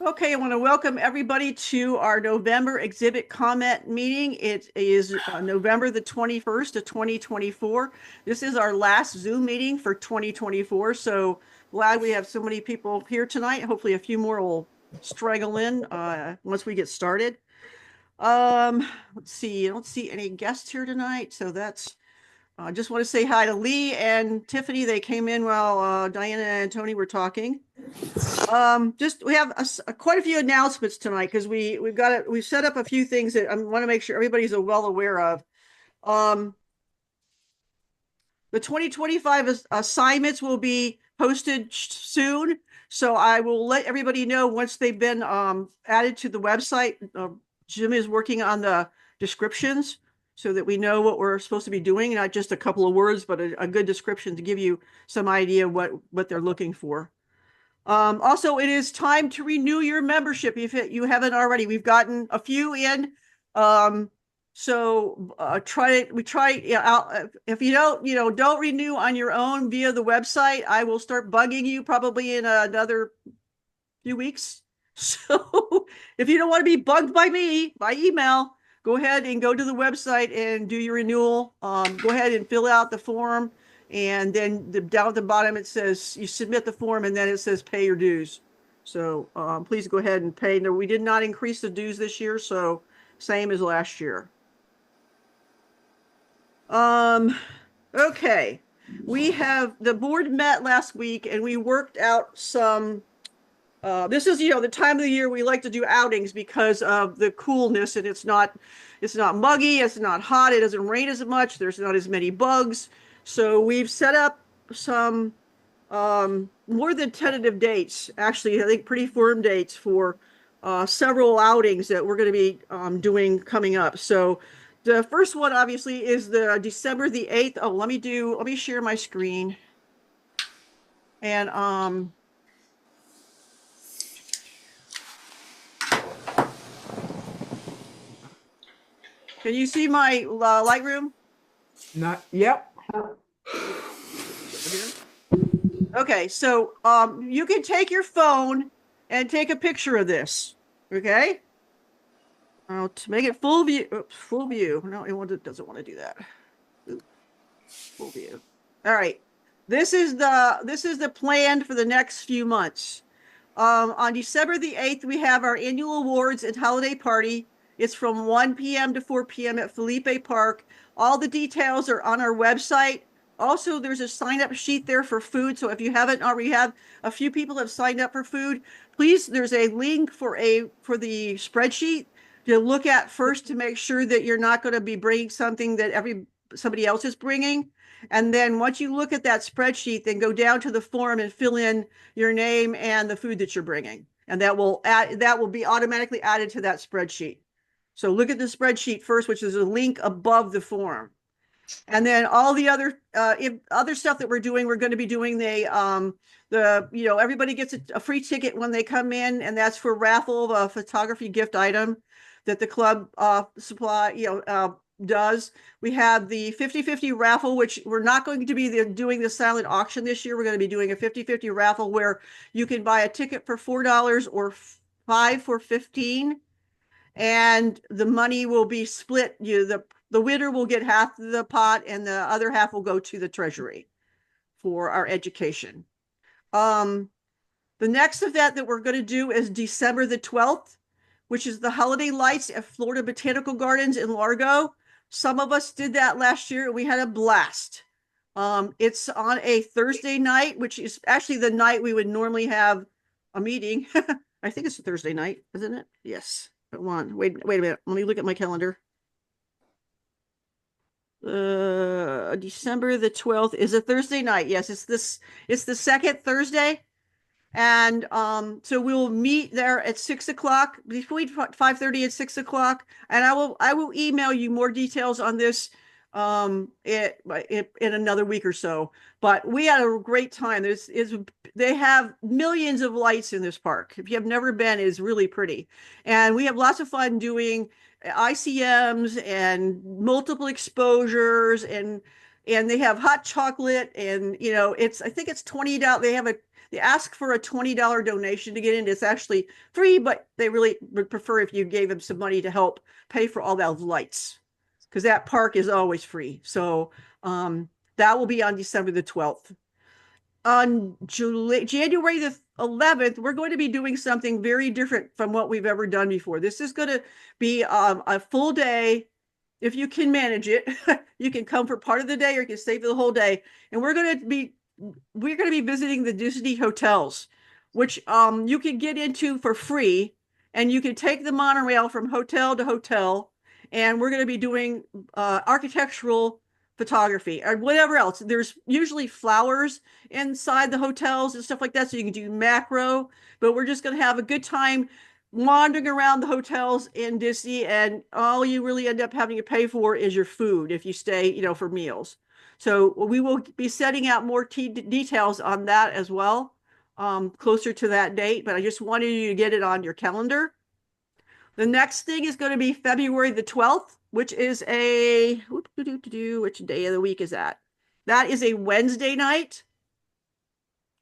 Okay, I want to welcome everybody to our November exhibit comment meeting. It is November the 21st of 2024. This is our last Zoom meeting for 2024. So glad we have so many people here tonight. Hopefully a few more will straggle in once we get started. Let's see, I don't see any guests here tonight. So that's I just want to say hi to Lee and Tiffany. They came in while Diana and Tony were talking. Just we have quite a few announcements tonight because we've set up a few things that I want to make sure everybody's well aware of. Um, the 2025 assignments will be posted soon, so I will let everybody know once they've been added to the website. Jim is working on the descriptions so that we know what we're supposed to be doing, not just a couple of words, but a good description to give you some idea what they're looking for. Also, it is time to renew your membership if you haven't already. We've gotten a few in. So if you don't renew on your own via the website, I will start bugging you probably in another few weeks. So if you don't want to be bugged by me by email, go ahead and go to the website and do your renewal. Go ahead and fill out the form. And then down at the bottom, it says you submit the form and then it says pay your dues. So please go ahead and pay. No, we did not increase the dues this year, so same as last year. Okay. The board met last week and we worked out some, this is, the time of the year we like to do outings because of the coolness, and it's not muggy, it's not hot, it doesn't rain as much, there's not as many bugs. So we've set up some more than tentative dates, actually, I think pretty firm dates for several outings that we're going to be doing coming up. So the first one obviously is the December the 8th. Oh, let me share my screen. And can you see my Lightroom? Not, yep. Okay, so you can take your phone and take a picture of this. Okay. To make it full view. Oops, full view. No, it doesn't want to do that. Full view. All right. This is the plan for the next few months. On December the 8th, we have our annual awards and holiday party. It's from 1 p.m. to 4 p.m. at Felipe Park. All the details are on our website. Also, there's a sign-up sheet there for food. So if you haven't already, have a few people have signed up for food. Please, there's a link for the spreadsheet to look at first to make sure that you're not going to be bringing something that somebody else is bringing. And then once you look at that spreadsheet, then go down to the form and fill in your name and the food that you're bringing. And that will be automatically added to that spreadsheet. So look at the spreadsheet first, which is a link above the form. And then all the other stuff that we're doing, we're going to be doing everybody gets a free ticket when they come in, and that's for raffle of a photography gift item that the club does. We have the 50-50 raffle, which we're not going to be doing the silent auction this year. We're going to be doing a 50-50 raffle where you can buy a ticket for $4 or $5 for $15, and the money will be split. The winner will get half the pot and the other half will go to the treasury for our education. The next event that we're going to do is December the 12th, which is the holiday lights at Florida Botanical Gardens in Largo. Some of us did that last year and we had a blast. It's on a Thursday night, which is actually the night we would normally have a meeting. I think it's a Thursday night, isn't it? Yes. Wait a minute. Let me look at my calendar. December the 12th is a Thursday night. Yes, it's the second Thursday. And so we'll meet there at 6 o'clock, between 5:30 and 6 o'clock. And I will email you more details on this in another week or so. But we had a great time. They have millions of lights in this park. If you have never been, it's really pretty. And we have lots of fun doing ICMs and multiple exposures, and they have hot chocolate, and I think it's $20. They ask for a $20 donation to get in. It's actually free, but they really would prefer if you gave them some money to help pay for all those lights, because that park is always free. So that will be on December the 12th. On January the 11th, we're going to be doing something very different from what we've ever done before. This is going to be a full day. If you can manage it, you can come for part of the day or you can stay for the whole day. And we're going to be visiting the Disney hotels, which you can get into for free, and you can take the monorail from hotel to hotel. And we're going to be doing architectural photography or whatever else. There's usually flowers inside the hotels and stuff like that, so you can do macro, but we're just going to have a good time wandering around the hotels in Disney, and all you really end up having to pay for is your food if you stay, for meals. So we will be setting out more details on that as well, closer to that date, but I just wanted you to get it on your calendar. The next thing is going to be February the 12th, which is which day of the week is that? That is a Wednesday night.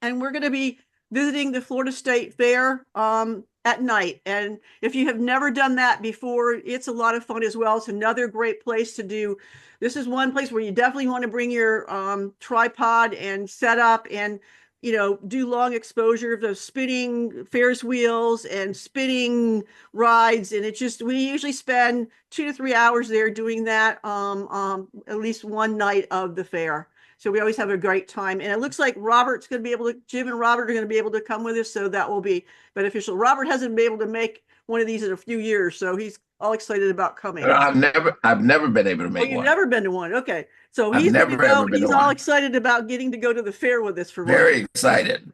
And we're going to be visiting the Florida State Fair at night. And if you have never done that before, it's a lot of fun as well. It's another great place to do. This is one place where you definitely want to bring your tripod and set up and do long exposure of those spinning Ferris wheels and spinning rides. And we usually spend 2 to 3 hours there doing that at least one night of the fair. So we always have a great time. And it looks like Jim and Robert are going to be able to come with us. So that will be beneficial. Robert hasn't been able to make one of these in a few years, so he's all excited about coming. I've never been able to make one. You've never been to one. Okay. So I've he's never ever been to he's all one. excited about getting to go to the fair with us for Very excited.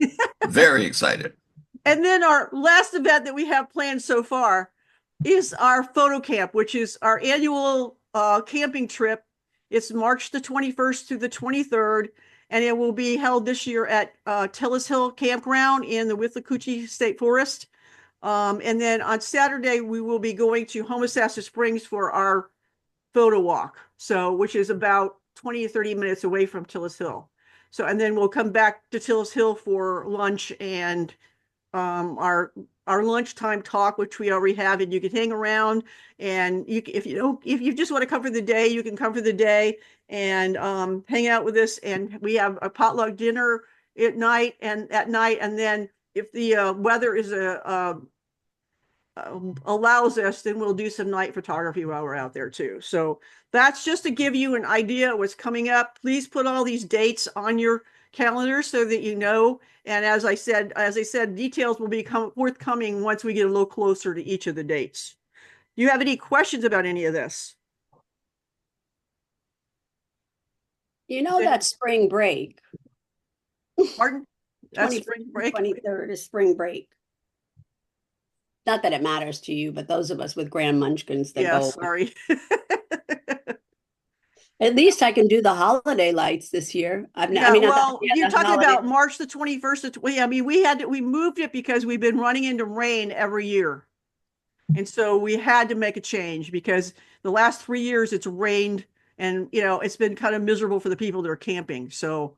Very excited. And then our last event that we have planned so far is our photo camp, which is our annual camping trip. It's March the 21st through the 23rd, and it will be held this year at Tillis Hill Campground in the Withlacoochee State Forest. And then on Saturday, we will be going to Homosassa Springs for our photo walk, which is about 20 to 30 minutes away from Tillis Hill. So, and then we'll come back to Tillis Hill for lunch and our lunchtime talk, which we already have, and you can hang around, and if you just want to come for the day, you can come for the day and hang out with us. And we have a potluck dinner at night, and then if the weather is allows us, then we'll do some night photography while we're out there too. So that's just to give you an idea of what's coming up. Please put all these dates on your calendar so that you know. And as I said, details will be forthcoming once we get a little closer to each of the dates. Do you have any questions about any of this? That's spring break. Pardon? That's spring break. 23rd is spring break. Not that it matters to you, but those of us with grand munchkins that go. Sorry. At least I can do the holiday lights this year. You're talking about March the 21st. We moved it because we've been running into rain every year. And so we had to make a change because the last 3 years it's rained, and it's been kind of miserable for the people that are camping. So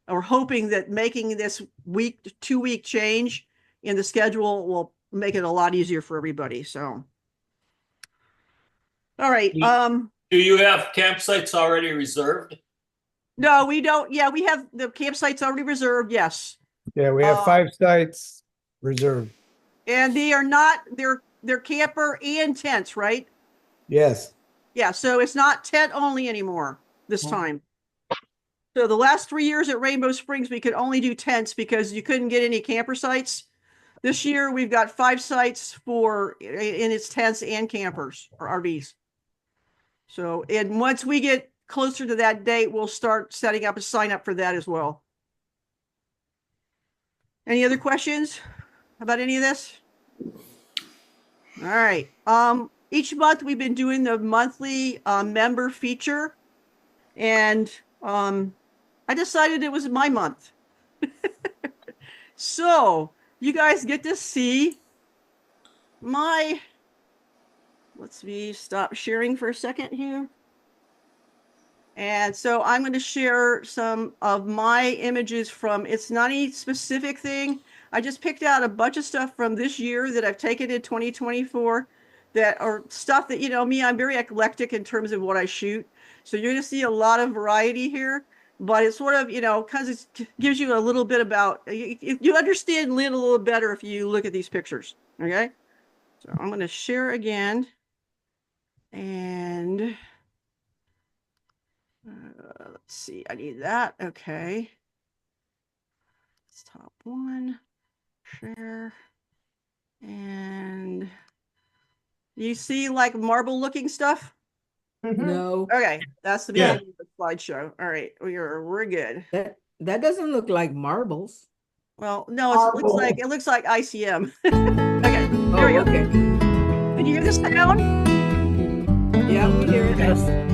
we're hoping that making this 2-week change in the schedule will make it a lot easier for everybody. So, all right. Do you have campsites already reserved? No, we don't. Yeah, we have the campsites already reserved. Yes. Yeah, we have 5 sites reserved. And they're camper and tents, right? Yes. Yeah, so it's not tent only anymore this time. So the last 3 years at Rainbow Springs, we could only do tents because you couldn't get any camper sites. This year, we've got 5 sites in its tents and campers or RVs. So, and once we get closer to that date, we'll start setting up a sign up for that as well. Any other questions about any of this? All right. Each month we've been doing the monthly member feature, and I decided it was my month. So you guys get to see let's stop sharing for a second here. And so I'm going to share some of my images from, it's not any specific thing. I just picked out a bunch of stuff from this year that I've taken in 2024 that are stuff that, you know, me, I'm very eclectic in terms of what I shoot. So you're going to see a lot of variety here, but it's sort of, you know, because it gives you a little bit about, you understand Lynn a little better if you look at these pictures. Okay. So I'm going to share again. And let's see, I need that. Okay. Let's top one, share. And you see like marble looking stuff? No, Okay, that's the Yeah. beginning of the slideshow. All right, we're good. that doesn't look like marbles. Well, no, it looks like ICM. Okay, Oh, there we go. okay. Can you hear this sound? Yeah, we hear it.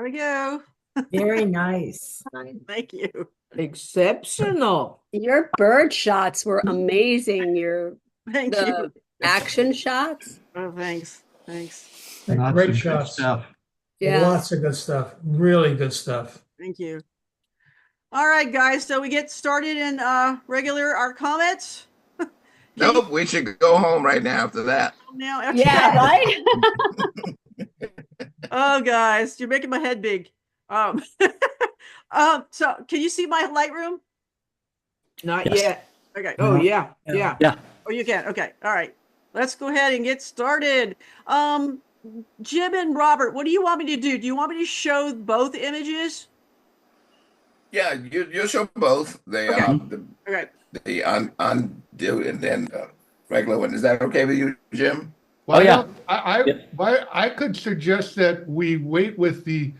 we go. Very nice. Thank you. Exceptional. Your bird shots were amazing. Thank The you. action shots. Oh, thanks. Thanks. Great shots. Yeah. Lots of good stuff. Really good stuff. Thank you. All right, guys. So we get started in our comments. Nope, we should go home right now after that. Now, okay. Yeah, right? Oh, guys, you're making my head big. So can you see my Lightroom? Not Yes. yet. Okay. Oh, yeah. Yeah. Oh, you can. Okay. All right. Let's go ahead and get started. Jim and Robert, what do you want me to do? Do you want me to show both images? Yeah, you'll show both. They Okay. Okay. the undo and then the regular one. Is that okay with you, Jim? Oh, yeah. I could suggest that we wait with the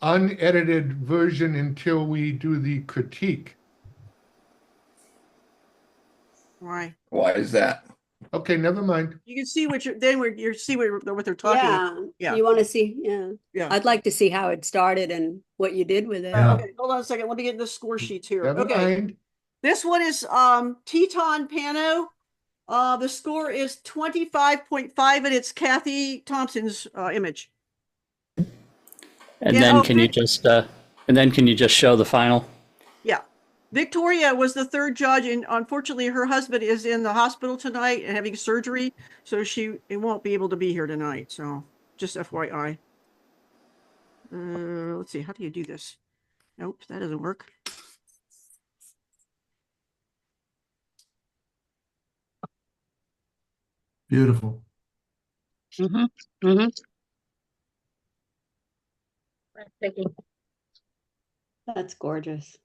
unedited version until we do the critique. All right. Why is that? Okay, never mind. You can see what you see what they're talking about. Yeah. Yeah. You want to see? Yeah. Yeah. I'd like to see how it started and what you did with it. Okay, hold on a second. Let me get the score sheets here. Never Okay. mind. This one is Teton Pano. The score is 25.5 and it's Kathy Thompson's image. And Yeah, then oh, can you just show the final? Yeah. Victoria was the third judge, and unfortunately her husband is in the hospital tonight and having surgery, so she won't be able to be here tonight. So just FYI. Let's see, how do you do this? Nope, that doesn't work. Beautiful. That's gorgeous.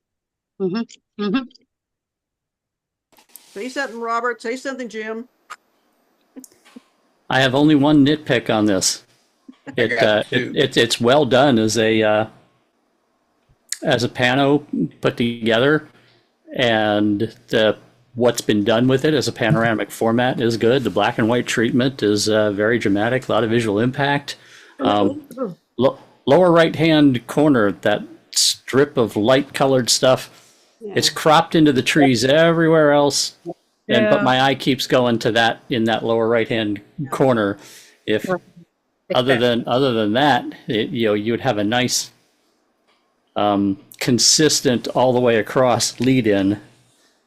Say something, Robert. Say something, Jim. I have only one nitpick on this. It's well done as a pano put together, and what's been done with it as a panoramic format is good. The black and white treatment is very dramatic, a lot of visual impact. Lower right hand corner, that strip of light colored stuff, it's cropped into the trees everywhere else. But my eye keeps going to that in that lower right hand corner. If other than that, you would have a nice consistent all the way across lead in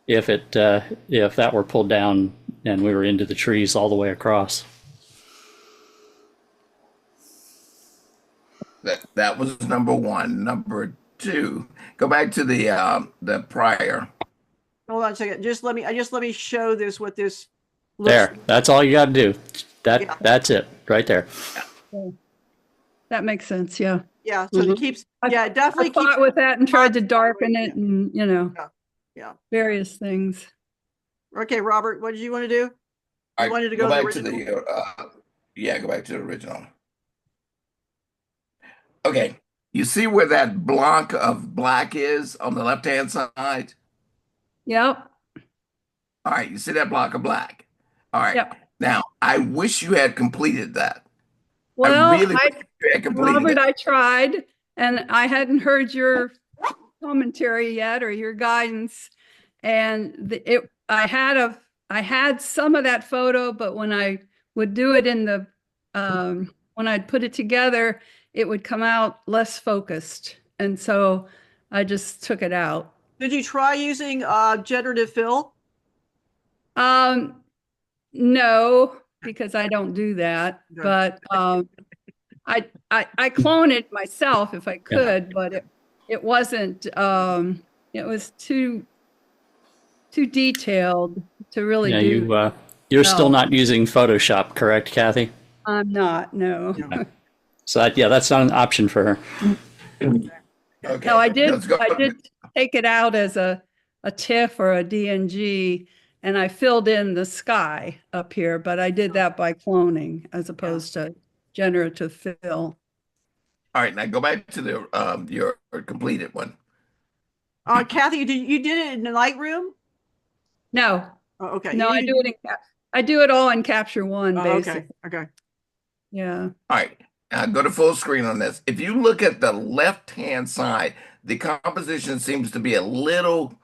if that were pulled down and we were into the trees all the way across. That was number one. Number two, go back to the prior. Hold on a second. Just let me show this what this looks There, that's all you got to do. That's it right there. That makes sense. Yeah. Yeah, so it keeps it definitely I fought keeps with that and tried to darken it and, Yeah. various things. Okay, Robert, what did you want to do? I wanted to go to the original? Go back to the original. Okay, you see where that block of black is on the left-hand side? Yep. All right, you see that block of black? All right. Yep. Now, I wish you had completed that. Well, I really wish you had completed Robert, it. I tried, and I hadn't heard your commentary yet or your guidance. And I had some of that photo, but when I would do it when I'd put it together, it would come out less focused. And so I just took it out. Did you try using generative fill? No, because I don't do that. No. But I clone it myself if I could, but it wasn't. It was too detailed to really do. You're still not using Photoshop, correct, Kathy? I'm not. No. So that's not an option for her. Okay. No, I did. let's go. I did take it out as a TIFF or a DNG, and I filled in the sky up here. But I did that by cloning as opposed to generative fill. All right, now go back to your completed one. Kathy, you did it in the Lightroom? No. Oh, okay. No, I do it all in Capture One, Oh, basically. okay. Yeah. All right, Go to full screen on this. If you look at the left-hand side, the composition seems to be a little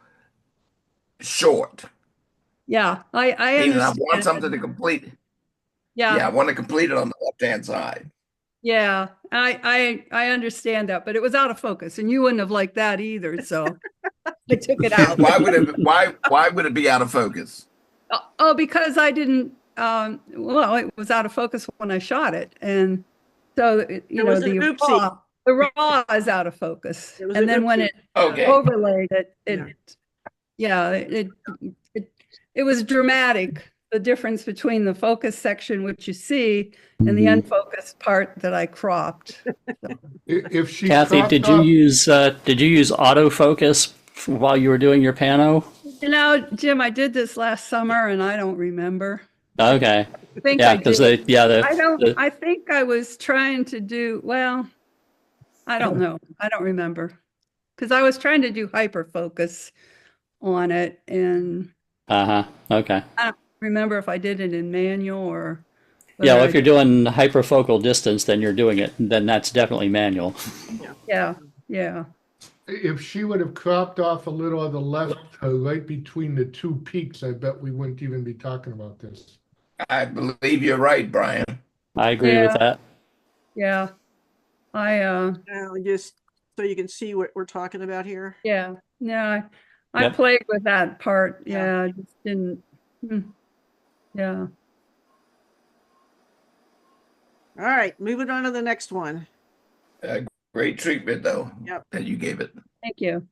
short. Yeah, I Meaning I understand. want something to complete. Yeah, I Yeah, want to complete it on the left-hand side. yeah, I understand that, but it was out of focus, and you wouldn't have liked that either, so I took it out. Why would it be out of focus? Oh, because I didn't, well, it was out of focus when I shot it, and so, you know, was an oopsie. the raw is out of focus. It was an And then when oopsie. it Okay. overlaid it, Yeah. it was dramatic, the difference between the focus section, which you see, and the Mhm. unfocused part that I cropped. If she Kathy, cropped did you off- use autofocus while you were doing your pano? You know, Jim, I did this last summer and I don't remember. Okay. I think Yeah, I because did. the I think I was trying to do, well, I don't know. I don't remember. Because I was trying to do hyper focus on it and okay. I don't remember if I did it in manual or. Yeah, well, whether if you're doing hyperfocal distance, then you're doing it. Then that's definitely manual. Yeah, yeah. If she would have cropped off a little of the left, right between the two peaks, I bet we wouldn't even be talking about this. I believe you're right, Brian. I agree with Yeah. that. Yeah. Just so you can see what we're talking about here. Yeah, no, I Yep. played with that part. Yeah. Yeah, I just didn't. Yeah. All right, moving on to the next one. Great treatment, though, Yep. that you gave it. Thank you.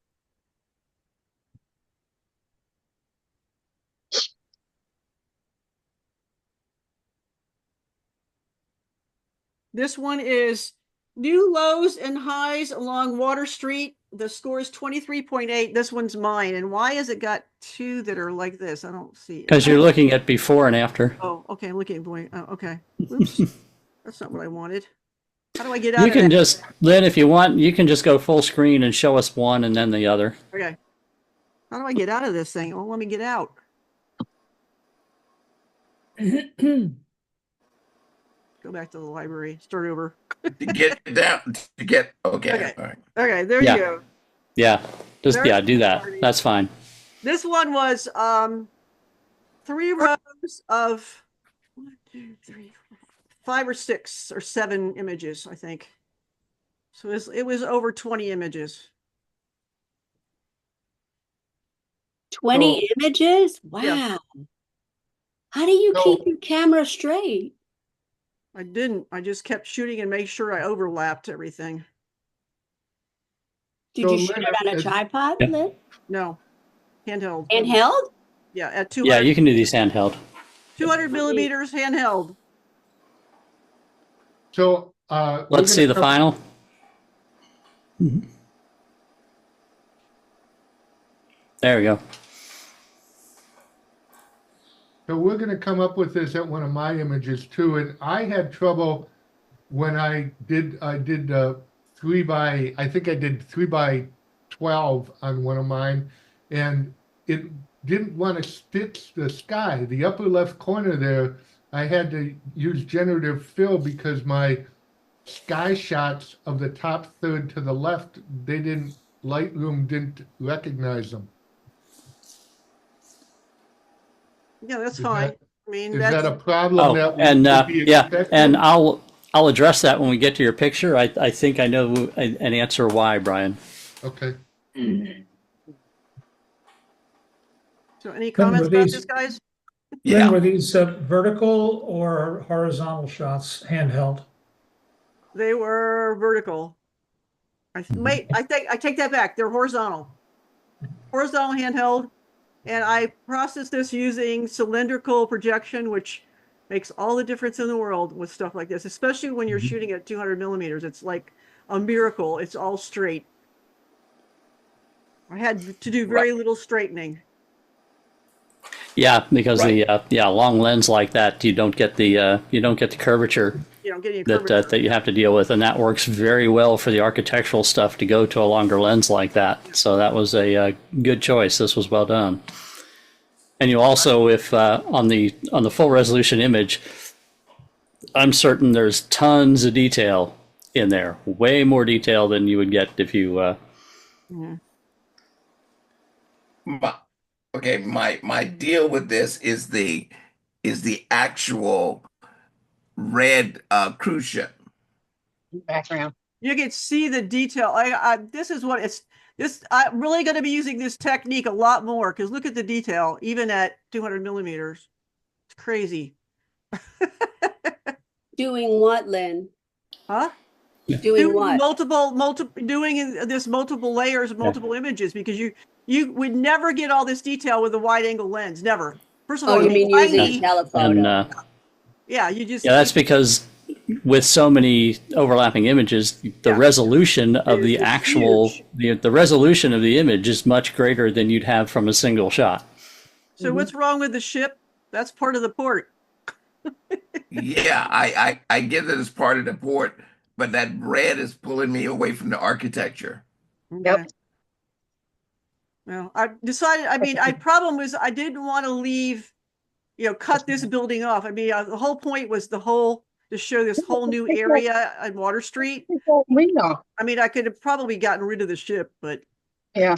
This one is new lows and highs along Water Street. The score is 23.8. This one's mine. And why has it got two that are like this? I don't see it. Because you're looking at before and after. Oh, okay. I'm looking at boy. Oh, okay. Oops. That's not what I wanted. How do I get out You of can that? just, Lynn, if you want, you can just go full screen and show us one and then the other. Okay. How do I get out of this thing? Oh, let me get out. Go back to the library. Start over. To get down, okay, Okay. all right. Okay, there Yeah. you go. Yeah, just Very do that. pretty. That's fine. This one was 3 rows of 1, 2, 3, 4, 5 or 6 or 7 images, I think. So it was over 20 images. 20 images? Yeah. Wow. How do you So- keep your camera straight? I didn't. I just kept shooting and made sure I overlapped everything. Did So, you shoot Lynn, it on a it's- tripod, Yeah. Lynn? No, handheld. Handheld? Yeah, at Yeah, 200, you can do these handheld. 200 millimeters handheld. So, Let's see the final. There we go. So we're going to come up with this at one of my images too, and I had trouble when I did 3 by, I think I did 3 by 12 on one of mine, and it didn't want to stitch the sky. The upper left corner there, I had to use generative fill because my sky shots of the top third to the left, Lightroom didn't recognize them. Yeah, that's Is fine. that- I mean, Is that's that a problem Oh, that and would be yeah, expected? and I'll address that when we get to your picture. I think I know an answer why, Brian. Okay. so. Any Lynn, comments were about these- this, guys? Lynn, Yeah, were these vertical or horizontal shots handheld? They were vertical. Wait, I take that back. They're horizontal. Horizontal handheld. And I process this using cylindrical projection, which makes all the difference in the world with stuff like this, especially when you're shooting at 200 millimeters. It's like a miracle. It's all straight. I had to do very little straightening. Yeah, because Right. the long lens like that, you don't get the curvature You know, getting a that curvature. that you have to deal with, and that works very well for the architectural stuff to go to a longer lens like that. So that was a good choice. This was well done. And you also, if on the full resolution image, I'm certain there's tons of detail in there, way more detail than you would get if you. Yeah. My deal with this is the actual red cruise ship. Background. You can see the detail. This is what it's. This I'm really going to be using this technique a lot more because look at the detail, even at 200 millimeters. It's crazy. Doing what, Lynn? Huh? Doing what? Doing this multiple layers, multiple images, because you would never get all this detail with a wide angle lens. Never. First of all, Oh, you it'd be mean using tiny. a telephoto? And Yeah, you just. yeah, that's because with so many overlapping images, the Yeah. resolution of the It's actual huge. the resolution of the image is much greater than you'd have from a single shot. So what's wrong with the ship? That's part of the port. Yeah, I get that it's part of the port, but that red is pulling me away from the architecture. Yep. Okay. Well, I decided. I mean, problem was I didn't want to leave. Cut this building off. I mean, the whole point was to show this whole new area on Water Street. We know. I mean, I could have probably gotten rid of the ship, but Yeah.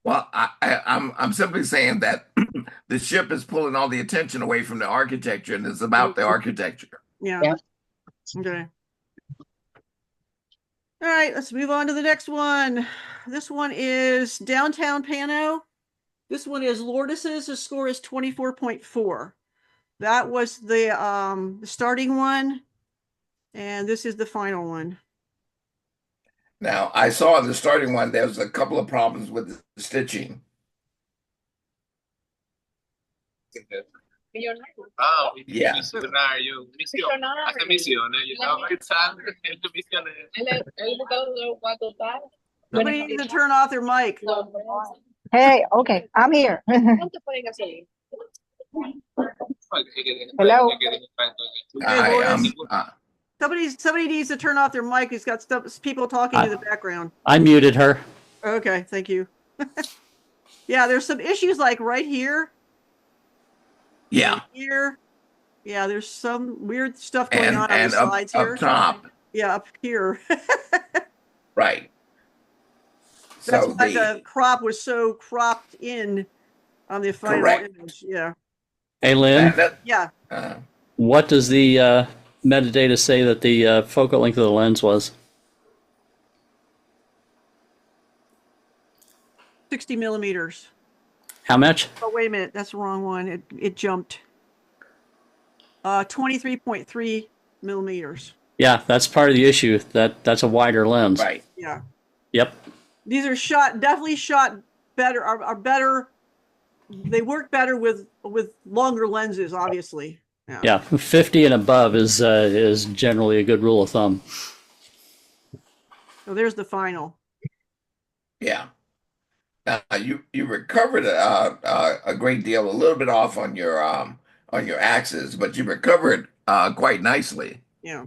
Well, I'm simply saying that the ship is pulling all the attention away from the architecture, and it's about the architecture. yeah. Yeah. Okay. All right, let's move on to the next one. This one is downtown Pano. This one is Lourdes's. The score is 24.4. That was the starting one, and this is the final one. Now, I saw in the starting one, there was a couple of problems with the stitching. Yeah. Hace misiones. Yo estaba pensando en tus misiones. Él Somebody needs to turn off their mic. Hey, okay, I'm here. Hello. Somebody needs to turn off their mic. He's got people talking in the background. I muted her. Okay, thank you. Yeah, there's some issues like right here. Yeah. Right here. Yeah, there's some weird stuff going on And the sides here. up top. Yeah, up here. Right. That's So why the crop was so cropped in on the final Correct. image. Yeah. Hey, Lynn, Yeah. what does the metadata say that the focal length of the lens was? 60 millimeters. How much? Oh, wait a minute. That's the wrong one. It jumped. 23.3 millimeters. Yeah, that's part of the issue. That's a wider lens. Right. Yeah. Yep. These are definitely shot better, are better. They work better with longer lenses, obviously. Yeah, 50 and above is generally a good rule of thumb. So there's the final. Yeah. You recovered a great deal, a little bit off on your axis, but you recovered quite nicely. Yeah.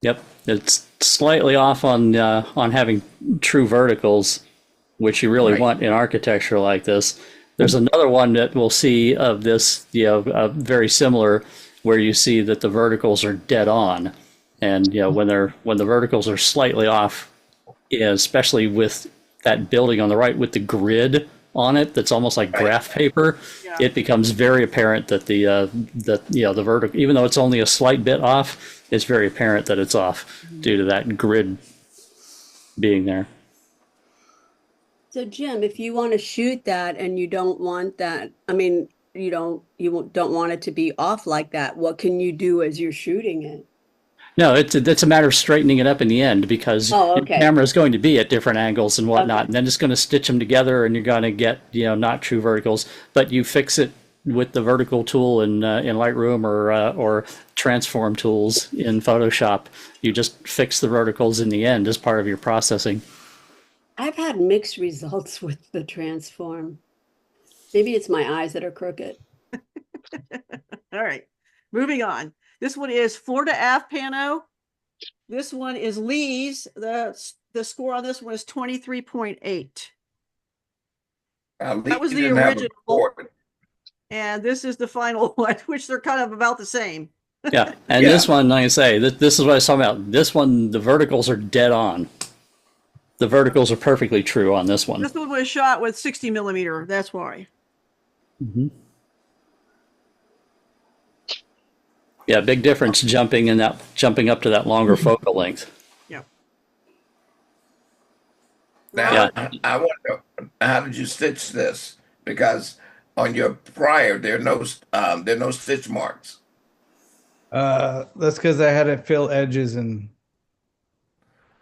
Yep, it's slightly off on having true verticals, which you really Right. want in architecture like this. There's another one that we'll see of this, very similar, where you see that the verticals are dead on, and when the verticals are slightly off, especially with that building on the right with the grid on it, that's almost like graph paper. Yeah. It becomes very apparent that the vertical, even though it's only a slight bit off, it's very apparent that it's off due to that grid being there. So Jim, if you want to shoot that and you don't want that, I mean, you don't want it to be off like that, what can you do as you're shooting it? No, it's a matter of straightening it up in the end, because Oh, your okay. camera is going to be at different angles and whatnot, Okay. and then it's going to stitch them together, and you're going to get not true verticals. But you fix it with the vertical tool in Lightroom or transform tools in Photoshop. You just fix the verticals in the end as part of your processing. I've had mixed results with the transform. Maybe it's my eyes that are crooked. All right. Moving on. This one is Florida Ave Pano. This one is Lee's. The score on this one is 23.8. That was the original. And this is the final one, which they're kind of about the same. Yeah, and Yeah. this one, like I say, this is what I was talking about. This one, the verticals are dead on. The verticals are perfectly true on this one. This one was shot with 60 millimeter. That's why. Mhm. Yeah, big difference jumping up to that longer focal length. Yeah. Now, I want to know, how did you stitch this? Because on your prior, there are no stitch marks. That's because I had to fill edges and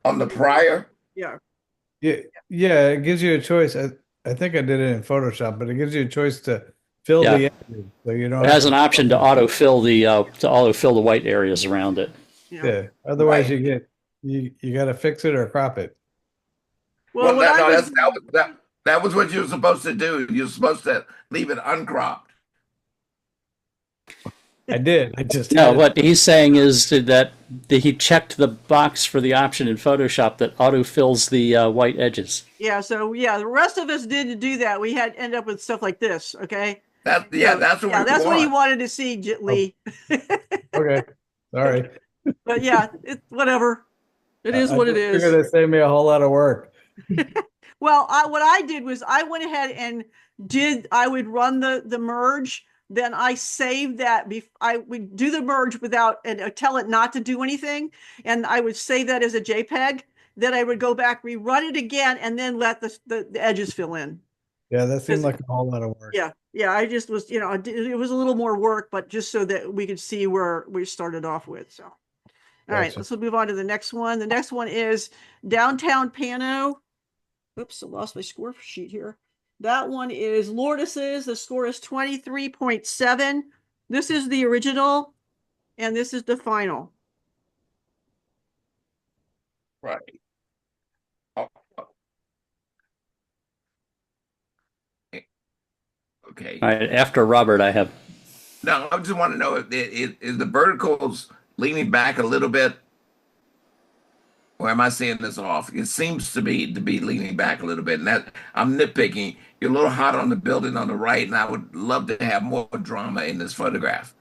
On the prior, Yeah. yeah, it gives you a choice. I think I did it in Photoshop, but it gives you a choice to fill Yeah. the edges, so you don't It has an option to autofill the white areas around it. Yeah. Otherwise, Right. you got to fix it or crop it. Well, what that, I no, was, that was what you were supposed to do. You're supposed to leave it uncropped. I did. I just No, had it. what he's saying is that he checked the box for the option in Photoshop that autofills the white edges. yeah. So yeah, the rest of us didn't do that. We had end up with stuff like this. Okay. That's what Yeah, we that's what he want. wanted to see, Lee. Okay. Sorry. But yeah, whatever. It is what it You're is. going to save me a whole lot of work. Well, what I did was I went ahead and I would run the merge. Then I saved that. I would do the merge without and tell it not to do anything. And I would save that as a JPEG. Then I would go back, rerun it again, and then let the edges fill in. Yeah, that seemed like a whole lot of work. Yeah. Yeah. I just was, it was a little more work, but just so that we could see where we started off with. So, all right, Gotcha. let's move on to the next one. The next one is Downtown Pano. Oops, I lost my score sheet here. That one is Lourdes's. The score is 23.7. This is the original, and this is the final. Right. Oh, okay. All right, after Robert, I have. Now, I just want to know if is the verticals leaning back a little bit, or am I seeing this off? It seems to be leaning back a little bit, and that I'm nitpicking. You're a little hot on the building on the right, and I would love to have more drama in this photograph.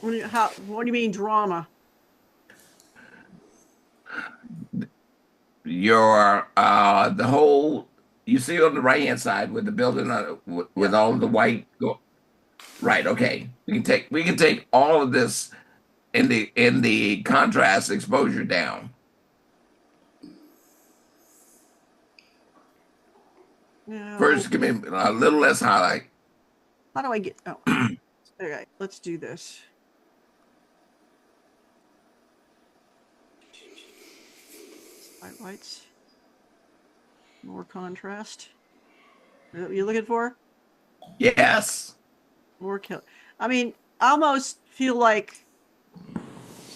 What do you mean drama? Your the whole you see on the right hand side with the building with all of the white right. Okay, we can take all of this in the contrast exposure down. No. First, give me a little less highlight. How do I get? Oh, okay. Let's do this. Highlights. More contrast. Is that what you're looking for? Yes. More kill. I mean, I almost feel like,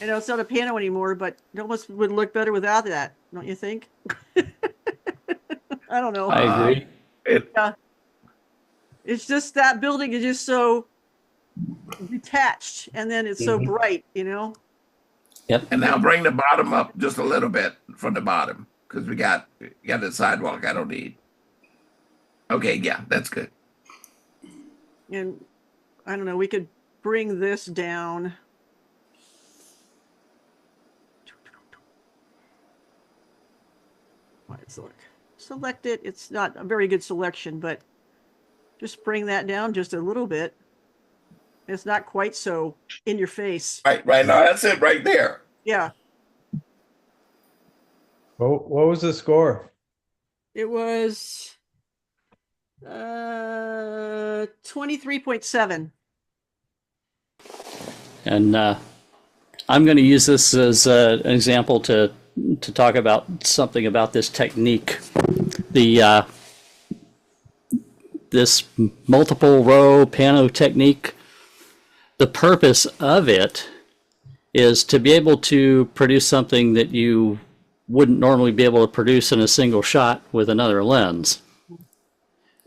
it's not a piano anymore, but it almost would look better without that, don't you think? I don't know. I agree. Yeah. It's just that building is just so detached, and then it's so bright, Yep. And now bring the bottom up just a little bit from the bottom because we got the sidewalk I don't need. Okay, yeah, that's good. And I don't know, we could bring this down. Let's look. Select it. It's not a very good selection, but just bring that down just a little bit. It's not quite so in your face. Right now, that's it right there. Yeah. What was the score? It was 23.7. And I'm going to use this as an example to talk about something about this technique. This multiple row pano technique. The purpose of it is to be able to produce something that you wouldn't normally be able to produce in a single shot with another lens.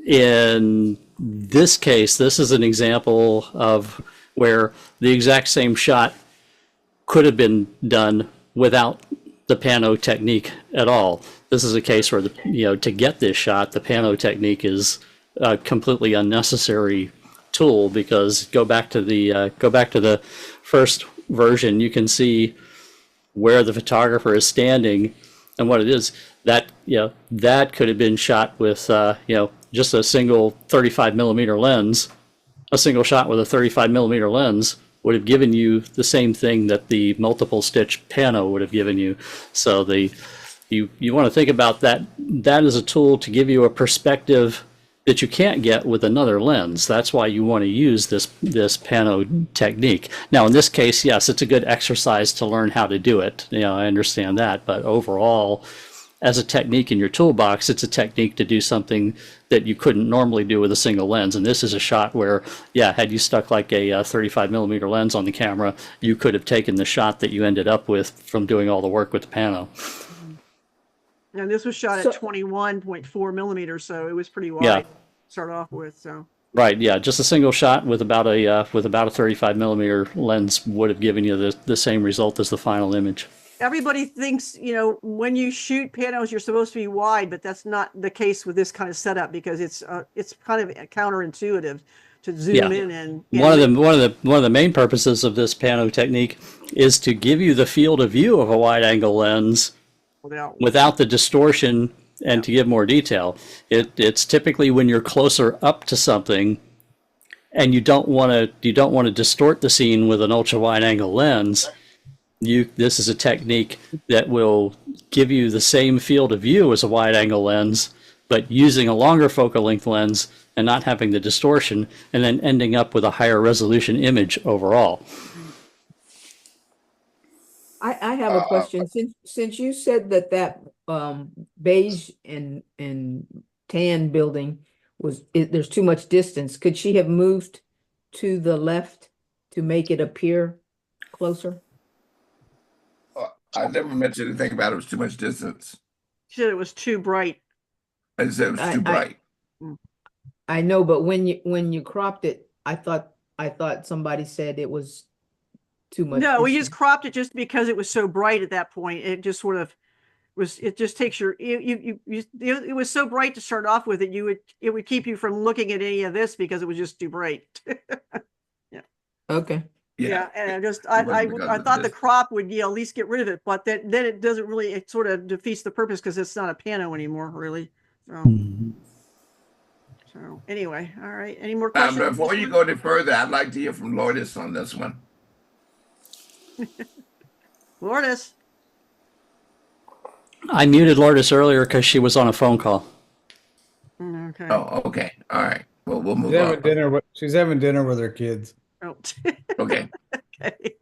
In this case, this is an example of where the exact same shot could have been done without the pano technique at all. This is a case where to get this shot, the pano technique is completely unnecessary tool, because go back to the first version, you can see where the photographer is standing and what it is. That, that could have been shot with just a single 35 millimeter lens. A single shot with a 35 millimeter lens would have given you the same thing that the multiple stitch pano would have given you. So you want to think about that. That is a tool to give you a perspective that you can't get with another lens. That's why you want to use this pano technique. Now, in this case, yes, it's a good exercise to learn how to do it. I understand that, but overall, as a technique in your toolbox, it's a technique to do something that you couldn't normally do with a single lens. And this is a shot where, had you stuck like a 35 millimeter lens on the camera, you could have taken the shot that you ended up with from doing all the work with the pano. And this was shot at 21.4 millimeters, so it was pretty wide to start off with. So right, just a single shot with about a 35 millimeter lens would have given you the same result as the final image. Everybody thinks, when you shoot panos, you're supposed to be wide, but that's not the case with this kind of setup, because it's kind of counterintuitive to zoom in and one of the main purposes of this pano technique is to give you the field of view of a wide angle lens without the distortion and to give more detail. It's typically when you're closer up to something and you don't want to distort the scene with an ultra wide angle lens. This is a technique that will give you the same field of view as a wide angle lens, but using a longer focal length lens and not having the distortion, and then ending up with a higher resolution image overall. I have a question. Since you said that beige and tan building there's too much distance, could she have moved to the left to make it appear closer? I never mentioned anything about it was too much distance. She said it was too bright. I said it was too bright. I know, but when you cropped it, I thought somebody said it was too much. No, we just cropped it just because it was so bright at that point. It just sort of was. It just takes it was so bright to start off with it. It would keep you from looking at any of this because it was just too bright. Okay. Yeah, and I thought the crop would at least get rid of it, but then it doesn't really. It sort of defeats the purpose because it's not a pano anymore, really. So anyway, all right. Any more questions? Before you go any further, I'd like to hear from Lourdes on this one. Lourdes. I muted Lourdes earlier because she was on a phone call. Okay. Oh, okay. All right. Well, we'll move on. She's having dinner with her kids. Oh. Okay. Okay.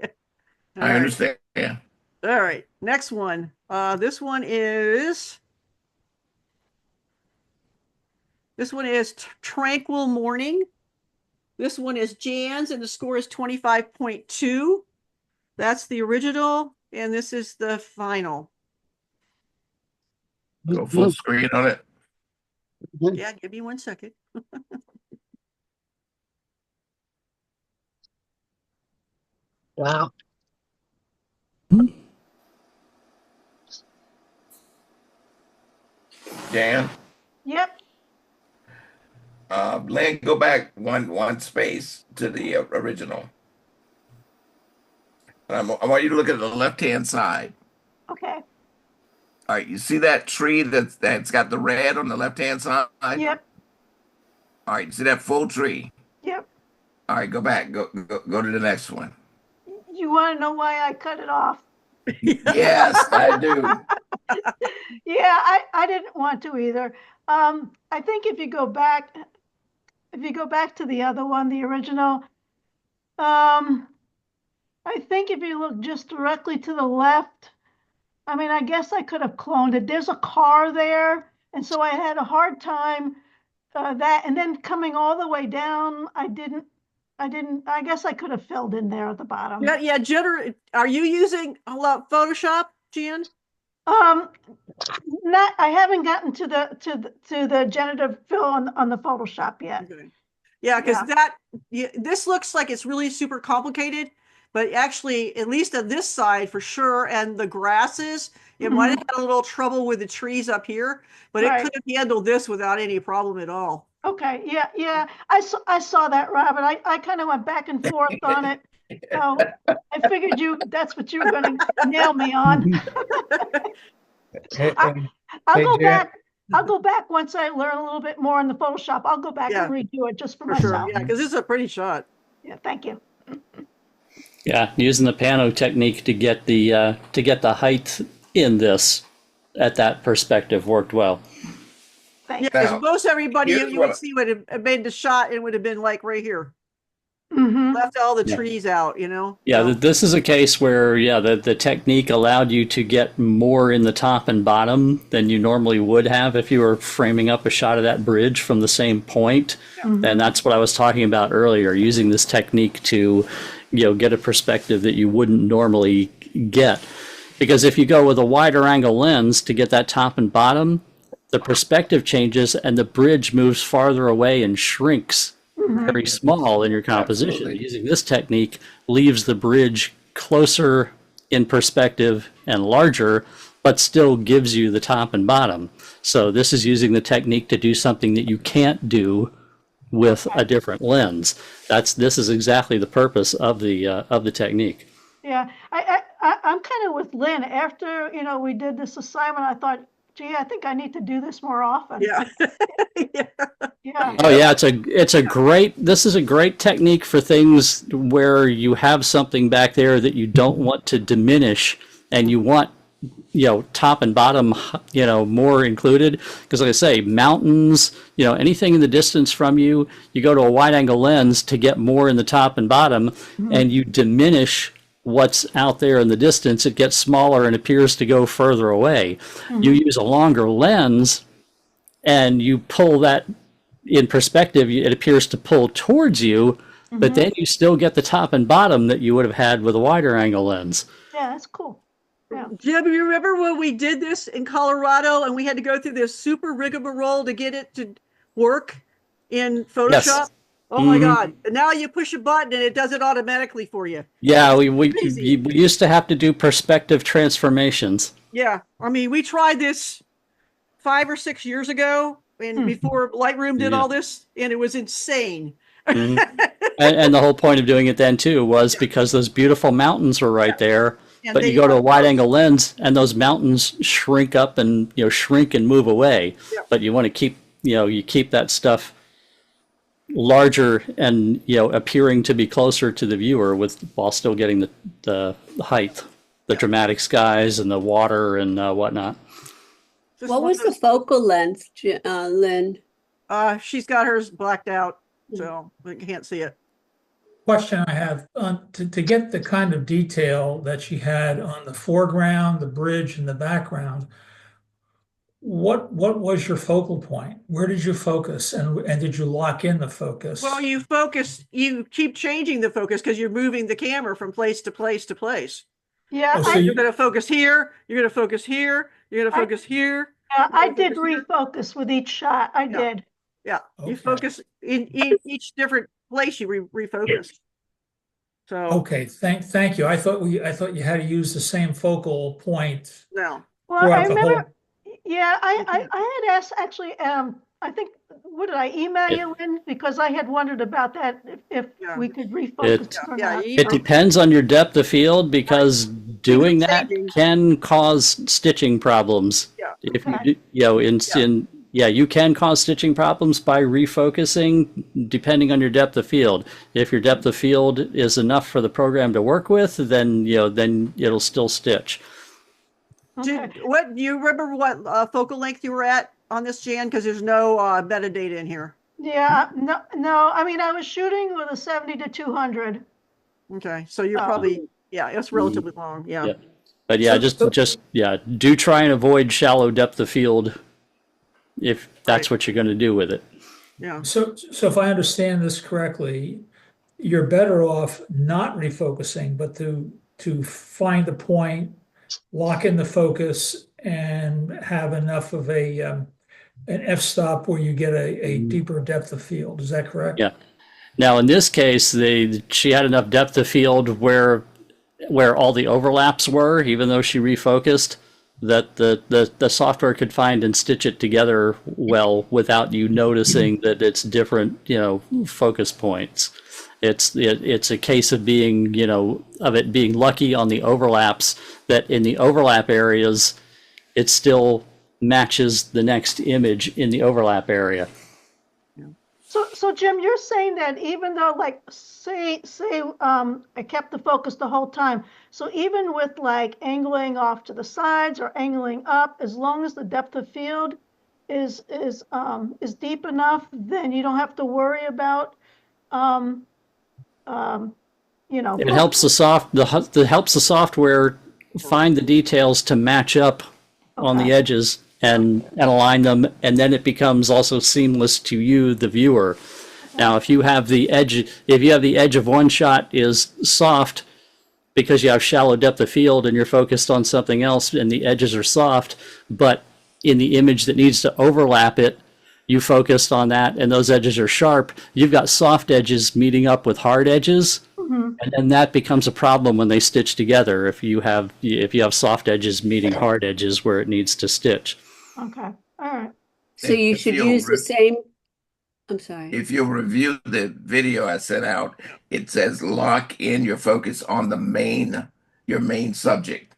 I understand. Yeah. All right. Next one. This one is Tranquil Morning. This one is Jan's, and the score is 25.2. That's the original, and this is the final. Go full screen on it. Yeah, give me 1 second. Wow. Jan? Yep. Lynn, go back one space to the original. I want you to look at the left-hand side. Okay. All right, you see that tree that's got the red on the left-hand side? Yep. All right, you see that full tree? Yep. All right, go back. Go to the next one. You want to know why I cut it off? Yes, I do. Yeah, I didn't want to either. I think if you go back to the other one, the original, I think if you look just directly to the left, I mean, I guess I could have cloned it. There's a car there, and so I had a hard time that. And then coming all the way down, I guess I could have filled in there at the bottom. Yeah. Are you using Photoshop, Jan? Not. I haven't gotten to the generative fill on the Photoshop yet. Okay. Yeah, because this looks like it's really super complicated, but actually, at least on this side for sure, and the grasses, it might have had a little trouble with the trees up here, but it could have handled this without any problem at all. Okay, yeah. I saw that, Robert. I kind of went back and forth on it. So I figured that's what you were going to nail me on. Hey, I'll hey, go Jan, back. I'll go back once I learn a little bit more in the Photoshop. I'll go back Yeah. and redo it just for For sure. myself. Yeah, because this is a pretty shot. Yeah, thank you. Yeah, using the pano technique to get the height in this at that perspective worked well. Thank Yeah, you. because Now, most everybody here's you what would see would have made the shot and would have been like right here. Mm-hmm. Left all the Yeah. trees out, you know? Yeah, So, this is a case where, yeah, the technique allowed you to get more in the top and bottom than you normally would have if you were framing up a shot of that bridge from the same point. And that's what I was talking about earlier, using this technique to, get a perspective that you wouldn't normally get. Because if you go with a wider angle lens to get that top and bottom, the perspective changes and the bridge moves farther away and shrinks very small in your composition. Absolutely. Using this technique leaves the bridge closer in perspective and larger, but still gives you the top and bottom. So this is using the technique to do something that you can't do with a different lens. This is exactly the purpose of the technique. Yeah, I'm kind of with Lynn. After, we did this assignment, I thought, gee, I think I need to do this more often. yeah. Yeah. Yeah. Oh yeah, this is a great technique for things where you have something back there that you don't want to diminish and you want, top and bottom, more included. Because like I say, mountains, anything in the distance from you, you go to a wide angle lens to get more in the top and bottom and you diminish what's out there in the distance. It gets smaller and appears to go further away. You use a longer lens and you pull that in perspective, it appears to pull towards you, but then you still get the top and bottom that you would have had with a wider angle lens. Yeah, that's cool. Yeah. Jim, you remember when we did this in Colorado and we had to go through this super rigmarole to get it to work in Photoshop? Yes. Oh my God. And now you push a button and it does it automatically for you. Yeah, we Crazy. used to have to do perspective transformations. Yeah. I mean, we tried this 5 or 6 years ago and before Lightroom did all this, and it was insane. And the whole point of doing it then too was because those beautiful mountains were right there, And but they you go to a are- wide angle lens and those mountains shrink up and shrink and move away. Yeah. But you want to keep you keep that stuff larger and appearing to be closer to the viewer while still getting the height, the dramatic skies and the water and whatnot. Just What one was of the those- focal length, Lynn? She's got hers blacked out, so we can't see it. Question I have, to get the kind of detail that she had on the foreground, the bridge, and the background, what was your focal point? Where did you focus, and did you lock in the focus? Well, you keep changing the focus because you're moving the camera from place to place to place. Yeah, Oh, so I, you- You're going to focus here, you're going to focus here, you're going to focus here. yeah, I did Focus here. refocus with each shot. I Yeah. did. Yeah, you Okay. focus in each different place you refocus. So, Okay, thank you. I thought you had to use the same focal point no. Well, throughout I the remember, whole. yeah, I had asked actually, I think, what did I email you in? Because I had wondered about that, if Yeah. we could refocus or Yeah, not. It depends on your depth of field because doing that changing. can cause stitching problems. Yeah. If you Okay. do, you can cause stitching problems by refocusing depending on your depth of field. If your depth of field is enough for the program to work with, then it'll still stitch. Okay. Do you remember what focal length you were at on this, Jan? Because there's no metadata in here. Yeah, no, I mean, I was shooting with a 70 to 200. Okay, so you're Oh. probably, yeah, it's relatively long. Yeah. Yeah. But yeah, do try and avoid shallow depth of field if that's Right. what you're going to do with it. Yeah. So if I understand this correctly, you're better off not refocusing, but to find the point, lock in the focus, and have enough of an f-stop where you get a deeper depth of field. Is that correct? Yeah. Now in this case, she had enough depth of field where all the overlaps were, even though she refocused. that the software could find and stitch it together well without you noticing that it's different, focus points. It's a case of being, of it being lucky on the overlaps, that in the overlap areas, it still matches the next image in the overlap area. So Jim, you're saying that even though, like, say, I kept the focus the whole time. So even with like angling off to the sides or angling up, as long as the depth of field is deep enough, then you don't have to worry about, It helps helps the software find the details to match up on the edges and align them, and then it becomes also seamless to you, the viewer. Now, if you have the edge of one shot is soft because you have shallow depth of field and you're focused on something else and the edges are soft, but in the image that needs to overlap it, you focused on that and those edges are sharp, you've got soft edges meeting up with hard edges. And then that becomes a problem when they stitch together if you have soft edges meeting hard edges where it needs to stitch. Okay, all right. So you should use the same, I'm sorry. If you'll review the video I sent out, it says lock in your focus on your main subject.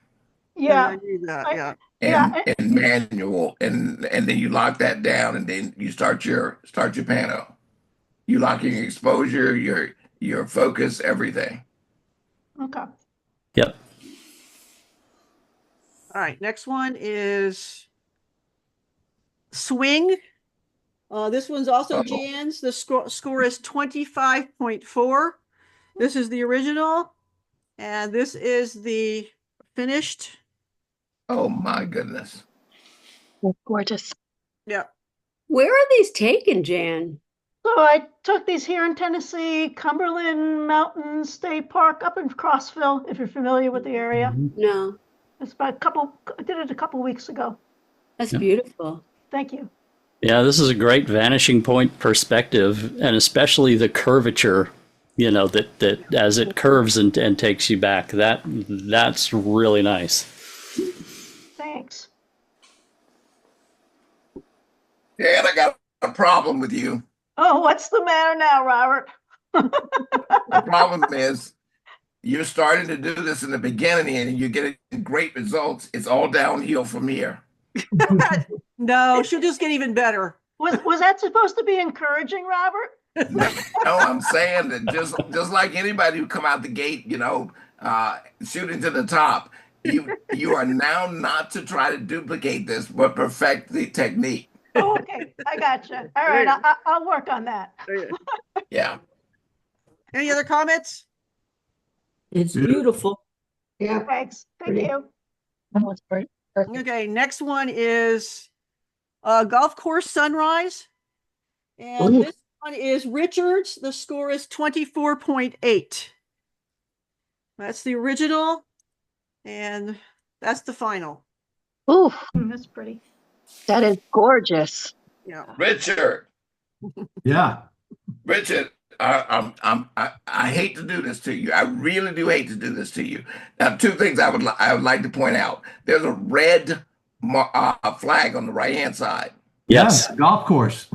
Yeah. I knew that, yeah. And manual, and then you lock that down, and then you start your pano. You lock in your exposure, your focus, everything. Okay. Yep. All right, next one is swing. This one's also Jan's. The score is 25.4. This is the original, and this is the finished. Oh my goodness. Gorgeous. Yeah. Where are these taken, Jan? So I took these here in Tennessee, Cumberland Mountain State Park up in Crossville, if you're familiar with the area. No. It's about I did it a couple weeks ago. That's beautiful. Thank you. Yeah, this is a great vanishing point perspective, and especially the curvature, that as it curves and takes you back, that's really nice. Thanks. Dan, I got a problem with you. Oh, what's the matter now, Robert? The problem is you're starting to do this in the beginning and you're getting great results. It's all downhill from here. No, she'll just get even better. Was that supposed to be encouraging, Robert? No, I'm saying that just like anybody who come out the gate, shooting to the top, you are now not to try to duplicate this, but perfect the technique. Oh, okay, I gotcha. All right, I'll work on that. Yeah. Any other comments? It's beautiful. Yeah. Thanks. Thank you. That was great. Perfect. Okay, next one is golf course sunrise. And this one is Richards. The score is 24.8. That's the original. And that's the final. Ooh, That's pretty. that is gorgeous. Yeah. Richard, Yeah. I hate to do this to you. I really do hate to do this to you. Now, two things I would like to point out. There's a red flag on the right-hand side. Yes. Golf course.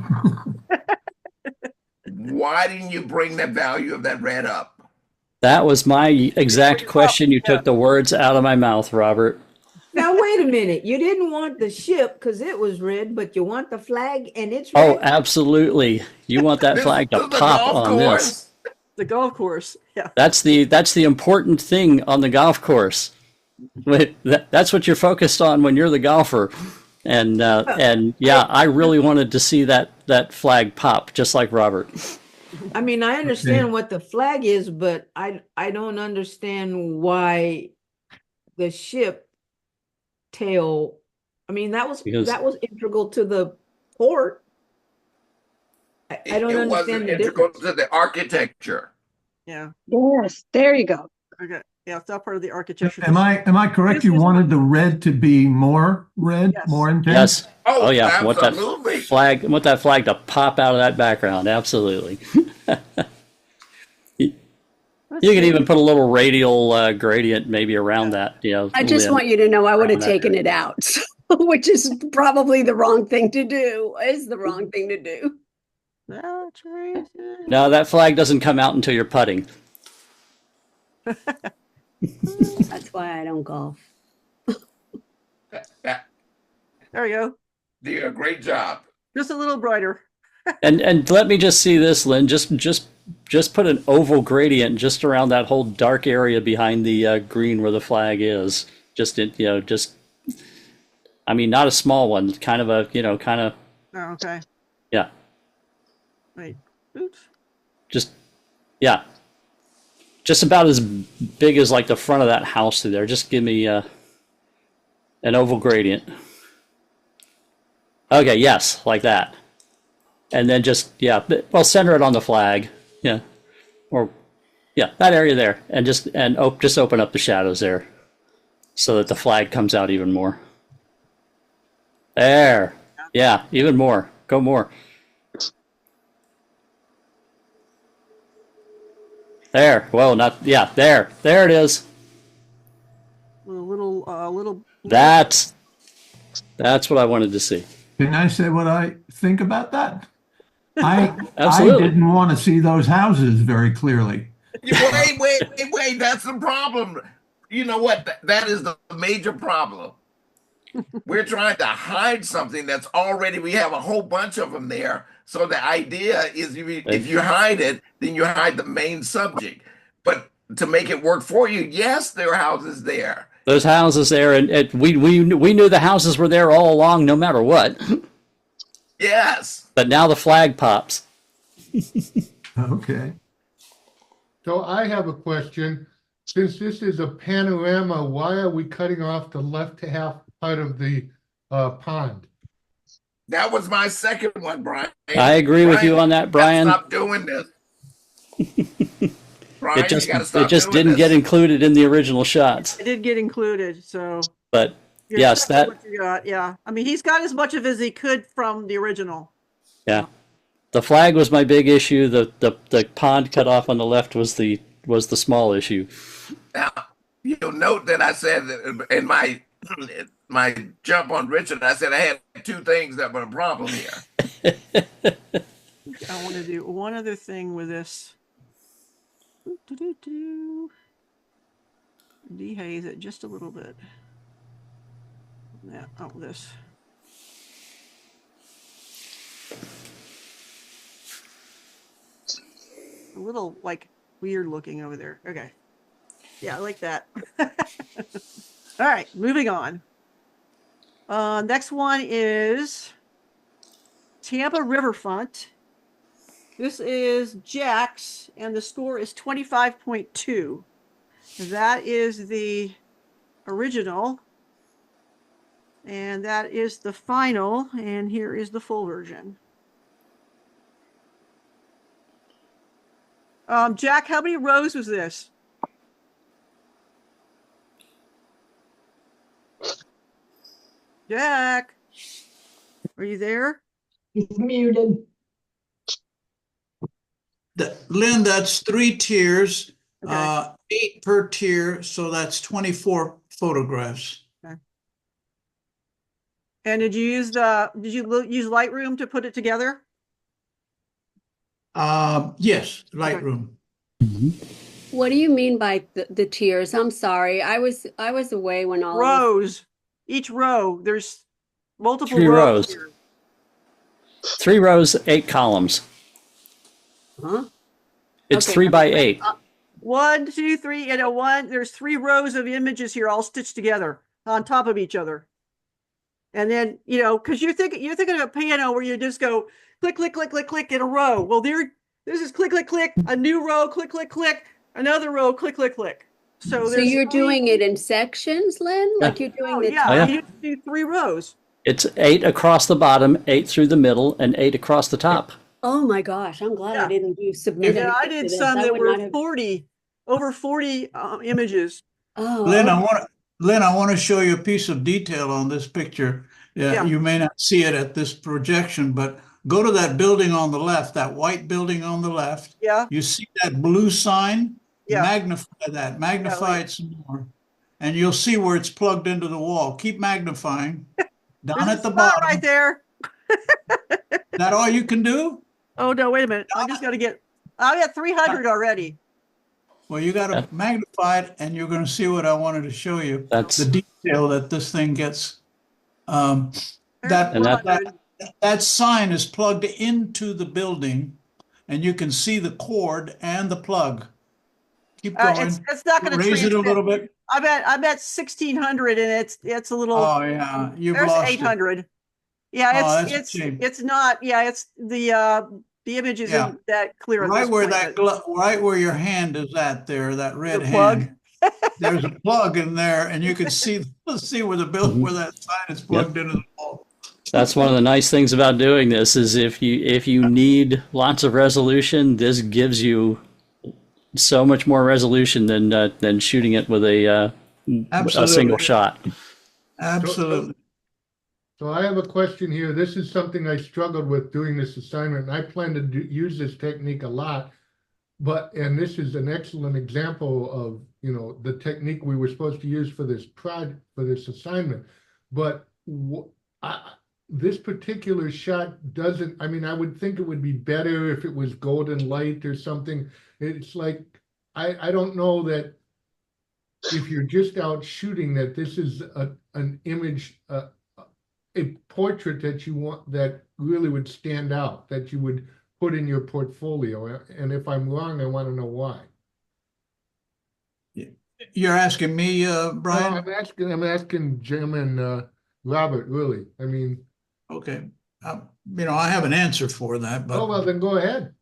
Why didn't you bring the value of that red up? That was my exact question. You took the words out of my mouth, Robert. Now, wait a minute. You didn't want the ship because it was red, but you want the flag and it's Oh, red? absolutely. You want that flag to pop on this. The golf course. Yeah. That's the important thing on the golf course. That's what you're focused on when you're the golfer. And yeah, I really wanted to see that flag pop, just like Robert. I mean, I understand what the flag is, but I don't understand why the ship tail. I mean, that was integral to the port. I don't It understand wasn't the integral difference. to the architecture. Yeah. Yes, there you go. Okay. Yeah, it's not part of the architecture. Am I correct? You wanted the red to be more red, more intense? Yes. Oh yeah. Absolutely. Want that flag to pop out of that background. Absolutely. You can even put a little radial gradient maybe around that. I just limb. want you to know I would have Around that taken it out, which is probably the wrong thing to do. Is the wrong thing to do. No, that flag doesn't come out until you're putting. That's why I don't golf. There you go. Do a great job. Just a little brighter. And let me just see this, Lynn. Just put an oval gradient just around that whole dark area behind the green where the flag is. I mean, not a small one. Kind of a, Oh, okay. Yeah. Wait. Oops. Just about as big as like the front of that house through there. Just give me an oval gradient. Okay, yes, like that. And then center it on the flag. Yeah. Or that area there. And just open up the shadows there so that the flag comes out even more. There. Yeah, even more. Go more. There. Whoa, there. There it is. A little. That's what I wanted to see. Can I say what I think about that? I Absolutely. didn't want to see those houses very clearly. Wait. That's the problem. You know what? That is the major problem. We're trying to hide something that's already, we have a whole bunch of them there. So the idea is if you hide it, then you hide the main subject. But to make it work for you, yes, there are houses there. Those houses there, and we knew the houses were there all along, no matter what. Yes. But now the flag pops. Okay. So I have a question. Since this is a panorama, why are we cutting off the left half part of the pond? That was my second one, Brian. I agree with you on that, Brian. Stop doing this. Brian, It just you gotta stop didn't doing get this. included in the original shots. It did get included, so. But You're yes, stuck with what you got, yeah. I mean, he's got as much of as he could from the original. yeah. The flag was my big issue. The pond cut off on the left was the small issue. Now, you'll note that I said that in my jump on Richard, I said I had two things that were a problem here. I want to do one other thing with this. Dehaze it just a little bit. Yeah, this. A little like weird looking over there. Okay. Yeah, I like that. All right, moving on. Next one is Tampa Riverfront. This is Jack's, and the score is 25.2. That is the original, and that is the final, and here is the full version. Jack, how many rows was this? Jack, are you there? He's muted. Lynn, that's 3 tiers, Okay. 8 per tier, so that's 24 photographs. Okay. And did you use Lightroom to put it together? Yes, Lightroom. What do you mean by the tiers? I'm sorry. I was away when all rows. Each row, there's multiple 3 rows. rows. Here. 3 rows, 8 columns. Huh? It's Okay. 3 by 8. 1, 2, 3, and a 1. There's 3 rows of images here, all stitched together on top of each other. And then, because you're thinking of a piano where you just go click, click, click, click, click in a row. Well, this is click, click, click, a new row, click, click, click, another row, click, click, click. So you're doing it in sections, Lynn? Like you're doing the yeah, you do 3 rows. It's 8 across the bottom, 8 through the middle, and 8 across the top. Oh my gosh, I'm glad I didn't do submit. Yeah, I did some that were over 40 images. Oh, Lynn, I want to show you a piece of detail on this picture. Yeah. You may not see it at this projection, but go to that building on the left, that white building on the left. Yeah. You see that blue sign? Yeah. magnify it some more, and you'll see where it's plugged into the wall. Keep magnifying. Down There's a at the spot bottom. right there. That all you can do? Oh, no, wait a minute. I'm just going to get, I'm at 300 already. Well, you got to magnify it, and you're going to see what I wanted to show you. That's the detail that this thing gets. There's That, 400. that sign is plugged into the building, and you can see the cord and the plug. Keep going. It's not going to raise it a little bit. I'm at 1,600 and it's a little. Oh yeah, you've there's lost 800. it. Yeah, That's it's not. Yeah, it's the image isn't that clear. Right where right where your hand is at there, that red plug. hand. There's a plug in there, and you can see where the building where that sign is plugged into the wall. That's one of the nice things about doing this is if you need lots of resolution, this gives you so much more resolution than shooting it with a single shot. Absolutely. So I have a question here. This is something I struggled with doing this assignment, and I plan to use this technique a lot. And this is an excellent example of, the technique we were supposed to use for this assignment. But this particular shot doesn't, I would think it would be better if it was golden light or something. It's like, I don't know that if you're just out shooting that this is an image, a portrait that you want that really would stand out, that you would put in your portfolio. And if I'm wrong, I want to know why. You're asking me, Brian? I'm asking Jim and Robert, really. Okay. I have an answer for that, but. Oh, well, then go ahead.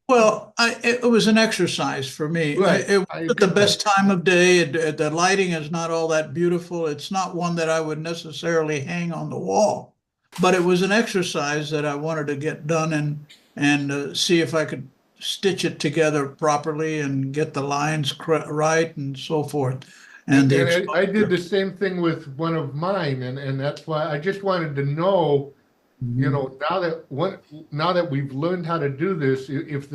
Well, it was an exercise for me. Right. It wasn't the best time of day. The lighting is not all that beautiful. It's not one that I would necessarily hang on the wall, but it was an exercise that I wanted to get done and see if I could stitch it together properly and get the lines right and so forth. And I did the same thing with one of mine, and that's why I just wanted to know. Now that we've learned how to do this, if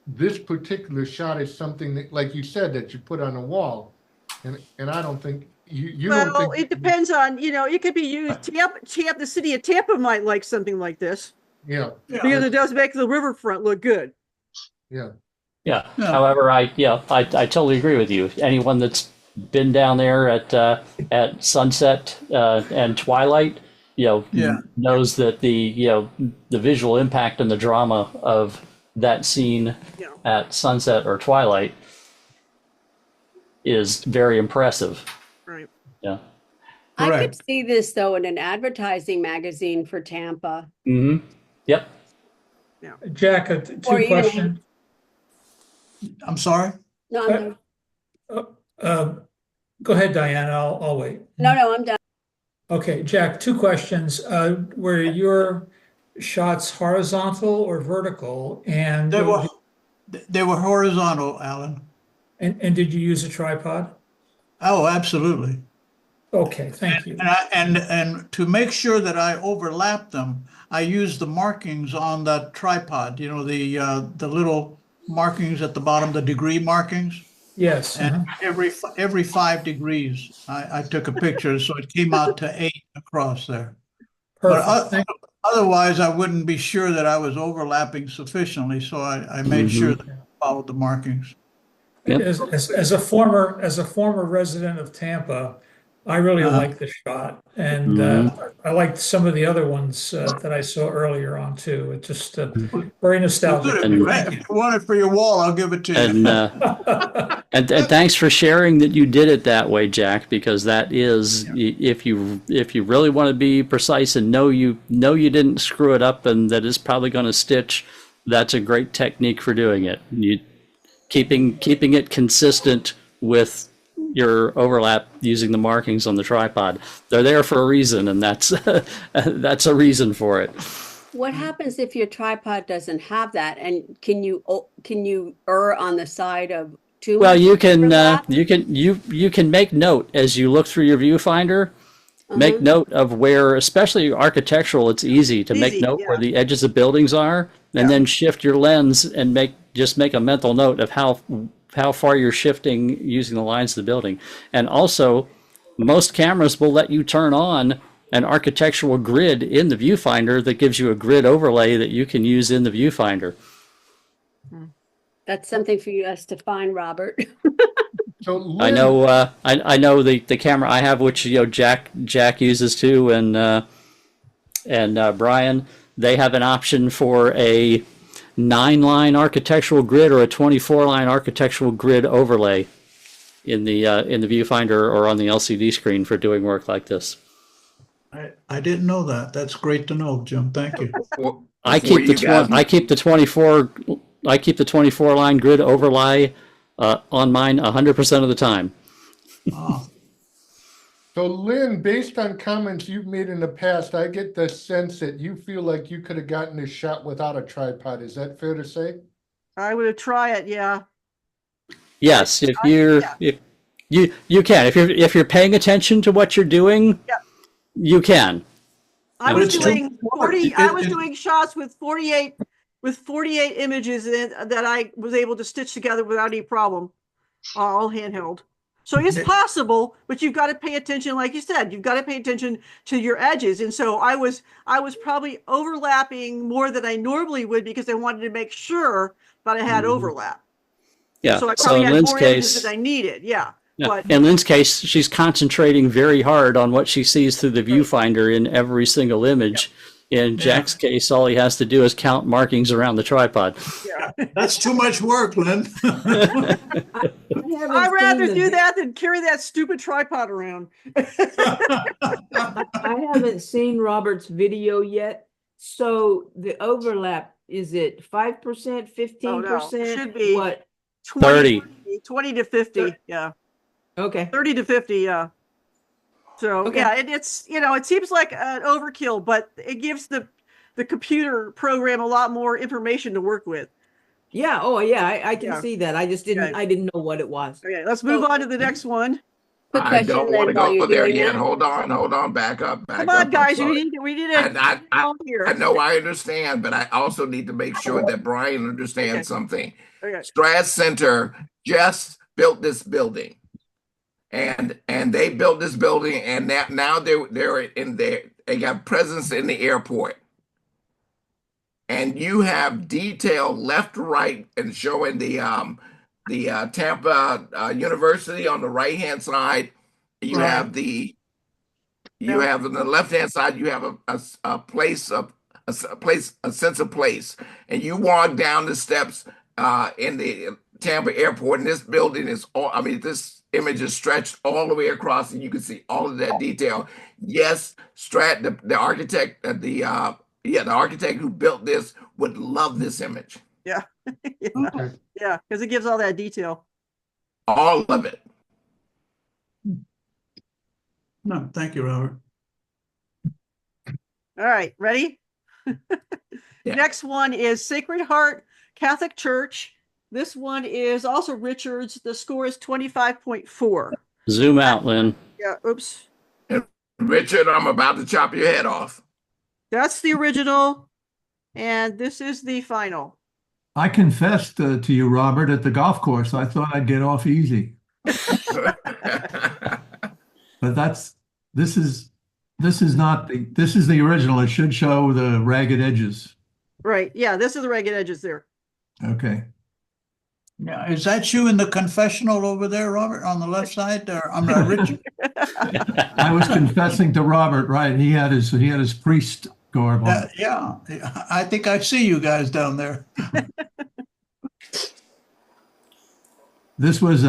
this particular shot is something that, like you said, that you put on a wall, and I don't think you don't think it depends on, it could be used. The city of Tampa might like something like this. Yeah. Because it does make the riverfront look good. Yeah. Yeah. However, I totally agree with you. Anyone that's been down there at sunset and twilight, knows that the visual impact and the drama of that scene at sunset or twilight is very impressive. Right. Yeah. I could see this though in an advertising magazine for Tampa. Mm-hmm. Yep. Yeah. Jack, two questions. I'm sorry? No, go ahead, Diana. I'll wait. No, I'm done. Okay, Jack, two questions. Were your shots horizontal or vertical? And they were horizontal, Alan. And did you use a tripod? Oh, absolutely. Okay, thank you. And to make sure that I overlap them, I used the markings on that tripod. The little markings at the bottom, the degree markings. Yes. And every 5 degrees, I took a picture, so it came out to 8 across there. Perfect. But otherwise, I wouldn't be sure that I was overlapping sufficiently, so I made sure that I followed the markings. Yep. As a former resident of Tampa, I really like the shot, and I liked some of the other ones that I saw earlier on too. It's just very nostalgic. If you want it for your wall, I'll give it to you. And thanks for sharing that you did it that way, Jack, because that is if you really want to be precise and know you didn't screw it up and that it's probably going to stitch, that's a great technique for doing it. Keeping it consistent with your overlap using the markings on the tripod. They're there for a reason, and that's a reason for it. What happens if your tripod doesn't have that? And can you err on the side of too Well, much you can overlap? you can make note as you look through your viewfinder. Make note of where, especially architectural, it's easy to make note where the edges of buildings are, and then shift your lens and make a mental note of how how far you're shifting using the lines of the building. And also, most cameras will let you turn on an architectural grid in the viewfinder that gives you a grid overlay that you can use in the viewfinder. That's something for us to find, Robert. So I Lynn, know, I know the camera I have, which Jack uses too, and Brian, they have an option for a 9-line architectural grid or a 24-line architectural grid overlay in the viewfinder or on the LCD screen for doing work like this. I didn't know that. That's great to know, Jim. Thank you. I keep the 24-line grid overlay on mine 100% of the time. Oh, so Lynn, based on comments you've made in the past, I get the sense that you feel like you could have gotten this shot without a tripod. Is that fair to say? I would try it, yeah. Yes, if you can. If you're paying attention to what you're doing, yeah. You can. I But was it's doing too- 40. I was doing shots with 48 images that I was able to stitch together without any problem, all handheld. So it's possible, but you've got to pay attention, like you said, you've got to pay attention to your edges. And so I was probably overlapping more than I normally would because I wanted to make sure that I had overlap. Yeah. So I probably in had Lynn's more images case, than I needed. Yeah. yeah. But In Lynn's case, she's concentrating very hard on what she sees through the viewfinder in every single image. In Jack's case, all he has to do is count markings around the tripod. yeah. that's too much work, Lynn. I'd rather do that than carry that stupid tripod around. I haven't seen Robert's video yet. So the overlap, is it 5%, 15%? Should be What? 30. 20 to 50. Yeah. Okay. 30 to 50. Yeah. So Okay. yeah, it's, it seems like an overkill, but it gives the computer program a lot more information to work with. Yeah. Oh, yeah. I can Yeah. see that. I just didn't. Okay. I didn't know what it was. Okay, let's move on to the next one. Quick I question, don't want to Lynn, while go you're there doing yet. that. Hold on, back up. Come on, I'm guys, sorry. we need a here. I know I understand, but I also need to make sure that Brian understands something. Okay. Strat Center just built this building, and they built this building, and now they're in there. They got presence in the airport, and you have detail left to right and showing the Tampa University on the right hand side. You Right. have you have on the left hand side. You have a place of a sense of place, and you walk down the steps in the Tampa airport, and this building is all. I mean, this image is stretched all the way across, and you can see all of that detail. Yes, the architect, the architect who built this would love this image. Yeah. Okay. Yeah, because it gives all that detail. All of it. No, thank you, Robert. All right, ready? Yeah. Next one is Sacred Heart Catholic Church. This one is also Richards. The score is 25.4. Zoom out, Lynn. Yeah, oops. Richard, I'm about to chop your head off. That's the original. And this is the final. I confessed to you, Robert, at the golf course. I thought I'd get off easy, but this is the original. It should show the ragged edges. Right. Yeah, this is the ragged edges there. Okay. Yeah, is that you in the confessional over there, Robert, on the left side? Or I'm not Richard. I was confessing to Robert, right? He had his priest garb on. Yeah, I think I see you guys down there. This was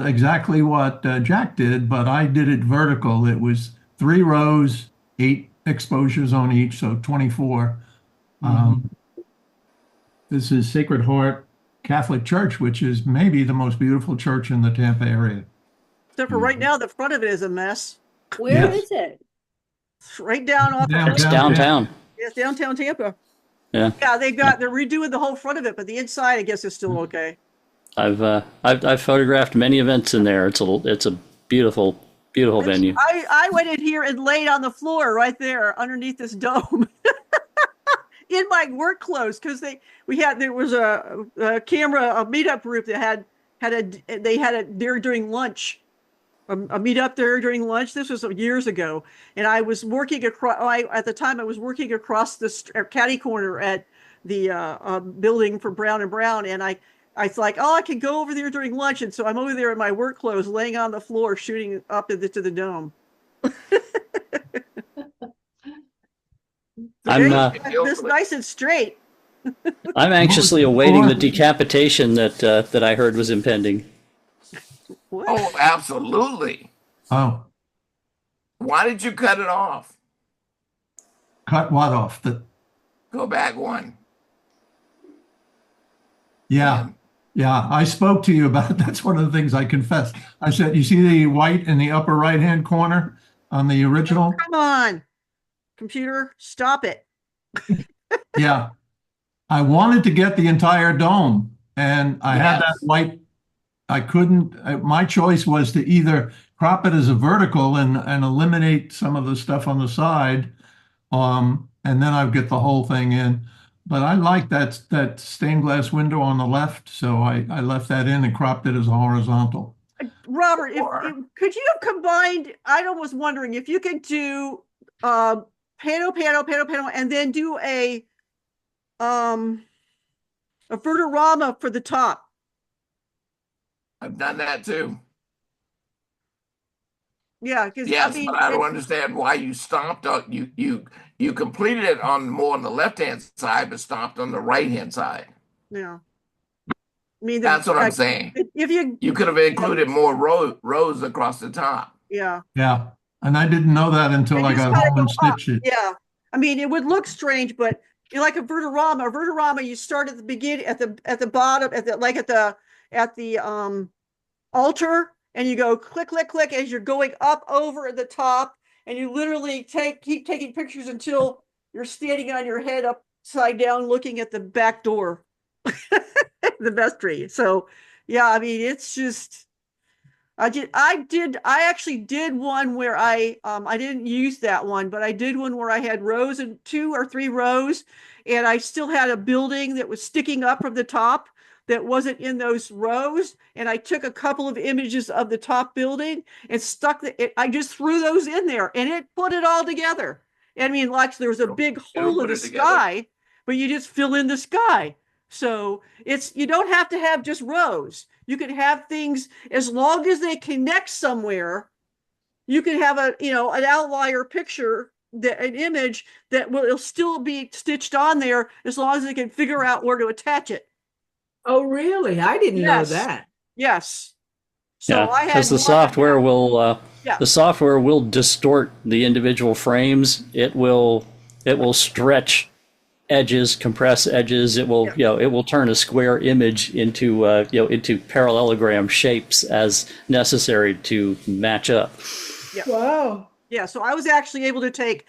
exactly what Jack did, but I did it vertical. It was 3 rows, 8 exposures on each, so 24. This is Sacred Heart Catholic Church, which is maybe the most beautiful church in the Tampa area. Except for right now, the front of it is a mess. Where is it? It's right down off It's downtown. It's downtown Tampa. Yeah. Yeah, they're redoing the whole front of it, but the inside, I guess, is still okay. I've photographed many events in there. It's a beautiful venue. I went in here and laid on the floor right there underneath this dome. in my work clothes because there was a camera, a meetup group that they're doing lunch. A meetup there during lunch. This was years ago, and I was working across. At the time, I was working across the catty corner at the building for Brown and Brown, and I was like, oh, I can go over there during lunch, and so I'm over there in my work clothes, laying on the floor, shooting up to the dome. This nice and straight. I'm anxiously awaiting the decapitation that I heard was impending. What? Oh, absolutely. Oh, Why did you cut it off? cut what off? Go back one. Yeah. Yeah, I spoke to you about it. That's one of the things I confessed. I said, you see the white in the upper right-hand corner on the original? Come on, computer, stop it. Yeah. I wanted to get the entire dome, and I had that white. I couldn't, my choice was to either crop it as a vertical and eliminate some of the stuff on the side, and then I'd get the whole thing in. But I like that stained glass window on the left, so I left that in and cropped it as a horizontal. Robert, could you have combined? I was wondering if you could do panel, and then do a vertorama for the top. I've done that too. Yeah, because yes, but I don't understand why you stopped on you completed it on more on the left hand side, but stopped on the right hand side. Yeah, I mean that's what I'm saying. If you could have included more rows across the top. Yeah. Yeah, and I didn't know that until I got home and stitched it. Yeah, I mean it would look strange, but like a vertorama. A vertorama, you start at the beginning, at the bottom, at the altar, and you go click, click, click as you're going up over the top, and you literally keep taking pictures until you're standing on your head upside down looking at the back door, the vestry. So yeah, I mean it's just I actually did one where I didn't use that one, but I did one where I had rows and 2 or 3 rows, and I still had a building that was sticking up from the top that wasn't in those rows, and I took a couple of images of the top building and I just threw those in there, and it put it all together. I mean, like there was a big hole in the sky, but you just fill in the sky. So you don't have to have just rows. You could have things as long as they connect somewhere. You could have an outlier picture, an image that will still be stitched on there as long as they can figure out where to attach it. Oh, really? I didn't know that. Yes. So yeah, because the software will distort the individual frames. It will stretch edges, compress edges. It will it will turn a square image into into parallelogram shapes as necessary to match up. Yeah. Wow. Yeah. So I was actually able to take.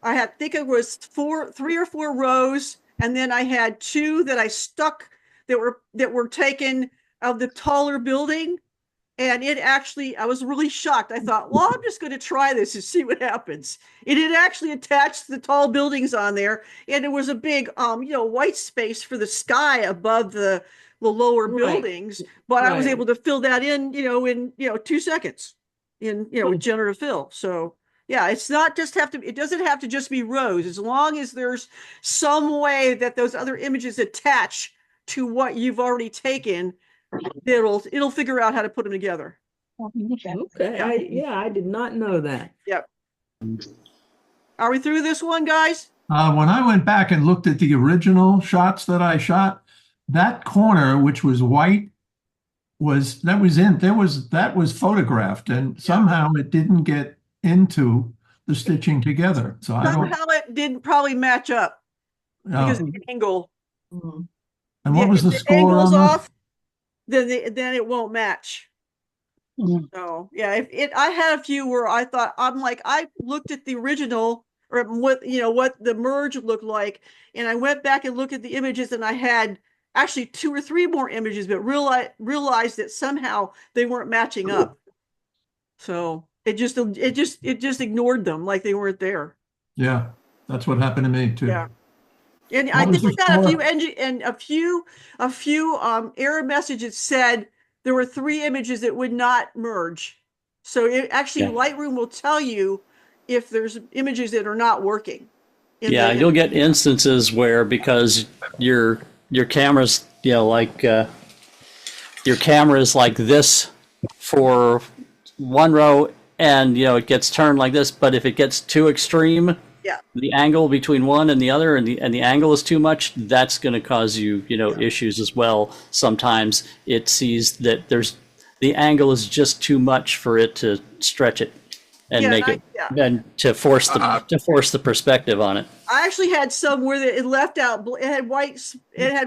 I think it was 3 or 4 rows, and then I had 2 that I stuck that were taken of the taller building. And I was really shocked. I thought, well, I'm just going to try this and see what happens. It had actually attached the tall buildings on there, and it was a big, white space for the sky above the lower buildings. But I was able to fill that in, in 2 seconds, with generative fill. So yeah, it doesn't have to just be rows, as long as there's some way that those other images attach to what you've already taken. It'll figure out how to put them together. Okay. I did not know that. Yep. Are we through this one, guys? When I went back and looked at the original shots that I shot, that corner, which was white, that was photographed, and somehow it didn't get into the stitching together. So somehow it didn't probably match up because of the angle. And what was the score angle's on off? Then it won't match. So yeah, I had a few where I thought I looked at the original or what the merge looked like, and I went back and looked at the images, and I had actually 2 or 3 more images, but realized that somehow they weren't matching up. So it just ignored them like they weren't there. Yeah, that's what happened to me too. Yeah. And I What was think the I got a few score? engine and a few error messages said there were 3 images that would not merge. So it actually Yeah. Lightroom will tell you if there's images that are not working. Yeah, you'll get instances where because your camera's like your camera is like this for one row, and it gets turned like this. But if it gets too extreme, yeah, the angle between one and the other, and the angle is too much, that's going to cause you issues as well. Sometimes it sees that the angle is just too much for it to stretch it and make it and to force the perspective on it. I actually had some where it left out. It had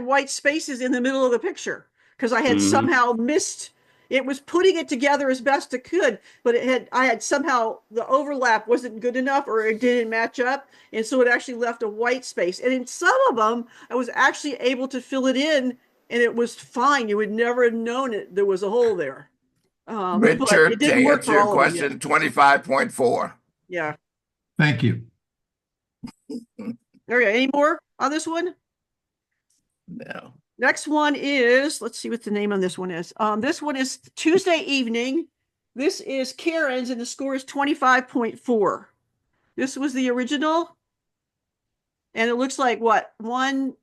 white spaces in the middle of the picture because I had somehow missed. It was putting it together as best it could, but I had somehow the overlap wasn't good enough, or it didn't match up, and so it actually left a white space. And in some of them, I was actually able to fill it in, and it was fine. You would never have known there was a hole there. But Richard, it to didn't work answer for your all of them. question, 25.4. Yeah. Thank you. Okay. Any more on this one? No. Next one is, let's see what the name on this one is. This one is Tuesday evening. This is Karen's, and the score is 25.4. This was the original. And it looks like what?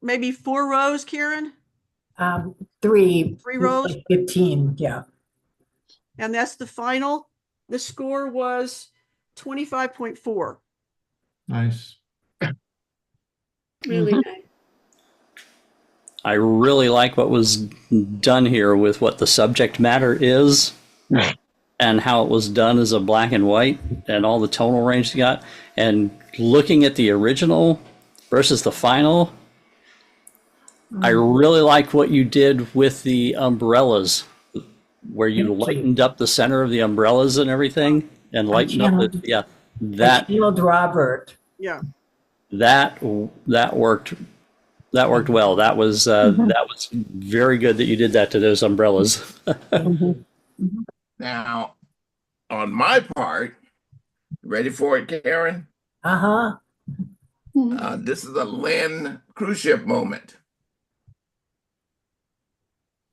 Maybe 4 rows, Karen? 3 rows? 15, yeah. And that's the final. The score was 25.4. Nice. Really nice. I really like what was done here with what the subject matter is and how it was done as a black and white and all the tonal range you got. And looking at the original versus the final, I really like what you did with the umbrellas, where you lightened up the center of the umbrellas and everything, and lightened up that channeled Robert. Yeah. That worked. That worked well. That was very good that you did that to those umbrellas. Now, on my part, ready for it, Karen? This is a Lynn cruise ship moment.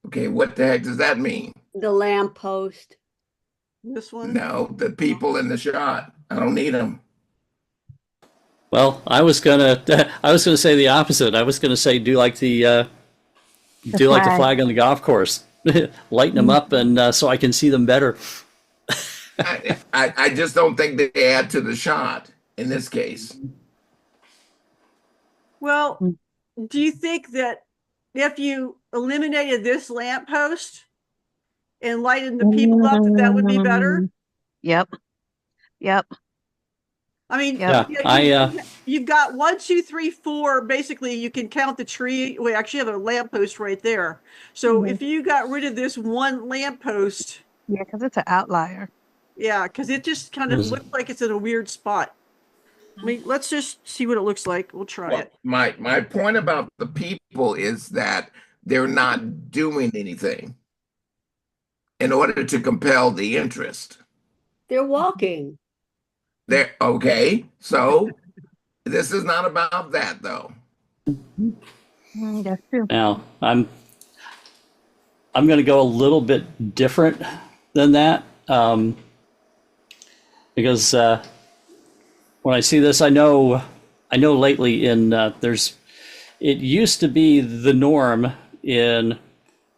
Okay, what the heck does that mean? The lamppost. This one? No, the people in the shot. I don't need them. Well, I was gonna say the opposite. I was gonna say do like the flag on the golf course, lighten them up, and so I can see them better. I just don't think they add to the shot in this case. Well, do you think that if you eliminated this lamppost and lightened the people up, that would be better? Yep. I mean, Yeah, you've got 1, 2, 3, 4. Basically, you can count the tree. We actually have a lamppost right there. So if you got rid of this one lamppost. Yeah, because it's an outlier. Yeah, because it just kind of looks like it's in a weird spot. I mean, let's just see what it looks like. We'll try it. My point about the people is that they're not doing anything in order to compel the interest. They're walking. They're okay. So this is not about that, though. That's true. Now I'm going to go a little bit different than that because when I see this, I know lately it used to be the norm in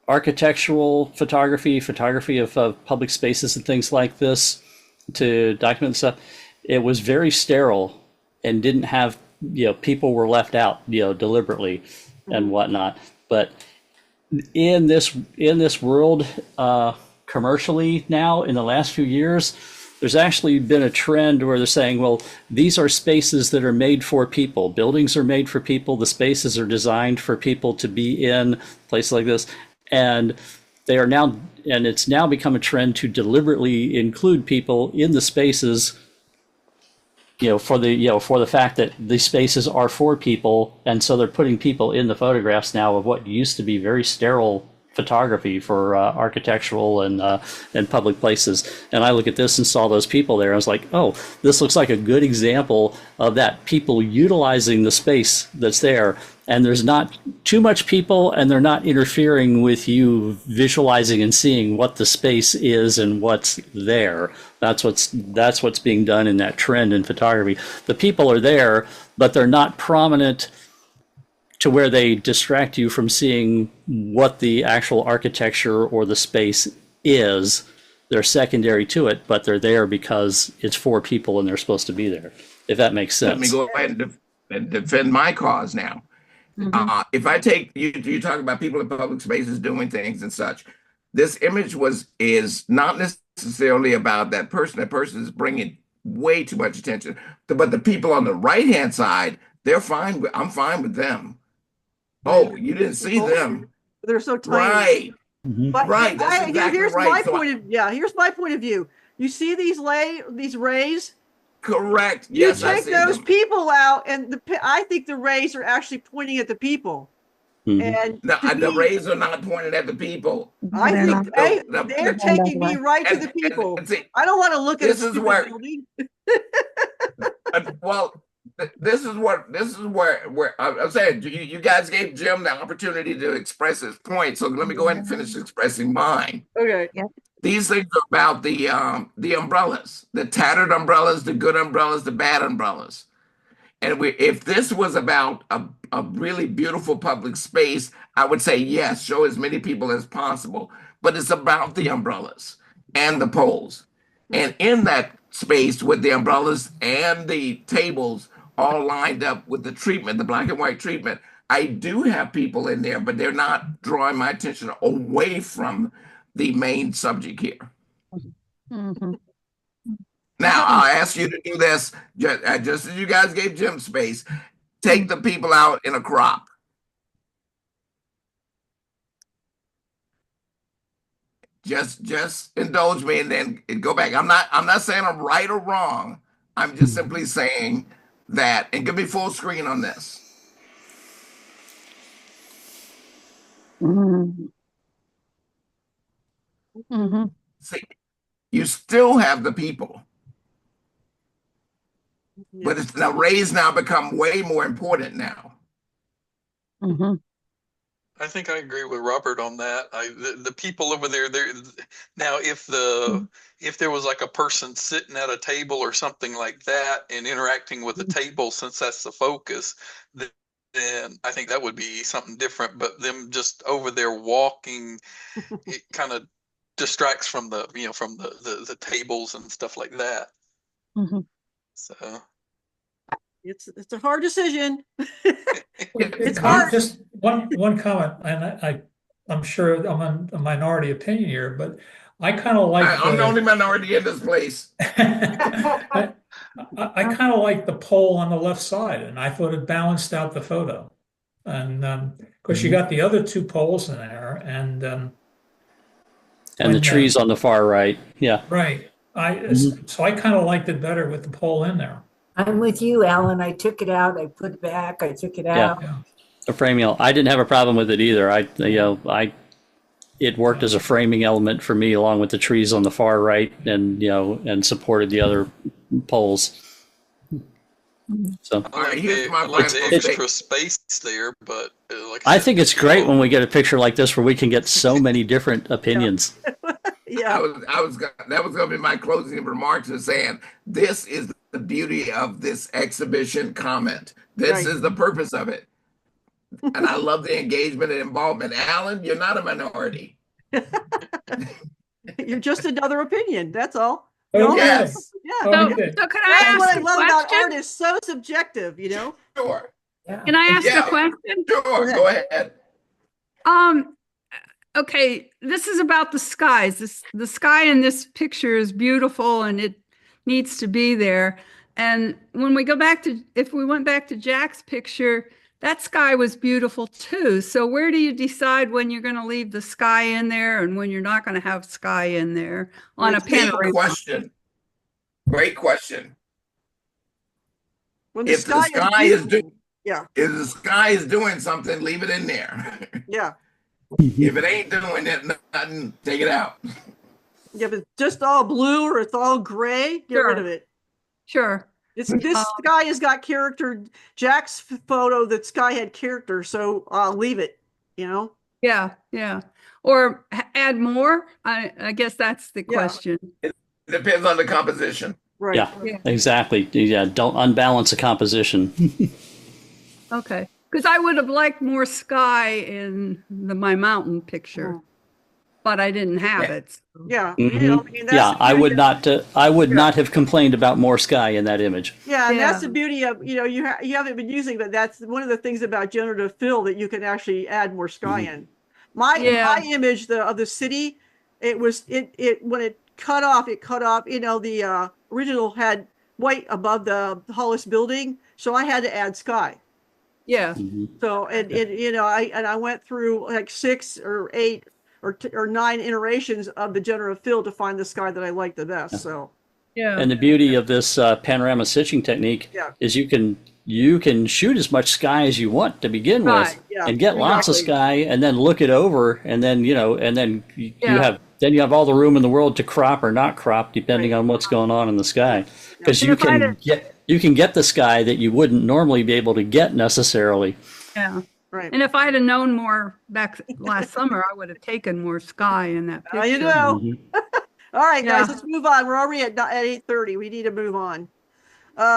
architectural photography of public spaces and things like this to document stuff. It was very sterile and didn't have, people were left out, deliberately and whatnot. But in this world, commercially now in the last few years, there's actually been a trend where they're saying, well, these are spaces that are made for people. Buildings are made for people. The spaces are designed for people to be in places like this. And they are now, and it's now become a trend to deliberately include people in the spaces, for the fact that these spaces are for people. And so they're putting people in the photographs now of what used to be very sterile photography for architectural and public places. And I look at this and saw those people there. I was like, oh, this looks like a good example of that, people utilizing the space that's there and there's not too much people, and they're not interfering with you visualizing and seeing what the space is and what's there. That's what's being done in that trend in photography. The people are there, but they're not prominent to where they distract you from seeing what the actual architecture or the space is. They're secondary to it, but they're there because it's for people and they're supposed to be there, if that makes sense. Let me go ahead and defend my cause now. If I take you talk about people in public spaces doing things and such, this image is not necessarily about that person. That person is bringing way too much attention. But the people on the right hand side, they're fine. I'm fine with them. Oh, you didn't see them? They're so tiny. Right. But Right. That's exactly here's right. Here's my point of view. You see these rays? Correct. You Yes, I take see those them. people out, and I think the rays are actually pointing at the people. And The rays are not pointed at the people. I think they're taking me right to the people. And see, I don't want to look at this a is stupid where- building. Well, this is where I'm saying you guys gave Jim the opportunity to express his point. So let me go ahead and finish expressing mine. Okay. These things are about the umbrellas, the tattered umbrellas, the good umbrellas, the bad umbrellas. And if this was about a really beautiful public space, I would say yes, show as many people as possible. But it's about the umbrellas and the poles. And in that space with the umbrellas and the tables all lined up with the treatment, the black and white treatment, I do have people in there, but they're not drawing my attention away from the main subject here. Now, I'll ask you to do this, just as you guys gave Jim space, take the people out in a crop. Just indulge me and then go back. I'm not saying I'm right or wrong. I'm just simply saying that, and give me full screen on this. See, you still have the people. But it's the rays now become way more important now. I think I agree with Robert on that. The people over there, now if there was like a person sitting at a table or something like that and interacting with the table, since that's the focus, then I think that would be something different. But them just over there walking, it kind of distracts from the tables and stuff like that. So it's a hard decision. It's hard. Just one comment, and I'm sure I'm a minority opinion here, but I kind of like. I'm the only minority in this place. I kind of like the pole on the left side, and I thought it balanced out the photo. And of course, you got the other two poles in there, and the trees on the far right. Yeah. Right. So I kind of liked it better with the pole in there. I'm with you, Alan. I took it out. I put it back. I took it out. Yeah. A framing element. I didn't have a problem with it either. It worked as a framing element for me, along with the trees on the far right, and supported the other poles. So I like the extra space there, but I think it's great when we get a picture like this where we can get so many different opinions. Yeah, that was going to be my closing remarks, is saying this is the beauty of this exhibition comment. This is the purpose of it. And I love the engagement and involvement. Alan, you're not a minority. You're just another opinion. That's all. Yes. Yeah. So can I ask what I a love about question? art is so subjective, you know? Sure. Can I ask a question? Sure. Go ahead. Okay, this is about the skies. The sky in this picture is beautiful and it needs to be there. And when we if we went back to Jack's picture, that sky was beautiful too. So where do you decide when you're going to leave the sky in there and when you're not going to have sky in there on a panorama? Great question. When If the sky is doing something, leave it in there. Yeah. If it ain't doing it, nothing, take it out. If it's just all blue or it's all gray, get rid of it. Sure. This sky has got character. Jack's photo, that sky had character, so I'll leave it, you know? Yeah, yeah. Or add more? I guess that's the question. It depends on the composition. Right. Yeah, exactly. Yeah, don't unbalance a composition. Okay. Because I would have liked more sky in my mountain picture, but I didn't have it. So. Yeah. Mhm. You know, I mean, that's Yeah, the I beauty would of- not. I would not have complained about more sky in that image. Yeah, and that's the beauty of, you know, you haven't been using, but that's one of the things about generative fill, that you can actually add more sky in. My image of the city, it was when it cut off, you know, the original had white above the tallest building, so I had to add sky. Yeah. So you know, I went through like 6 or 8 or 9 iterations of the generative fill to find the sky that I liked the best. So yeah. And the beauty of this panorama stitching technique is you can shoot as much sky as you want to begin with, and get lots of sky, and then look it over, and then you have all the room in the world to crop or not crop depending on what's going on in the sky, because you can get the sky that you wouldn't normally be able to get necessarily. Yeah. Right. And if I'd have known more back last summer, I would have taken more sky in that picture. You know. All right, Yeah. guys, let's move on. We're already at 8:30. We need to move on.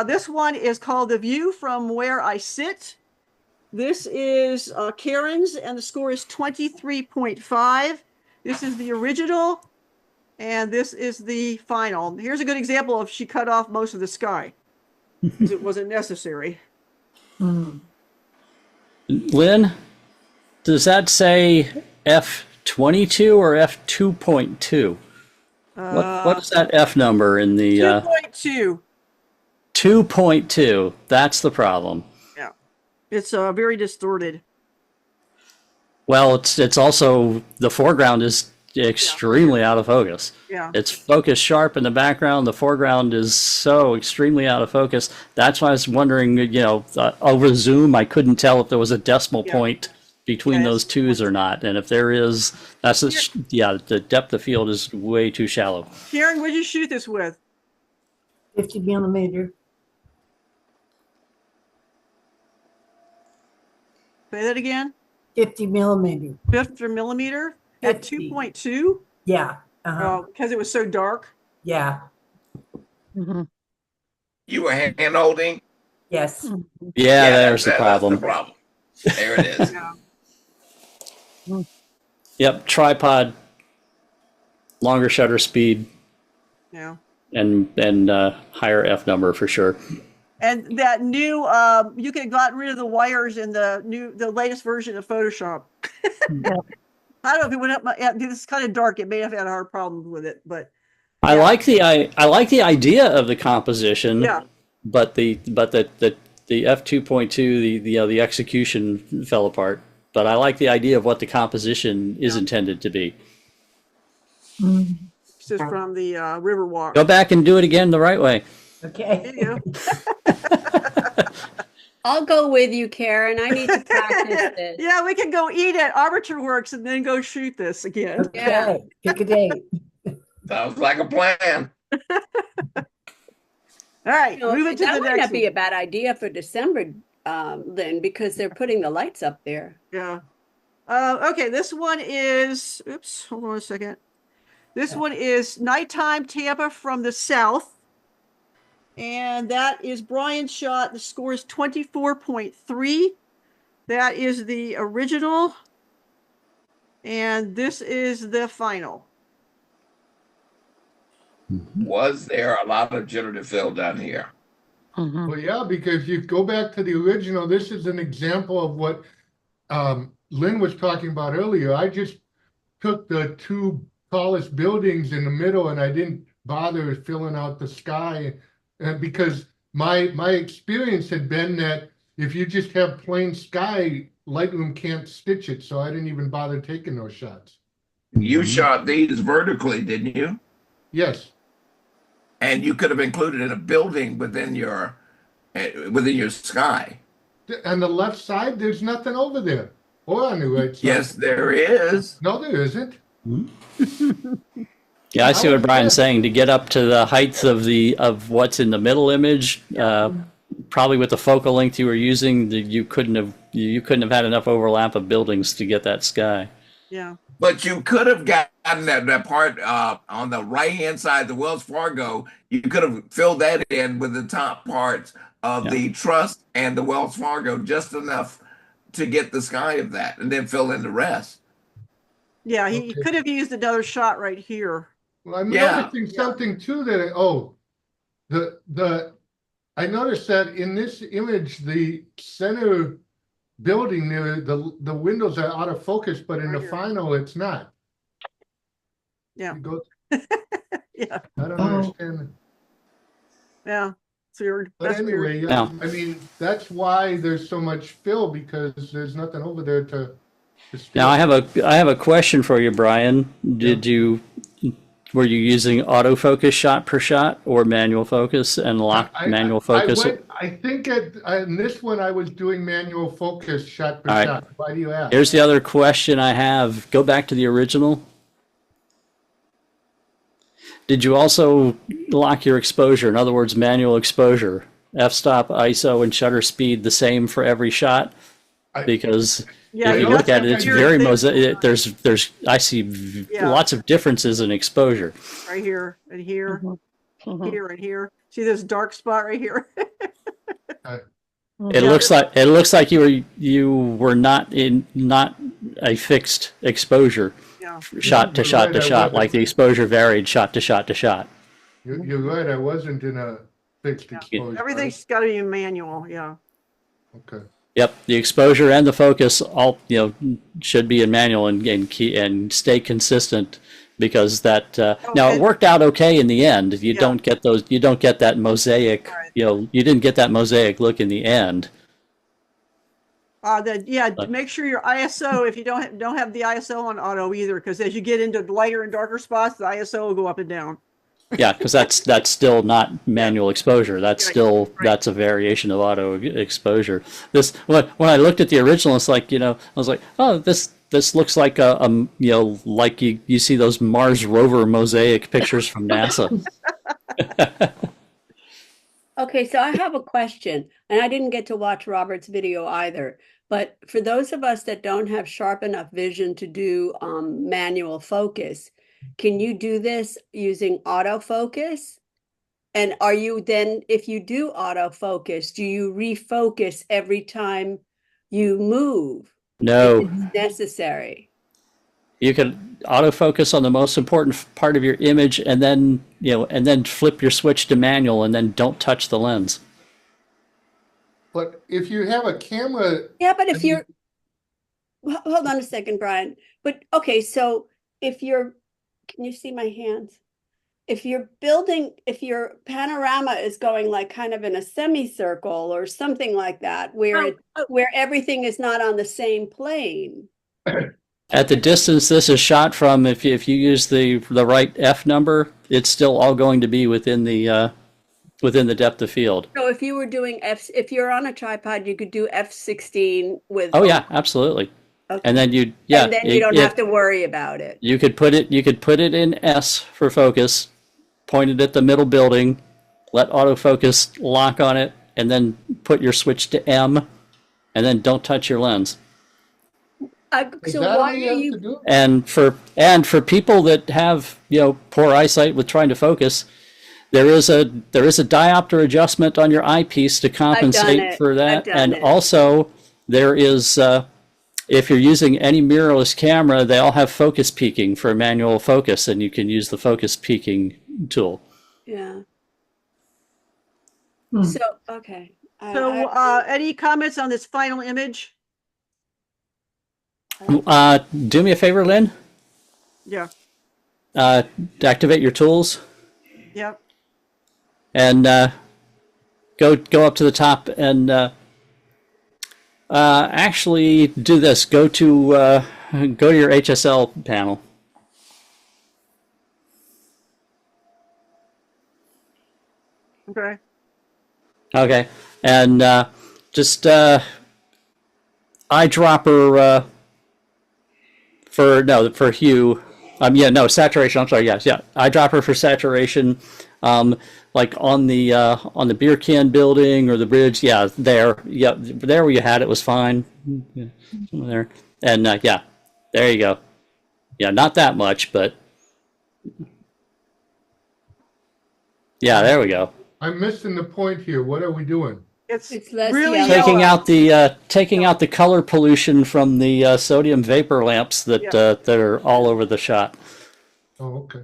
This one is called The View from Where I Sit. This is Karen's, and the score is 23.5. This is the original, and this is the final. Here's a good example of she cut off most of the sky because it wasn't necessary. Lynn, does that say F22 or F2.2? What is that F number in the 2.2? 2.2. That's the problem. Yeah, it's very distorted. Well, it's also, the foreground is extremely out of focus. Yeah. It's focus sharp in the background. The foreground is so extremely out of focus. That's why I was wondering, you know, over Zoom, I couldn't tell if there was a decimal point between those twos or not. And if there is, that's the depth of field is way too shallow. Karen, what'd you shoot this with? 50 millimeter. Say that again. 50 millimeter. 50 millimeter at 2.2. Yeah. Because it was so dark. Yeah. You were hand holding? Yes. Yeah, there's the problem. That's the problem. There it is. Yep, tripod, longer shutter speed. Yeah. And higher F number for sure. And that new, you could have gotten rid of the wires in the latest version of Photoshop. I don't know if it went up. This is kind of dark. It may have had a hard problem with it, but I like the idea of the composition. Yeah. But the F2.2, the execution fell apart. But I like the idea of what the composition is intended to be. This is from the Riverwalk. Go back and do it again the right way. Okay. There you go. I'll go with you, Karen. I need to practice this. Yeah, we can go eat at Arbiter Works and then go shoot this again. Okay. Pick a date. Sounds like a plan. All right, You know, moving to that the might next not be a bad idea for December, Lynn, because they're putting the lights up there. Yeah. Okay, this one is, oops, hold on a second. This one is Nighttime Tampa from the South. And that is Brian's shot. The score is 24.3. That is the original. And this is the final. Was there a lot of generative fill done here? Well, yeah, because you go back to the original, this is an example of what Lynn was talking about earlier. I just took the 2 tallest buildings in the middle and I didn't bother filling out the sky. Because my experience had been that if you just have plain sky, Lightroom can't stitch it. So I didn't even bother taking those shots. You shot these vertically, didn't you? Yes. And you could have included in a building within your sky. On the left side, there's nothing over there. Or on the right side. Yes, there is. No, there isn't. Yeah, I see what Brian's saying. To get up to the height of what's in the middle image, probably with the focal length you were using, you couldn't have had enough overlap of buildings to get that sky. Yeah. But you could have gotten that part on the right-hand side, the Wells Fargo. You could have filled that in with the top parts of the Trust and the Wells Fargo, just enough to get the sky of that, and then fill in the rest. Yeah, he could have used another shot right here. Well, I'm noticing something too that I noticed that in this image, the center building there, the windows are out of focus, but in the final, it's not. Yeah. Yeah. I don't understand. Yeah. So you're. But anyway, I mean, that's why there's so much fill, because there's nothing over there to. Now I have a question for you, Brian. Were you using autofocus shot per shot or manual focus and lock manual focus? I think in this one I was doing manual focus shot per shot. Why do you ask? Here's the other question I have. Go back to the original. Did you also lock your exposure? In other words, manual exposure, f-stop, ISO, and shutter speed the same for every shot? Because if you look at it, it's very mosaic. I see lots of differences in exposure. Right here and here, here and here. See this dark spot right here? It looks like you were not a fixed exposure, shot to shot to shot. Like the exposure varied shot to shot to shot. You're right. I wasn't in a fixed exposure. Everything's got to be manual. Yeah. Okay. Yep, the exposure and the focus all should be in manual and stay consistent, because that now it worked out okay in the end. You don't get that mosaic. You didn't get that mosaic look in the end. Make sure your ISO, if you don't have the ISO on auto either, because as you get into lighter and darker spots, the ISO will go up and down. Yeah, because that's still not manual exposure. That's that's a variation of auto exposure. When I looked at the original, it's like I was like, oh, this looks like like you see those Mars rover mosaic pictures from NASA. Okay, so I have a question, and I didn't get to watch Robert's video either. But for those of us that don't have sharp enough vision to do manual focus, can you do this using autofocus? And are you then, if you do autofocus, do you refocus every time you move? No. If it's necessary. You can autofocus on the most important part of your image, and then flip your switch to manual, and then don't touch the lens. But if you have a camera. Yeah, but if you're, hold on a second, Brian. But okay, so if you're, can you see my hands? If your panorama is going like kind of in a semicircle or something like that, where everything is not on the same plane. At the distance this is shot from, if you use the right F number, it's still all going to be within the depth of field. So if you were doing if you're on a tripod, you could do f/16 with. Oh yeah, absolutely. Okay. And then you don't have to worry about it. You could put it in S for focus, point it at the middle building, let autofocus lock on it, and then put your switch to M, and then don't touch your lens. So why are you? And for people that have poor eyesight with trying to focus, there is a diopter adjustment on your eyepiece to compensate for that, and also there is. If you're using any mirrorless camera, they all have focus peaking for manual focus, and you can use the focus peaking tool. Yeah. So, okay. So, any comments on this final image? Do me a favor, Lynn. Yeah. Activate your tools. Yep. And go up to the top and actually do this. Go to your HSL panel. Okay. Okay, and just eyedropper for Hue. Yeah, no, saturation. I'm sorry. Yes, yeah. Eyedropper for saturation. Like on the beer can building or the bridge. Yeah, there. Yeah, there where you had it was fine. Yeah, there. And yeah, there you go. Yeah, not that much, but yeah, there we go. I'm missing the point here. What are we doing? It's less really yellow. Taking out the color pollution from the sodium vapor lamps that that are all over the shot. Oh, okay.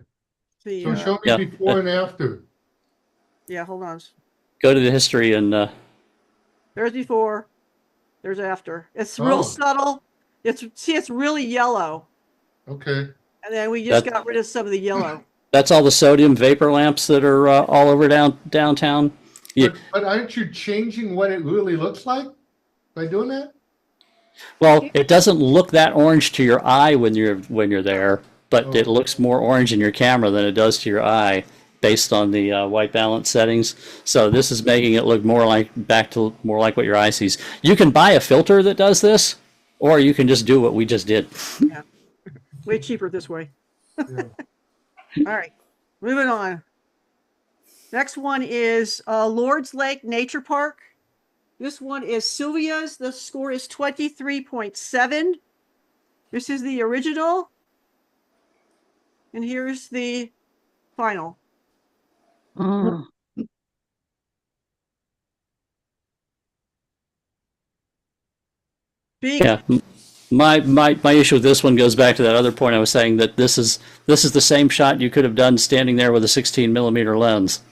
The, So show me Yeah. before and after. yeah, hold on. Go to the history and There's before, there's after. It's real Oh. subtle. It's really yellow. Okay. And then we just That- got rid of some of the yellow. that's all the sodium vapor lamps that are all over downtown. Yeah. But aren't you changing what it really looks like by doing that? Well, it doesn't look that orange to your eye when you're there, but it looks more orange in your camera than it does to your eye, based on the white balance settings. So this is making it look more like what your eye sees. You can buy a filter that does this, or you can just do what we just did. Yeah. Way cheaper this way. Yeah. All right, moving on. Next one is Lord's Lake Nature Park. This one is Sylvia's. The score is 23.7. This is the original. And here's the final. Big. Yeah. My issue with this one goes back to that other point I was saying, that this is the same shot you could have done standing there with a 16mm lens.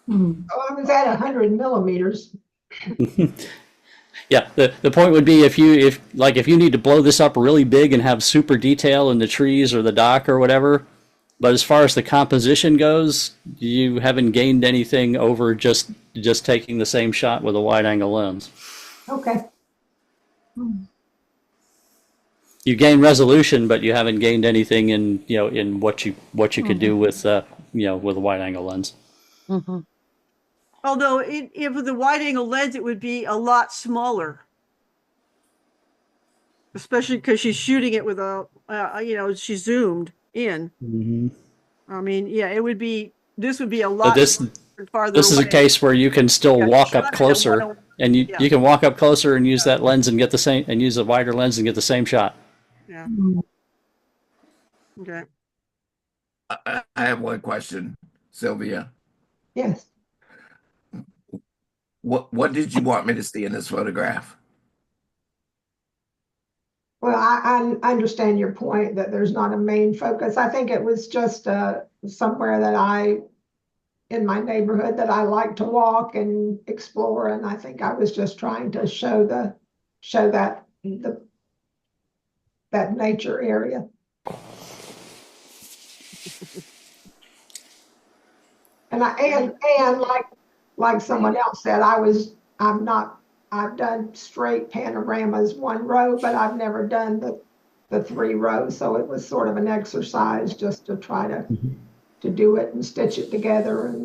Oh, I was at 100 millimeters. Yeah, the point would be if you need to blow this up really big and have super detail in the trees or the dock or whatever, but as far as the composition goes, you haven't gained anything over just taking the same shot with a wide angle lens. Okay. You gain resolution, but you haven't gained anything in what you could do with with a wide angle lens. Mm-hmm. Although if with the wide angle lens, it would be a lot smaller, especially because she's shooting it with she's zoomed in. Mm-hmm. I mean, yeah, this would be a lot farther This is a away. case where you can still walk up closer, and you can walk up closer and use that lens and get the same, and use a wider lens and get the same shot. Yeah. Okay. I have one question, Sylvia. Yes. What did you want me to see in this photograph? Well, I understand your point that there's not a main focus. I think it was just somewhere that in my neighborhood that I like to walk and explore, and I think I was just trying to show that nature area. And like someone else said, I've done straight panoramas one row, but I've never done the 3 rows. So it was sort of an exercise just to try to do it and stitch it together.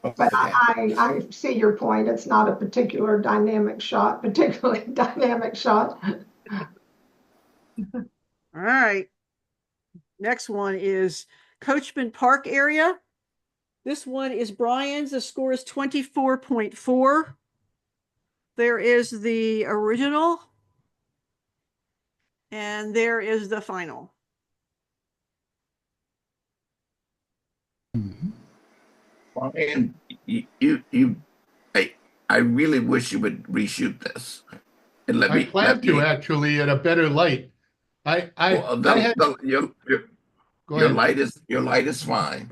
But I see your point. It's not a particularly dynamic shot. All right. Next one is Coachman Park area. This one is Brian's. The score is 24.4. There is the original. And there is the final. And I really wish you would reshoot this. And I plan to actually at a better light. Your light is fine.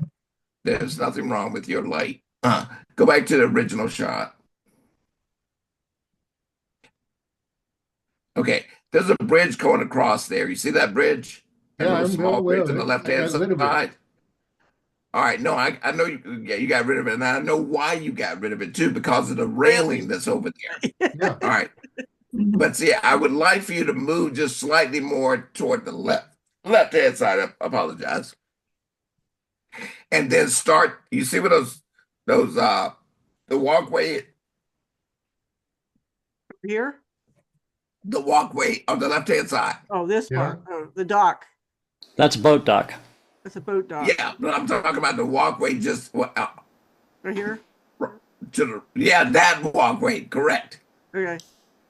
There's nothing wrong with your light. Go back to the original shot. Okay, there's a bridge going across there. You see that bridge? Yeah, a small bridge on the left-hand I got rid of it. side. All right, no, I know you got rid of it, and I know why you got rid of it too, because of the railing that's over there. Yeah. All right, but see, I would like for you to move just slightly more toward the left-hand side. I apologize, and then start. You see what the walkway here? the walkway on the left-hand side. Oh, this Yeah. part, oh, the dock. That's a boat dock. That's a boat dock. Yeah, but I'm talking about the walkway just Right here? to that walkway, correct. Okay.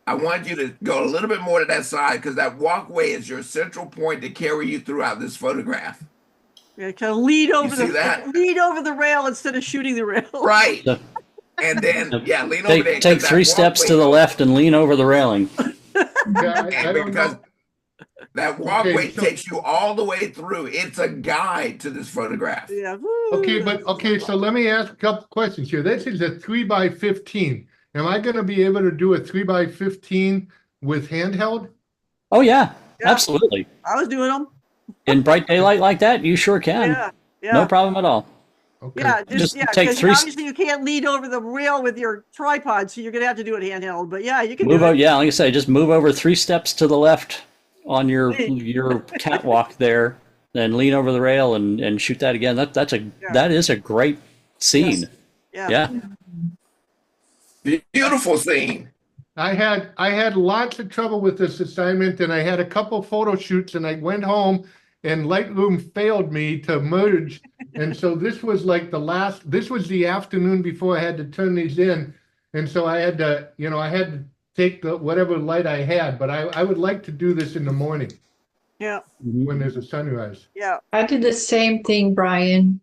I want you to go a little bit more to that side because that walkway is your central point to carry you throughout this photograph. Yeah, kind of lead over see that? lead over the rail instead of shooting the rail. Right. And then, lean over there. Take 3 steps to the left and lean over the railing. I don't because know. that walkway takes you all the way through. It's a guide to this photograph. Yeah. Okay, so let me ask a couple questions here. This is a 3x15. Am I going to be able to do a 3x15 with handheld? Oh yeah, absolutely. I was doing them. In bright daylight like that, you sure can. Yeah. No problem at all. Okay. Yeah, Just take take 3 obviously you can't lead over the rail with your tripod, so you're gonna have to do it handheld. But yeah, you can move do over. it. Yeah, like I say, just move over 3 steps to the left on your catwalk there, then lean over the rail and shoot that again. That is a great scene. Yes. Yeah. Beautiful scene. I had lots of trouble with this assignment, and I had a couple photo shoots, and I went home and Lightroom failed me to merge. And so this was like this was the afternoon before I had to turn these in. And so I had to, I had to take whatever light I had, but I would like to do this in the morning. Yeah. When there's a sunrise. Yeah. I did the same thing, Brian.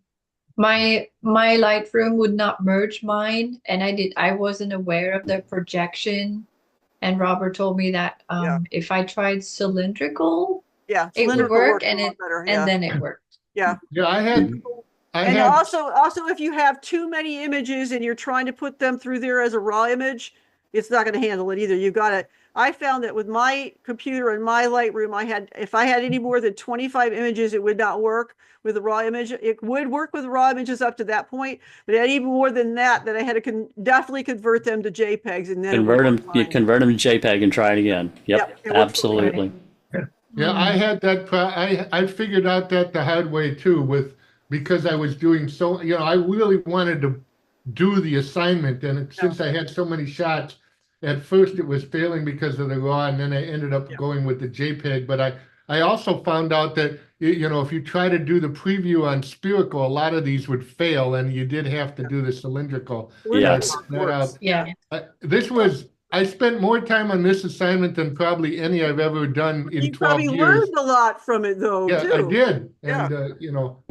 My Lightroom would not merge mine, and I wasn't aware of the projection. And Robert told me that if I tried cylindrical, it would work, and then it worked. Yeah. Yeah, I had. Also, if you have too many images and you're trying to put them through there as a raw image, it's not going to handle it either. You've got to. I found that with my computer and my Lightroom, if I had any more than 25 images, it would not work with the raw image. It would work with raw images up to that point, but any more than that, I had to definitely convert them to JPEGs and then Convert them to JPEG and try it again. Yep, absolutely. Yeah, I had that. I figured out that the hard way too, because I was doing so. I really wanted to do the assignment, and since I had so many shots, at first it was failing because of the raw, and then I ended up going with the JPEG. But I also found out that if you try to do the preview on spherical, a lot of these would fail, and you did have to do the cylindrical. Yes. I spent more time on this assignment than probably any I've ever done in 12 years. You probably learned a lot from it, though. Yeah, too. I did, and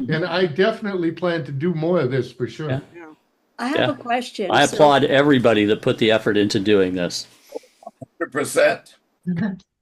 and I definitely plan to do more of this for sure. I have a question. I applaud everybody that put the effort into doing this. 100%.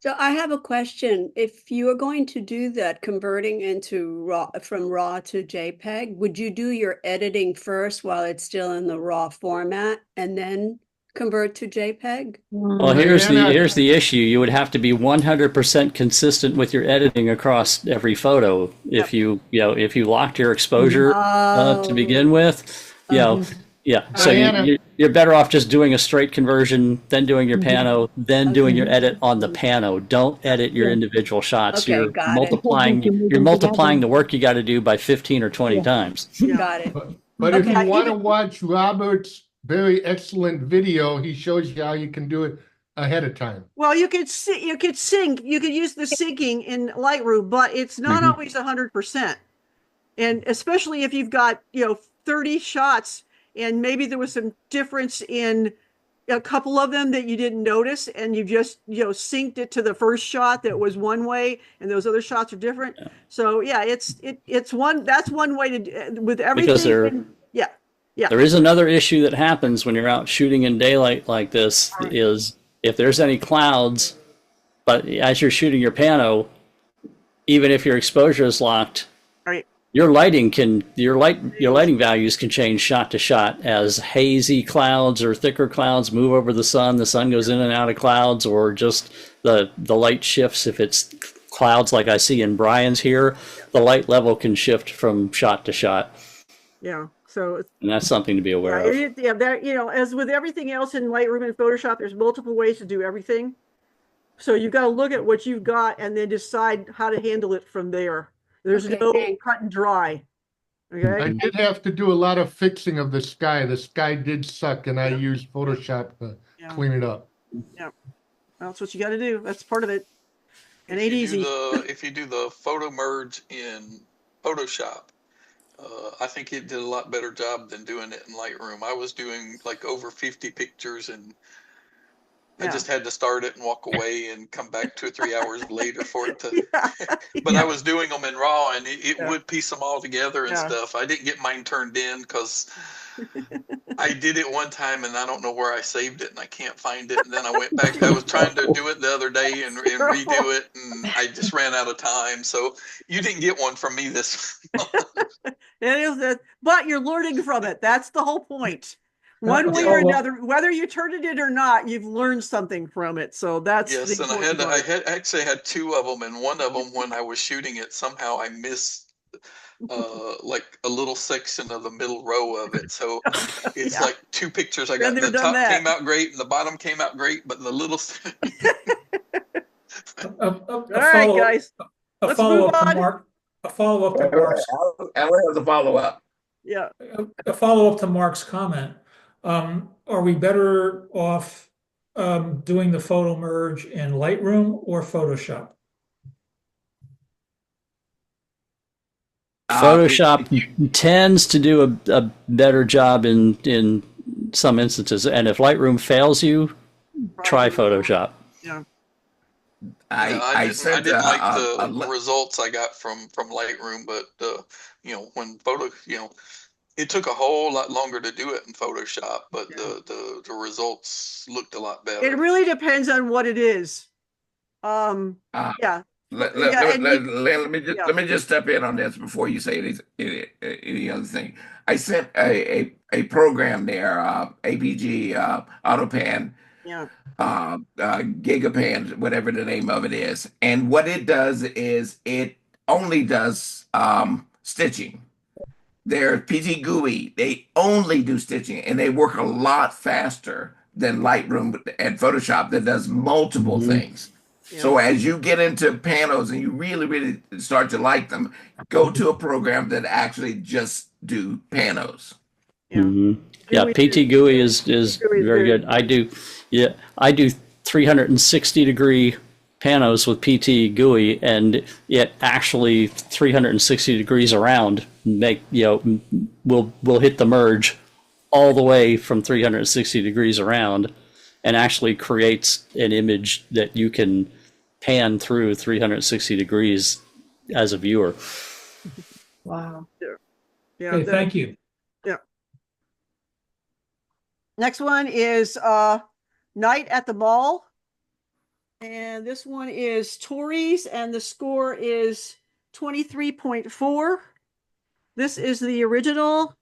So I have a question. If you are going to do that, converting from raw to JPEG, would you do your editing first while it's still in the raw format and then convert to JPEG? Well, here's the issue. You would have to be 100% consistent with your editing across every photo. If you locked your exposure to begin with, so you're better off just doing a straight conversion, then doing your pano, then doing your edit on the pano. Don't edit your individual shots. Okay, You're multiplying the work you got to do by 15 or 20 times. Got it. But if you want to watch Robert's very excellent video, he shows you how you can do it ahead of time. Well, you could use the syncing in Lightroom, but it's not always 100%. And especially if you've got 30 shots and maybe there was some difference in a couple of them that you didn't notice, and you just synced it to the first shot that was one way and those other shots are different. So that's one way to with everything. Because there is another issue that happens when you're out shooting in daylight like this is if there's any clouds, but as you're shooting your pano, even if your exposure is locked, your lighting values can change shot to shot as hazy clouds or thicker clouds move over the sun goes in and out of clouds, or just the light shifts. If it's clouds like I see in Brian's here, the light level can shift from shot to shot. Yeah. So, and that's something to be aware of. As with everything else in Lightroom and Photoshop, there's multiple ways to do everything. So you've got to look at what you've got and then decide how to handle it from there. There's no cut and dry. Okay. I did have to do a lot of fixing of the sky. The sky did suck, and I used Photoshop to clean it up. Yeah. That's what you got to do. That's part of it. It ain't If you easy. if you do the photo merge in Photoshop, I think it did a lot better job than doing it in Lightroom. I was doing like over 50 pictures, and I just had to start it and walk away and come back 2 or 3 hours later for it to. But I was doing them in RAW, and it would piece them all together and stuff. I didn't get mine turned in because I did it one time, and I don't know where I saved it, and I can't find it. And then I went back. I was trying to do it the other day and redo it, and I just ran out of time. So you didn't get one from me this month. It is that, but you're learning from it. That's the whole point. One way or another, whether you turned it in or not, you've learned something from it. So that's yes. And I had 2 of them, and one of them, when I was shooting it, somehow I missed like a little section of the middle row of it. So it's like 2 pictures I got. The top came out great and the bottom came out great, but the little. All right, guys. A follow-up to Mark. A follow-up to Mark's. Alan has a follow-up. Yeah. A follow-up to Mark's comment. Are we better off doing the photo merge in Lightroom or Photoshop? Photoshop tends to do a better job in some instances, and if Lightroom fails you, try Photoshop. Yeah. I didn't like the results I got from Lightroom, but when it took a whole lot longer to do it in Photoshop, but the results looked a lot better. It really depends on what it is. Yeah. Let me just step in on this before you say any other thing. I sent a program there, APG AutoPan, Gigapan, whatever the name of it is, and what it does is it only does stitching. They're PG GUI. They only do stitching, and they work a lot faster than Lightroom and Photoshop that does multiple things. So as you get into panos and you really, really start to like them, go to a program that actually just do panos. Yeah, PT GUI is very good. I do 360-degree panos with PT GUI, and it actually 360 degrees around will hit the merge all the way from 360 degrees around, and actually creates an image that you can pan through 360 degrees as a viewer. Wow. Yeah. Okay, thank you. Yeah. Next one is Night at the Mall. And this one is Tories, and the score is 23.4. This is the original,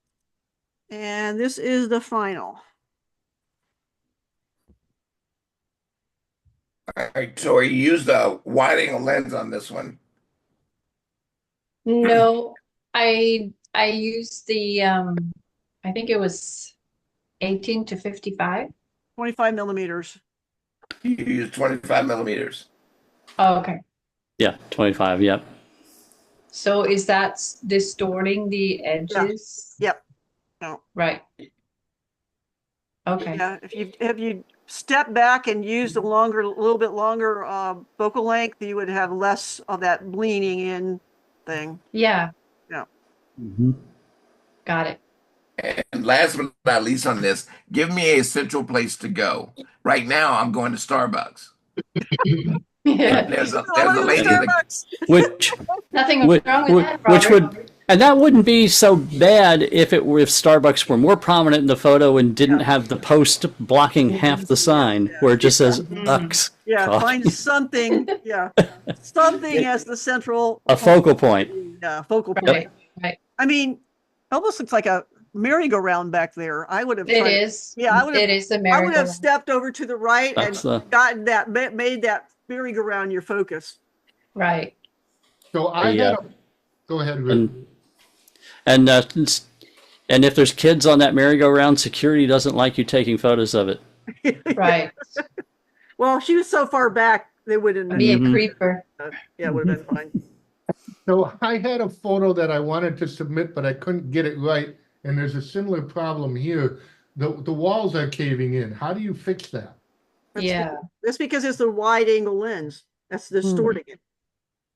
and this is the final. All right, so you used a wide angle lens on this one. No, I used the I think it was 18 to 55. 25 millimeters. You use 25 millimeters. Oh, okay. Yeah, 25. Yep. So is that distorting the edges? Yep. No. Right. Okay. Yeah. If you step back and use the little bit longer focal length, you would have less of that leaning in thing. Yeah. Yeah. Got it. And last but not least on this, give me a central place to go. Right now, I'm going to Starbucks. There's a lady which nothing wrong with that, which Robert. would, and that wouldn't be so bad if Starbucks were more prominent in the photo and didn't have the post blocking half the sign where it just says Ux. Yeah, coffee. find something. Yeah, something as the central. A focal point. Yeah, focal point. Right. Right. I mean, almost looks like a merry-go-round back there. I would have. It is. Yeah, I would have. It is a I would merry-go-round. have stepped over to the right That's and gotten that, made that merry-go-round your focus. Right. So I had go ahead, Rick. And if there's kids on that merry-go-round, security doesn't like you taking photos of it. Right. Well, she was so far back, they wouldn't be a creeper. Yeah, it would have been fine. So I had a photo that I wanted to submit, but I couldn't get it right. And there's a similar problem here. The walls are caving in. How do you fix that? Yeah. That's because it's the wide angle lens that's distorting it.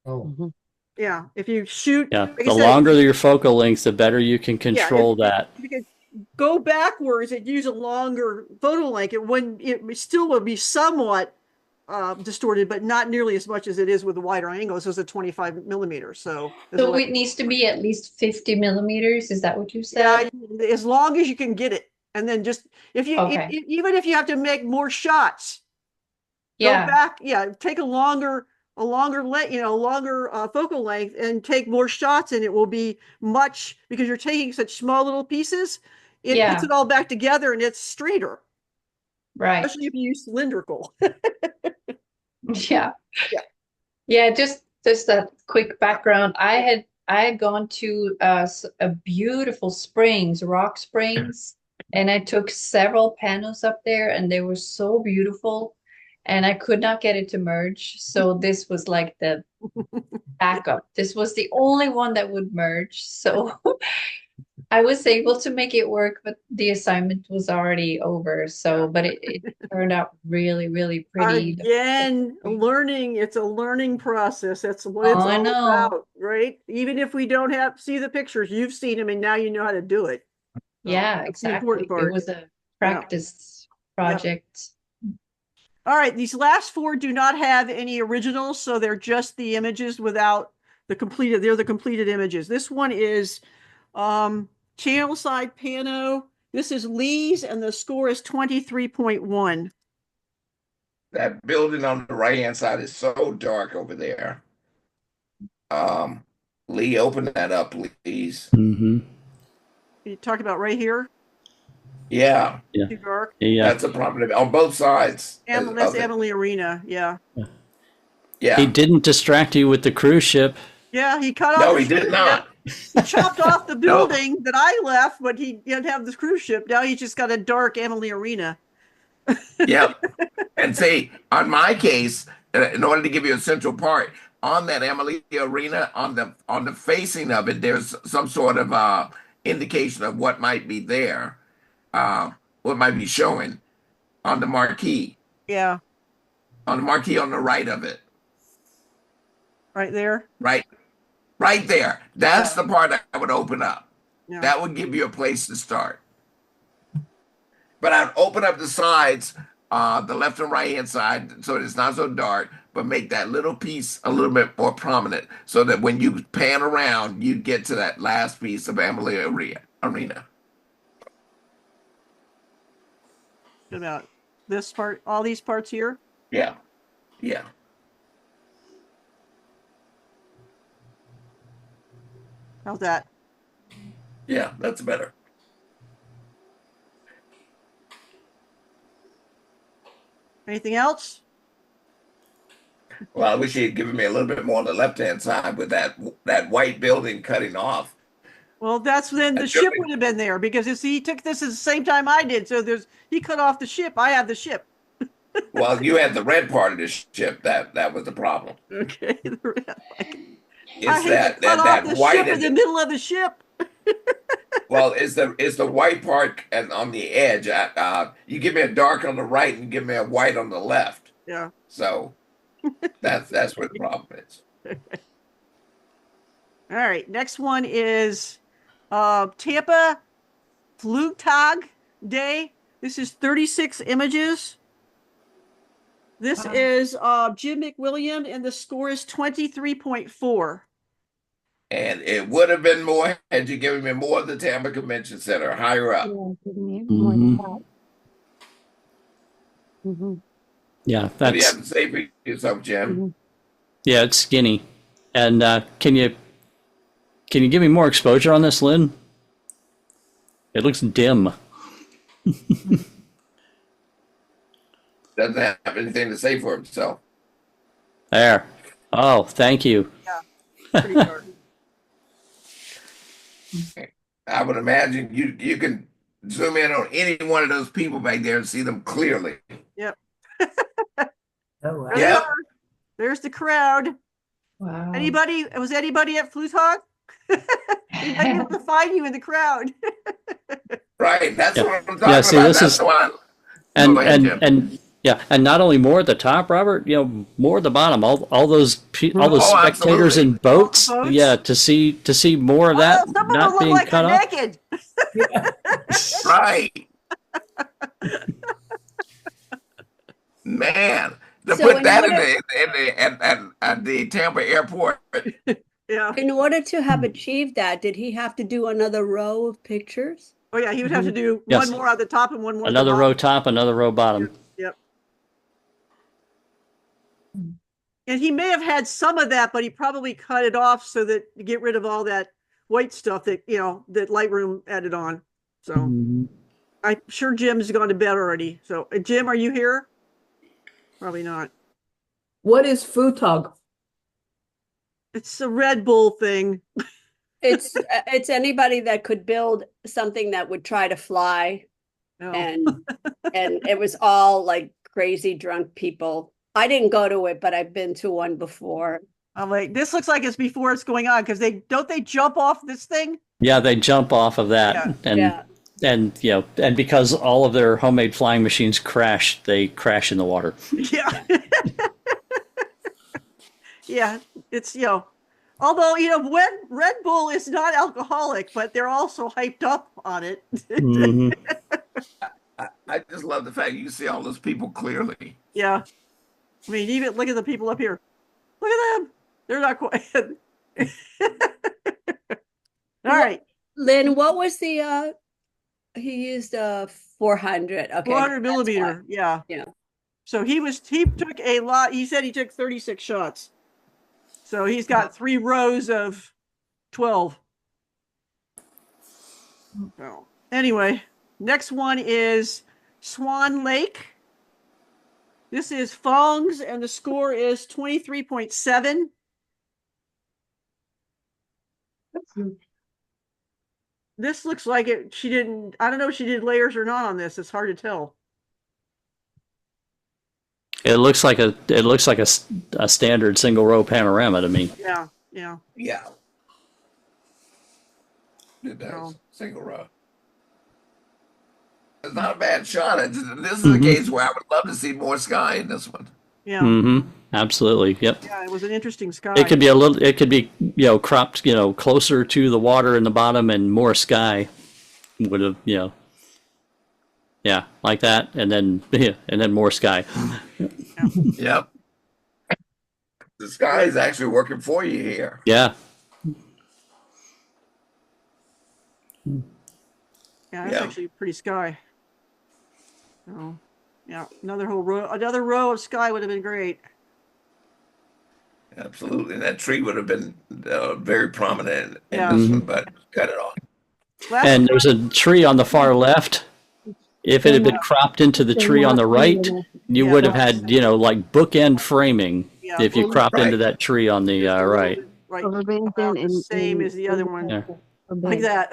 Oh. Yeah, if you shoot, Yeah, like I the said, longer your focal length, the better you can control that. If you could go backwards and use a longer photo length, it still would be somewhat distorted, but not nearly as much as it is with the wider angle. This is a 25 millimeters, so So it needs to be at least 50 millimeters. Is that what you said? yeah, as long as you can get it, and then just if you Okay. even if you have to make more shots, Yeah. go back, take a longer focal length and take more shots, and it will be much, because you're taking such small little pieces. It puts Yeah. it all back together and it's straighter, Right. especially if you use cylindrical. Yeah. Yeah, just a quick background. I had gone to a beautiful springs, rock springs, and I took several panels up there, and they were so beautiful, and I could not get it to merge. So this was like the backup. This was the only one that would merge. So I was able to make it work, but the assignment was already over. So, but it turned out really, really pretty. Again, it's a learning process. That's what it's Oh, I all know. about, right? Even if we don't see the pictures, you've seen them and now you know how to do it. Yeah, That's the exactly. important part. It was a practice project. All right, these last four do not have any originals, so they're just the images without the completed. They're the completed images. This one is channel side pano. This is Lee's, and the score is 23.1. That building on the right-hand side is so dark over there. Lee, open that up, please. Mm-hmm. You talk about right here? Yeah. Yeah. Too dark? Yeah. That's a problem on both sides. That's Emily Arena, yeah. Yeah. He didn't distract you with the cruise ship. Yeah, he cut off. No, he did not. He chopped off the building that I left, but he didn't have this cruise ship. Now he's just got a dark Emily Arena. Yep. And see, on my case, in order to give you a central part, on that Emily Arena, on the facing of it, there's some sort of indication of what might be there, what might be showing on the marquee. Yeah. On the marquee on the right of it. Right there? Right there. That's the part I would open up. Yeah. That would give you a place to start. But I'd open up the sides, the left and right hand side, so it's not so dark, but make that little piece a little bit more prominent, so that when you pan around, you get to that last piece of Emily Arena. What about this part, all these parts here? Yeah. Yeah. How's that? Yeah, that's better. Anything else? Well, I wish he'd given me a little bit more on the left-hand side with that white building cutting off. Well, that's when the ship would have been there, because he took this at the same time I did. So he cut off the ship. I have the ship. Well, you had the red part of the ship. That was the problem. Okay. It's that white in the middle of the ship. Well, is the white part and on the edge? You give me a dark on the right and give me a white on the left. Yeah. So that's where the problem is. All right. Next one is Tampa Flugtag Day. This is 36 images. This is Jim McWilliam, and the score is 23.4. And it would have been more had you given me more of the Tampa Convention Center, higher up. Yeah, What do you that's have to say for yourself, Jim? yeah, it's skinny. And can you give me more exposure on this, Lynn? It looks dim. Doesn't have anything to say for himself. There. Oh, thank you. Yeah. Pretty dark. I would imagine you can zoom in on any one of those people back there and see them clearly. Yep. Oh, wow. Yep. There's the crowd. Wow. Was anybody at Flutog? They might be able to find you in the crowd. Right. That's Yeah. what I'm talking Yeah, see, about. this That's is- the one. And Go ahead, Jim. and Yeah, and not only more at the top, Robert, more at the bottom. All those Oh, spectators in absolutely. boats. Boats? Yeah, to see more of that Some of them not look being like cut they're off. naked. Right. Man, to So put in that at the Tampa airport. Yeah. In order to have achieved that, did he have to do another row of pictures? Oh yeah, he would have to do Yes. one more at the top and one more. Another at the row bottom. top, another row bottom. Yep. And he may have had some of that, but he probably cut it off so that to get rid of all that white stuff that that Lightroom added on. So I'm sure Jim's gone to bed already. So Jim, are you here? Probably not. What is Futog? It's a Red Bull thing. It's anybody that could build something that would try to fly, and it was all like crazy drunk people. I didn't go to it, but I've been to one before. I'm like, this looks like it's before it's going on because they jump off this thing. Yeah, they jump off of that, and because all of their homemade flying machines crash, they crash in the water. Yeah. Yeah, it's although when Red Bull is not alcoholic, but they're also hyped up on it. Mm-hmm. I just love the fact you see all those people clearly. Yeah, I mean, even look at the people up here. Look at them; they're not quite. All right, Lynn, what was the? He used a 400. Okay, 400 millimeter. Yeah. So he took a lot. He said he took 36 shots. So he's got 3 rows of 12. So anyway, next one is Swan Lake. This is Fong's, and the score is 23.7. This looks like it. I don't know if she did layers or not on this. It's hard to tell. It looks like a standard single row panorama to me. Yeah. It does. Single row. It's not a bad shot. This is a case where I would love to see more sky in this one. Yeah. Mm-hmm. Absolutely. Yep. Yeah, it was an interesting sky. It could be cropped, closer to the water in the bottom and more sky would have, yeah, like that. And then more sky. Yep. The sky is actually working for you here. Yeah. Yeah, that's actually pretty sky. So, yeah, another row of sky would have been great. Absolutely. That tree would have been very prominent in Yeah. this one, but cut it off. And there's a tree on the far left. If it had been cropped into the tree on the right, you would have had, like bookend framing if you cropped into that tree on the right. Right. About the same as the other one. Yeah. Like that.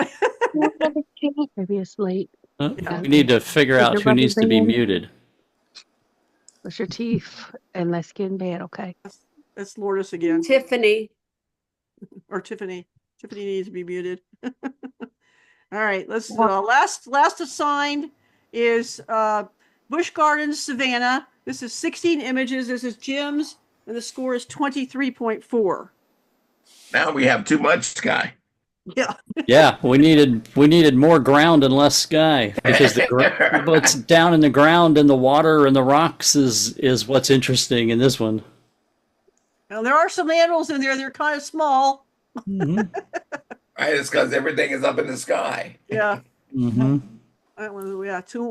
Maybe it's late. We need to figure out who needs to be muted. Brush your teeth and let's get in bed, okay? That's Lourdes again. Tiffany. Or Tiffany. Tiffany needs to be muted. All right, let's last assigned is Busch Gardens Savannah. This is 16 images. This is Jim's, and the score is 23.4. Now we have too much sky. Yeah. Yeah, we needed more ground and less sky because what's down in the ground and the water and the rocks is what's interesting in this one. Well, there are some animals in there. They're kind of small. Mm-hmm. Right, it's because everything is up in the sky. Yeah. Mm-hmm. That one,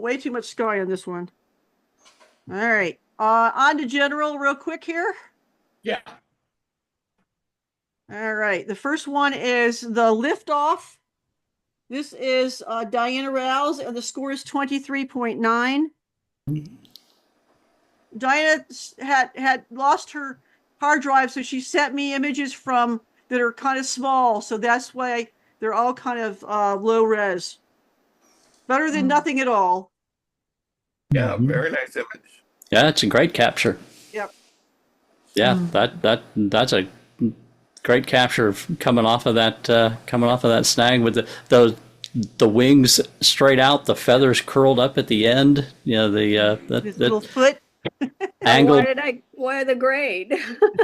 way too much sky on this one. All right. On to general real quick here. Yeah. All right. The first one is the liftoff. This is Diana Rouse, and the score is 23.9. Diana had lost her hard drive, so she sent me images that are kind of small, so that's why they're all kind of low res. Better than nothing at all. Yeah, very nice image. Yeah, it's a great capture. Yep. Yeah, that's a great capture of coming off of that snag with the wings straight out, the feathers curled up at the end. His little foot. angled Why the grade?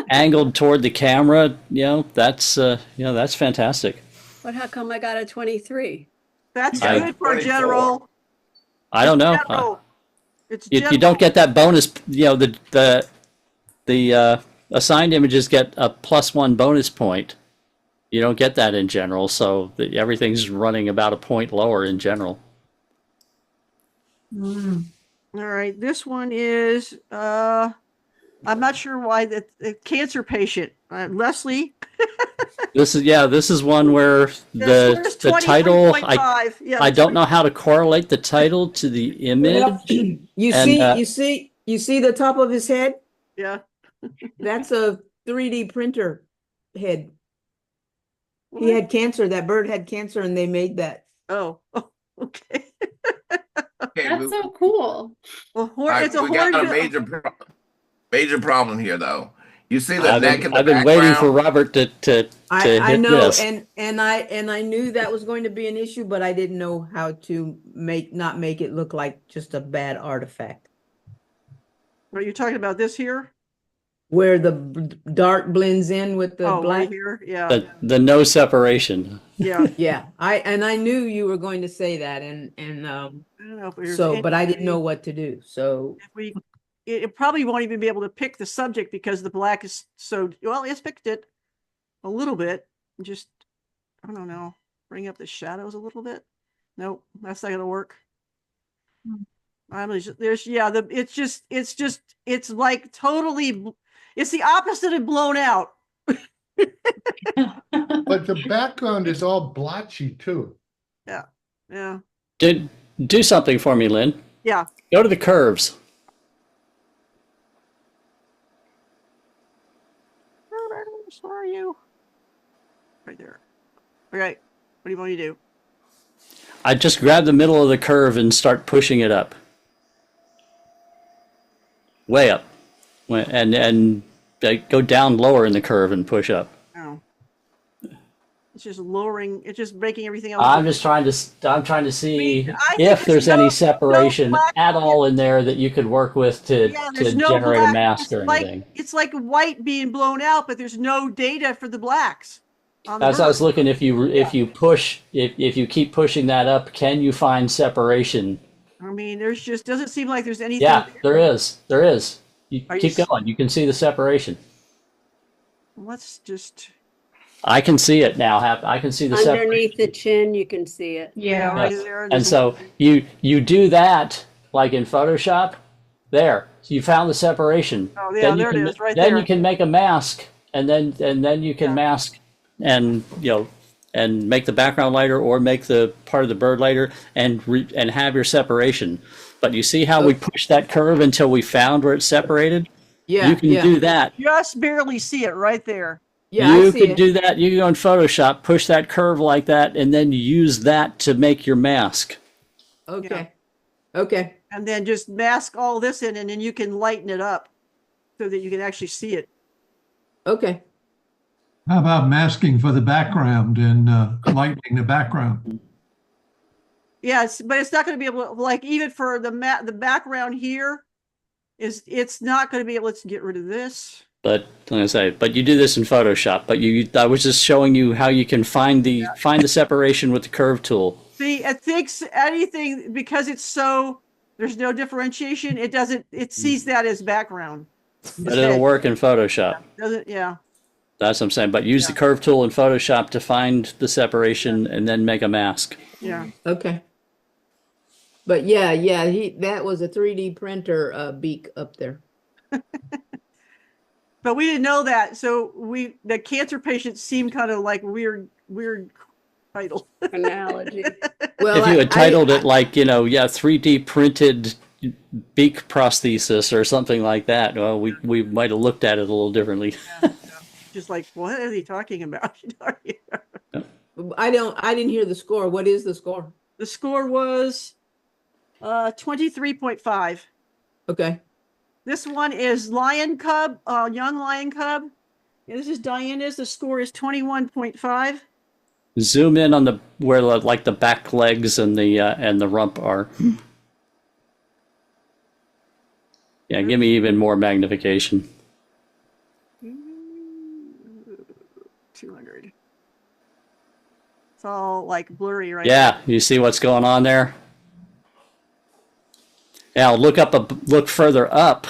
angled toward the camera, that's fantastic. But how come I got a 23? That's I- good for general. I don't know. General. It's You general. don't get that bonus, the assigned images get a +1 bonus point. You don't get that in general, so everything's running about a point lower in general. All right, this one is I'm not sure why the cancer patient Leslie. This is one where the title I don't know how to correlate the title to the image. You see the top of his head? Yeah. That's a 3D printer head. He had cancer. That bird had cancer, and they made that. Oh, okay. That's so cool. Well, we got a major problem here, though. You see the neck in the I've been waiting for Robert to I hit know, this. and I knew that was going to be an issue, but I didn't know how to not make it look like just a bad artifact. Are you talking about this here? Where the dark blends in with the black right here, yeah. The no separation. Yeah, yeah. I knew you were going to say that, and I don't know if there's but I didn't any- know what to do. So if it probably won't even be able to pick the subject because the black is so well. It's picked it a little bit. Just I don't know. Bring up the shadows a little bit. Nope, that's not gonna work. It's like totally. It's the opposite of blown out. But the background is all blotchy too. Yeah. Do something for me, Lynn. Yeah. Go to the curves. Where are you? Right there. All right. What do you want me to do? I just grab the middle of the curve and start pushing it up. Way up. And go down lower in the curve and push up. Oh. It's just lowering. It's just breaking everything else. I'm trying to see I think if there's any no separation black at all in there that you could work with to there's no generate a black. mask or It's like anything. it's like white being blown out, but there's no data for the blacks. As I was looking, if you keep pushing that up, can you find separation? I mean, there's just doesn't seem like there's anything. Yeah, there is. There is. You Are you keep going. You can see the separation. Let's just. I can see it now. I can see the separation. Underneath the chin, you can see it. Yeah, right Yes. there. And so you do that like in Photoshop. There, so you found the separation. Oh yeah, there it is, right there. Then you can make a mask, and then you can mask, and and make the background lighter or make the part of the bird lighter, and have your separation. But you see how we pushed that curve until we found where it's separated? Yeah, you can do that. Just barely see it right there. Yeah, You I see could it. do that. You can go in Photoshop, push that curve like that, and then use that to make your mask. Okay. Okay. And then just mask all this in, and then you can lighten it up so that you can actually see it. Okay. How about masking for the background and lightening the background? Yes, but it's not going to be able to, like, even for the background here it's not going to be able to get rid of this. But like I say, but you do this in Photoshop. But I was just showing you how you can find the separation with the curve tool. See, it thinks anything because it's so there's no differentiation. It sees that as background. But it'll work in Photoshop. Doesn't yeah. That's what I'm saying. But use the curve tool in Photoshop to find the separation and then make a mask. Yeah. Okay. But yeah, that was a 3D printer beak up there. But we didn't know that, so the cancer patients seemed kind of like weird title analogy. Well, if you had titled it like 3D printed beak prosthesis or something like that, well, we might have looked at it a little differently. Just like, what are they talking about? I didn't hear the score. What is the score? The score was 23.5. Okay. This one is lion cub, young lion cub. Yeah, this is Diana's. The score is 21.5. Zoom in on where like the back legs and the rump are. Yeah, give me even more magnification. 200. It's all like blurry right Yeah, you see what's going on there? Now look further up.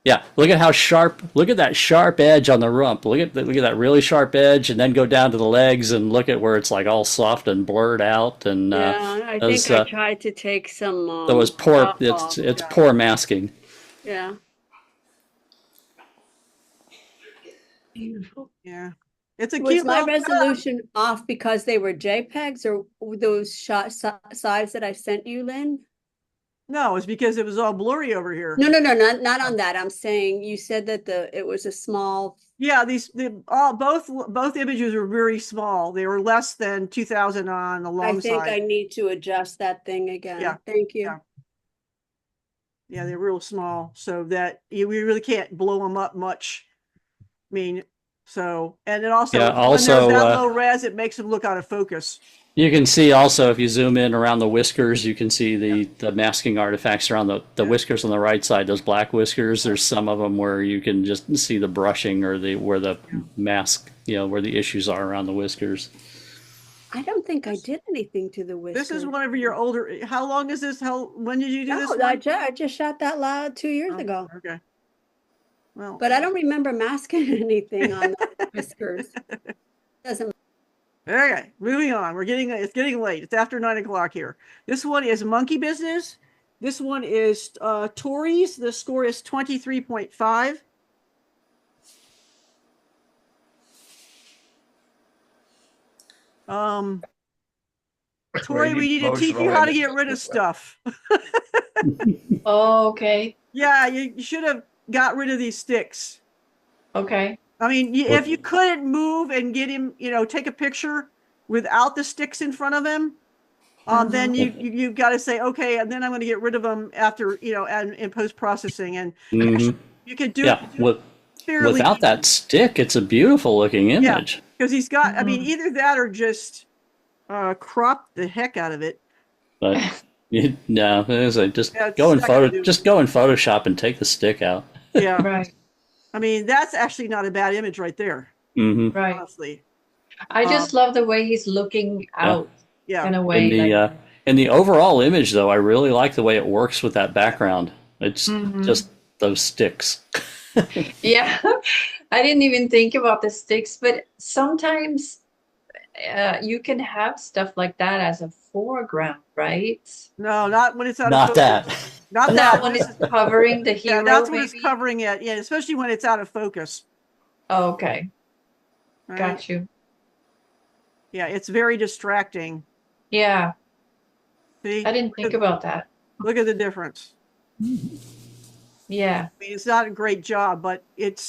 Yeah, look at how sharp, look at that sharp edge on the rump. Look at that really sharp edge, and then go down to the legs and look at where it's like all soft and blurred out. And Yeah, I think I tried to take some. That was poor. top off. It's poor masking. Yeah. Beautiful. Yeah. It's a Was cute my little resolution off because they were JPEGs or those shot size that I sent you, Lynn? No, it's because it was all blurry over here. No, not on that. I'm saying you said that it was a small. Yeah, both images were very small. They were less than 2,000 on the long I think side. I need to adjust that thing again. Yeah. Thank you. Yeah, they're real small, so that we really can't blow them up much. I mean, so, and it also, Yeah, when they're also, that low res, it makes them look out of focus. You can see also, if you zoom in around the whiskers, you can see the masking artifacts around the whiskers on the right side, those black whiskers. There's some of them where you can just see the brushing or where the mask, where the issues are around the whiskers. I don't think I did anything to the whiskers. This is one of your older, how long is this? When did you do this? I just shot that loud 2 years ago. Okay. Well, but I don't remember masking anything on the whiskers. Doesn't. Okay, moving on. It's getting late. It's after 9 o'clock here. This one is Monkey Business. This one is Tories. The score is 23.5. Tori, we need to teach you how to get rid of stuff. Oh, okay. Yeah, you should have got rid of these sticks. Okay. I mean, if you couldn't move and get him, take a picture without the sticks in front of him, then you've got to say, okay, and then I'm going to get rid of them after, and in post-processing. And actually, you could do it fairly without that stick, it's a beautiful looking image. Yeah, because he's got, I mean, either that or just crop the heck out of it. But no, just go in Photoshop and take the stick out. Yeah. Right. I mean, that's actually not a bad image right there. Mm-hmm. Right. Honestly. I just love the way he's looking out. Yeah. In a way. In the overall image, though, I really like the way it works with that background. It's just those sticks. Yeah. I didn't even think about the sticks, but sometimes you can have stuff like that as a foreground, right? No, not when it's out Not of that. focus. Not that. When it's covering the hero. Yeah, that's when maybe? it's covering it. Yeah, especially when it's out of focus. Oh, okay. Right? Got you. Yeah, it's very distracting. Yeah. See? I didn't think about that. Look at the difference. Yeah. I mean, it's not a great job, but it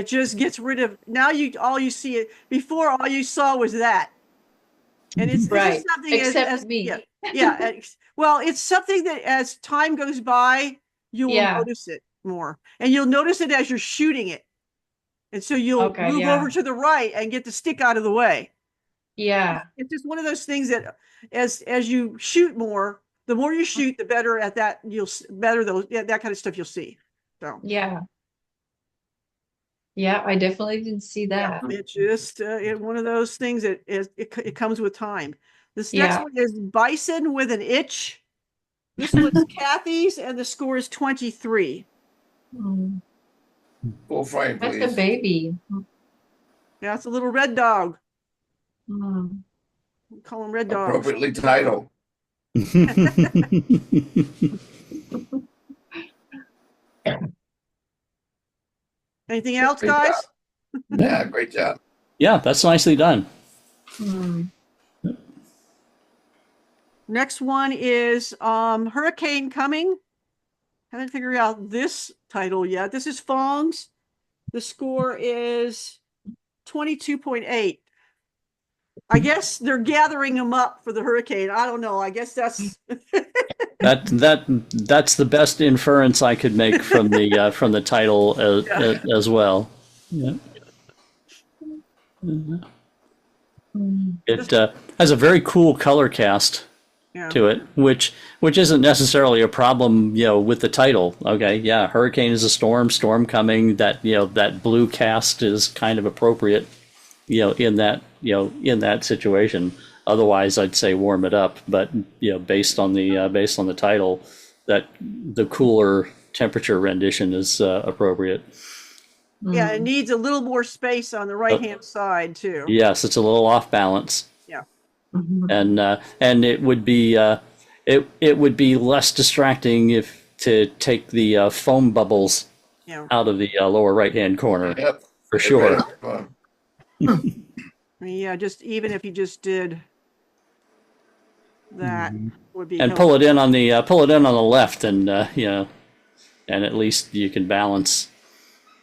just gets rid of, now all you see it, before all you saw was that. And it's right. Something Except me. Yeah. Well, it's something that as time goes by, you will notice it more. And you'll notice it as you're shooting it. And so you'll move over to the right and get the stick out of the way. Yeah. It's just one of those things that as you shoot more, the more you shoot, the better at that that kind of stuff you'll see. So yeah. Yeah, I definitely didn't see that. It's just one of those things that it comes with time. This next one is Bison with an Itch. This one's Kathy's, and the score is 23. Full frame, please. That's a baby. Yeah, it's a little red dog. We call him Red Dog. Appropriately titled. Anything else, guys? Yeah, great job. Yeah, that's nicely done. Next one is Hurricane Coming. Haven't figured out this title yet. This is Fong's. The score is 22.8. I guess they're gathering them up for the hurricane. I don't know. I guess that's that's the best inference I could make from the title as well. Yeah. It has a very cool color cast. to it, which isn't necessarily a problem, with the title. Okay, yeah, hurricane is a storm coming. That that blue cast is kind of appropriate, in that situation. Otherwise, I'd say warm it up. But based on the title, that the cooler temperature rendition is appropriate. Yeah, it needs a little more space on the right-hand side too. Yes, it's a little off balance. Yeah. And it would be it would be less distracting if to take the foam bubbles out of the lower right-hand corner. Yep. For sure. I mean, yeah, just even if you just did that would be And helpful. pull it in on the left, and and at least you can balance.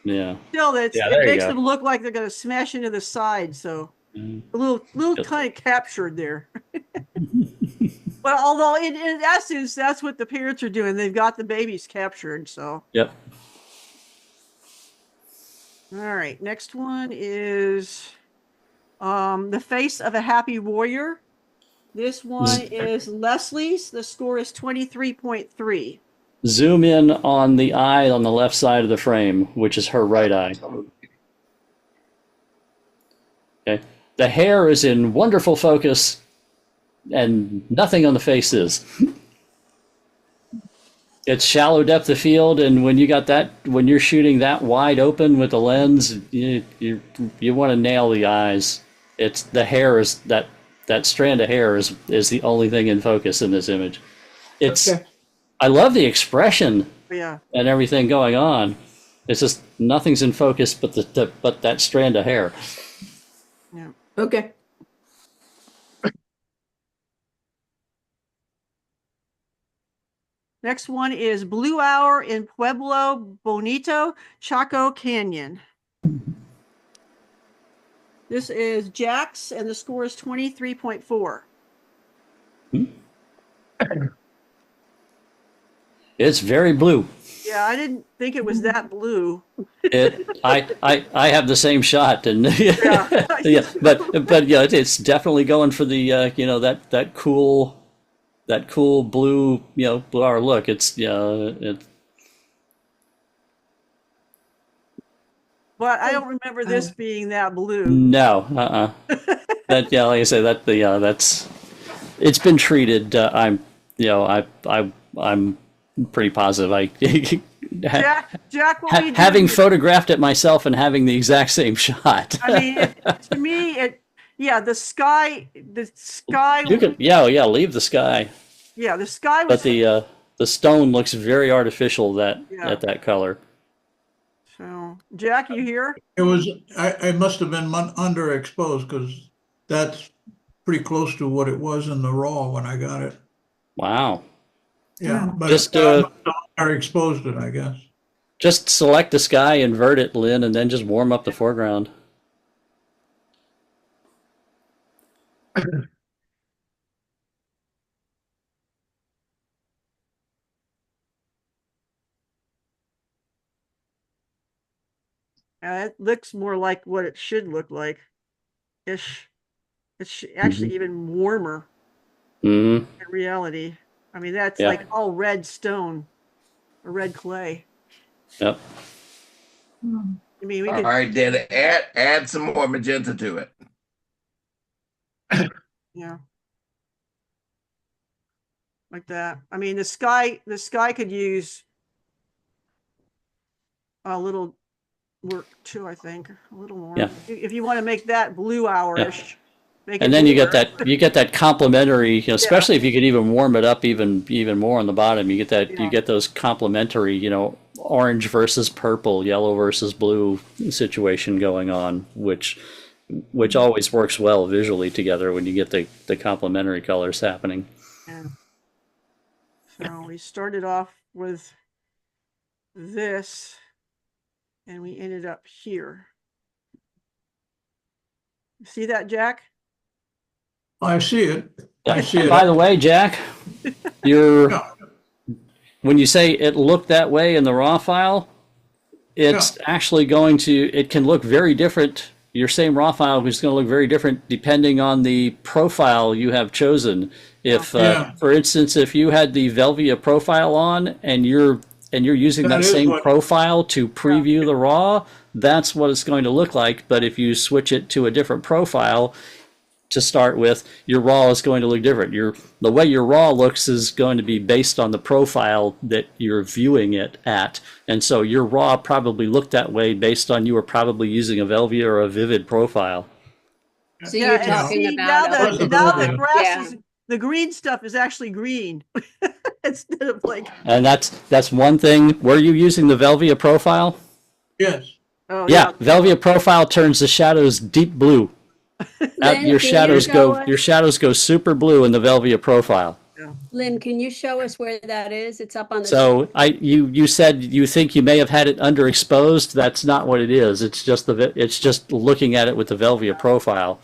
Yeah. Still, there it you makes go. them look like they're going to smash into the side. So a little kind of captured there. But although in essence, that's what the parents are doing. They've got the babies captured. So. Yep. All right. Next one is the face of a happy warrior. This one is Leslie's. The score is 23.3. Zoom in on the eye on the left side of the frame, which is her right eye. Okay. The hair is in wonderful focus, and nothing on the face is. It's shallow depth of field, and when you're shooting that wide open with the lens, you want to nail the eyes. It's the hair is that strand of hair is the only thing in focus in this image. It's. Okay. I love the expression Yeah. and everything going on. It's just nothing's in focus but but that strand of hair. Yeah. Okay. Next one is Blue Hour in Pueblo Bonito, Chaco Canyon. This is Jack's, and the score is 23.4. It's very blue. Yeah, I didn't think it was that blue. I have the same shot, and yeah, but yeah, it's definitely going for the that cool blue blue hour look. It's But I don't remember this being that blue. no, that like I say that's it's been treated. I'm pretty positive. Jack, what were you having doing? photographed it myself and having the exact same shot. I mean, to me, the sky. You can, leave the sky. Yeah, the sky was. But the stone looks very artificial at that color. So, Jack, you here? It was, I must have been underexposed because that's pretty close to what it was in the raw when I got it. Wow. Yeah, but Just I exposed it, I guess. Just select the sky, invert it, Lynn, and then just warm up the foreground. It looks more like what it should look like. Ish. It's actually even warmer in reality. I mean, that's like all red stone or red clay. Yep. I mean, we All could. right, then add some more magenta to it. Yeah. Like that. I mean, the sky could use a little work too, I think. A little more. Yeah. If you want to make that blue hour-ish. Make And it then you bluer. get that complementary, especially if you could even warm it up even more on the bottom. You get that you get those complementary, orange versus purple, yellow versus blue situation going on, which always works well visually together when you get the complementary colors happening. Yeah. So we started off with this, and we ended up here. See that, Jack? I see it. I see it. By the way, Jack, when you say it looked that way in the raw file, it's actually it can look very different your same raw file is going to look very different depending on the profile you have chosen. If, for instance, if you had the Velvia profile on and you're using that same profile to preview the raw, that's what it's going to look like. But if you switch it to a different profile to start with, your raw is going to look different. The way your raw looks is going to be based on the profile that you're viewing it at. And so your raw probably looked that way based on you were probably using a Velvia or a Vivid profile. So you're talking about now the grass is, the green stuff is actually green instead of like. And that's one thing. Were you using the Velvia profile? Yes. Oh, yeah, Velvia profile turns the shadows deep blue. Your shadows go super blue in the Velvia profile. Lynn, can you show us where that is? It's up on the. So you said you think you may have had it underexposed. That's not what it is. It's just looking at it with the Velvia profile.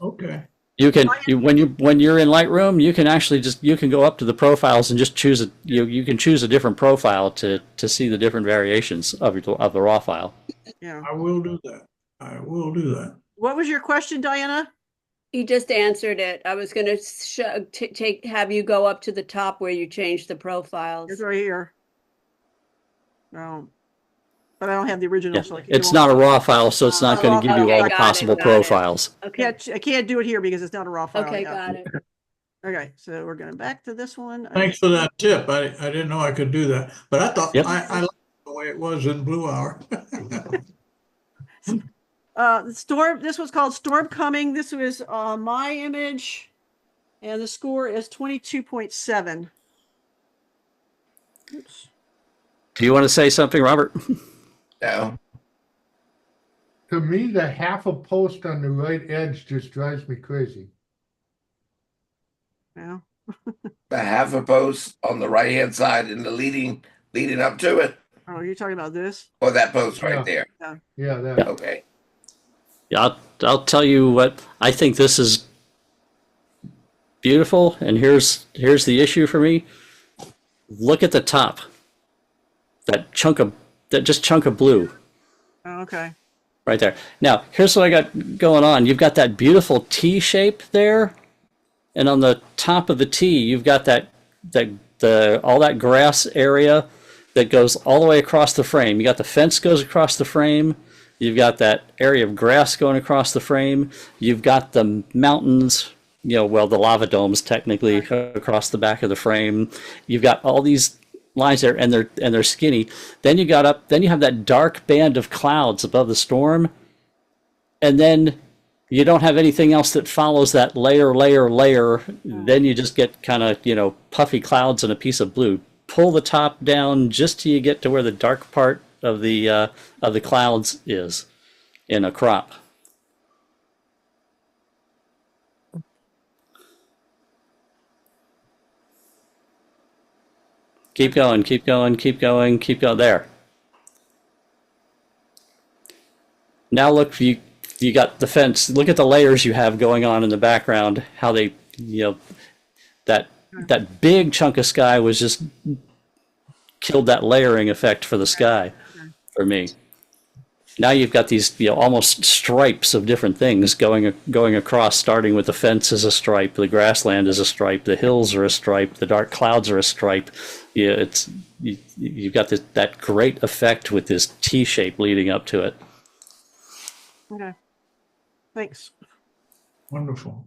Okay. You can when you're in Lightroom, you can actually you can go up to the profiles and just choose you can choose a different profile to see the different variations of the raw file. Yeah. I will do that. I will do that. What was your question, Diana? He just answered it. I was going to have you go up to the top where you changed the profiles. It's right here. No, but I don't have the original. Yeah. So It's not a raw file, so it's not going to give you all the possible profiles. Okay, I can't do it here because it's not a raw file. Okay, got it. Okay, so we're going back to this one. Thanks for that tip. I didn't know I could do that, but I thought I liked the way it was in Blue Hour. Storm. This was called Storm Coming. This was my image, and the score is 22.7. Oops. Do you want to say something, Robert? No. To me, the half a post on the right edge just drives me crazy. Yeah. The half a post on the right hand side and the leading up to it. Oh, you're talking about this? Or that post right there. Yeah, that. Yeah. Okay. Yeah, I'll tell you what, I think this is beautiful, and here's the issue for me. Look at the top. That chunk of blue. Oh, okay. Right there. Now, here's what I got going on. You've got that beautiful T shape there, and on the top of the T, you've got all that grass area that goes all the way across the frame. You got the fence goes across the frame. You've got that area of grass going across the frame. You've got the mountains, the lava domes technically across the back of the frame. You've got all these lines there, and they're skinny. Then you have that dark band of clouds above the storm, and then you don't have anything else that follows that layer. Then you just get kind of puffy clouds and a piece of blue. Pull the top down just till you get to where the dark part of the clouds is in a crop. Keep going. There. Now look, you got the fence. Look at the layers you have going on in the background. How they, that big chunk of sky was just killed that layering effect for the sky for me. Now you've got these almost stripes of different things going across, starting with the fence as a stripe, the grassland is a stripe, the hills are a stripe, the dark clouds are a stripe. Yeah, you've got that great effect with this T shape leading up to it. Okay. Thanks. Wonderful.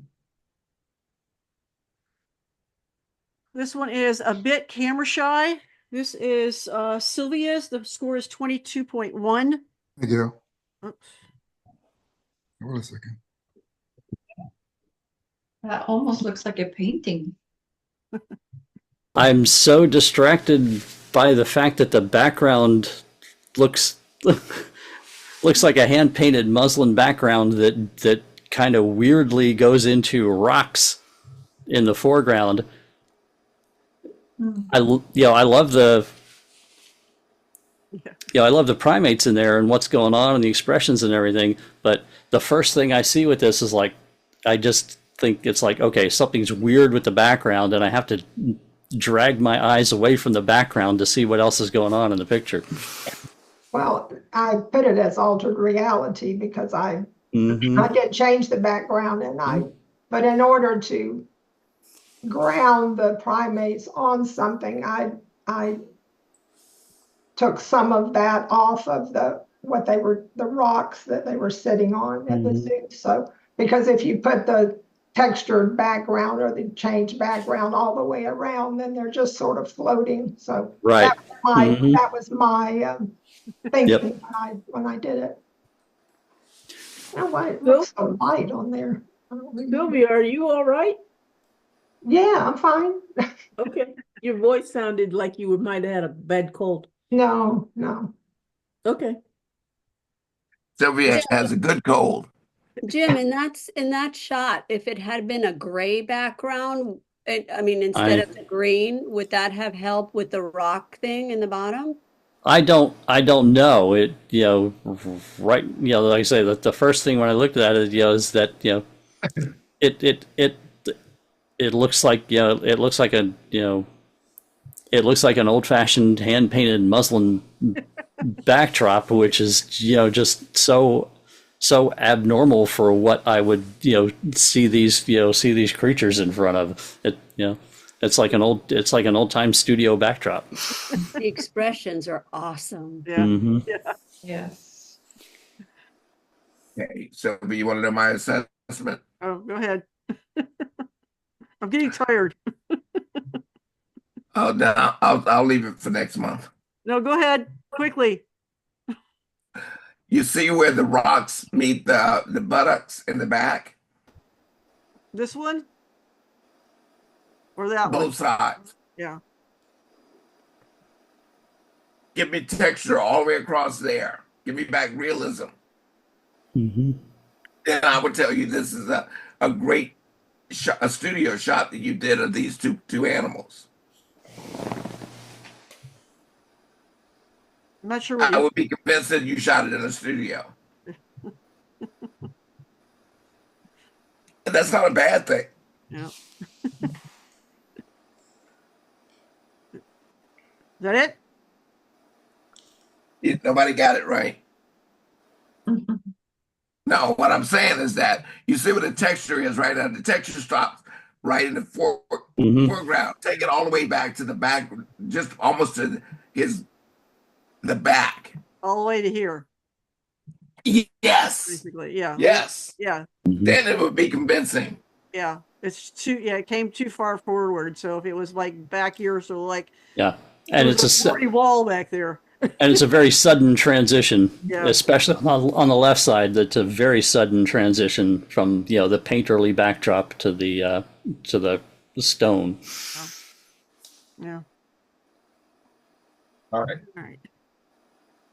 This one is a bit camera shy. This is Sylvia's. The score is 22.1. I do. Oops. Hold a second. That almost looks like a painting. I'm so distracted by the fact that the background looks like a hand-painted muslin background that kind of weirdly goes into rocks in the foreground. I love the I love the primates in there and what's going on and the expressions and everything, but the first thing I see with this is I just think it's okay, something's weird with the background and I have to drag my eyes away from the background to see what else is going on in the picture. Well, I put it as altered reality because I Mhm. I did change the background but in order to ground the primates on something, I took some of that off of the rocks that they were sitting on at the Mhm. zoo. So because if you put the textured background or the changed background all the way around, then they're just sort of floating. So Right. Mhm. that was my thinking Yep. when I did it. I don't know why it looks so light on there. I don't remember. Sylvia, are you all right? Yeah, I'm fine. Okay. Your voice sounded like you might have had a bad cold. No. Okay. Sylvia has a good cold. Jim, in that shot, if it had been a gray background, I mean, instead of the green, would that have helped with the rock thing in the bottom? I don't know it. Right. Like I say, that the first thing when I looked at it, is that it looks like it looks like it looks like an old-fashioned hand-painted muslin backdrop, which is just so abnormal for what I would see these creatures in front of it. It's like an old-time studio backdrop. The expressions are awesome. Yeah. Mhm. Yeah. Yes. Okay, Sylvia, you want to know my assessment? Oh, go ahead. I'm getting tired. Oh, no, I'll leave it for next month. No, go ahead quickly. You see where the rocks meet the buttocks in the back? This one or that one? Both sides. Yeah. Give me texture all the way across there. Give me back realism. Mm-hmm. Then I would tell you this is a great shot, a studio shot that you did of these two animals. I'm not sure what I would be convinced that you shot it in a studio. And that's not a bad thing. Yeah. Is that it? Nobody got it right. No, what I'm saying is that you see what the texture is right now. The texture stops right in the foreground. Take it all the way back to the back, just almost to the back. All the way to here. Yes. Basically, yeah. Yes. Yeah. Then it would be convincing. Yeah. It came too far forward. So if it was like back here, so like Yeah. And it's a pretty wall back there. And it's a very sudden transition, Yeah. especially on the left side. That's a very sudden transition from the painterly backdrop to the stone. Yeah. All right. All right.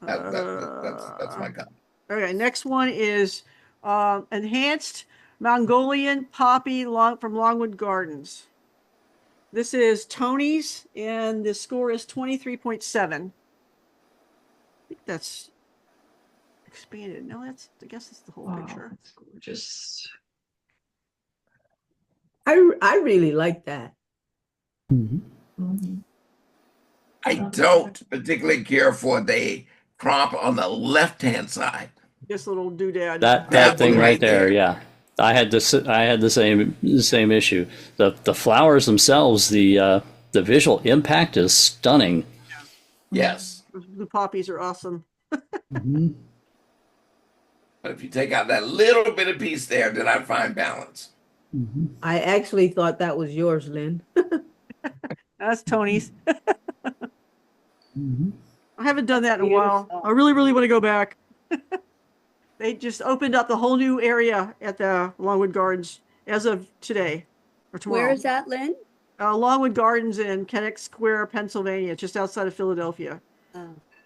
That's my comment. Okay. Next one is enhanced Mongolian poppy from Longwood Gardens. This is Tony's, and the score is 23.7. I think that's expanded. No, I guess that's the whole picture. That's gorgeous. I really like that. I don't particularly care for the crop on the left-hand side. This little doodad. That thing right there, yeah. I had the same issue. The flowers themselves, the visual impact is stunning. Yes. The poppies are awesome. But if you take out that little bit of piece there, then I find balance. I actually thought that was yours, Lynn. That's Tony's. I haven't done that in a while. I really, really want to go back. They just opened up the whole new area at the Longwood Gardens as of today or tomorrow. Where is that, Lynn? Longwood Gardens in Kennett Square, Pennsylvania, just outside of Philadelphia.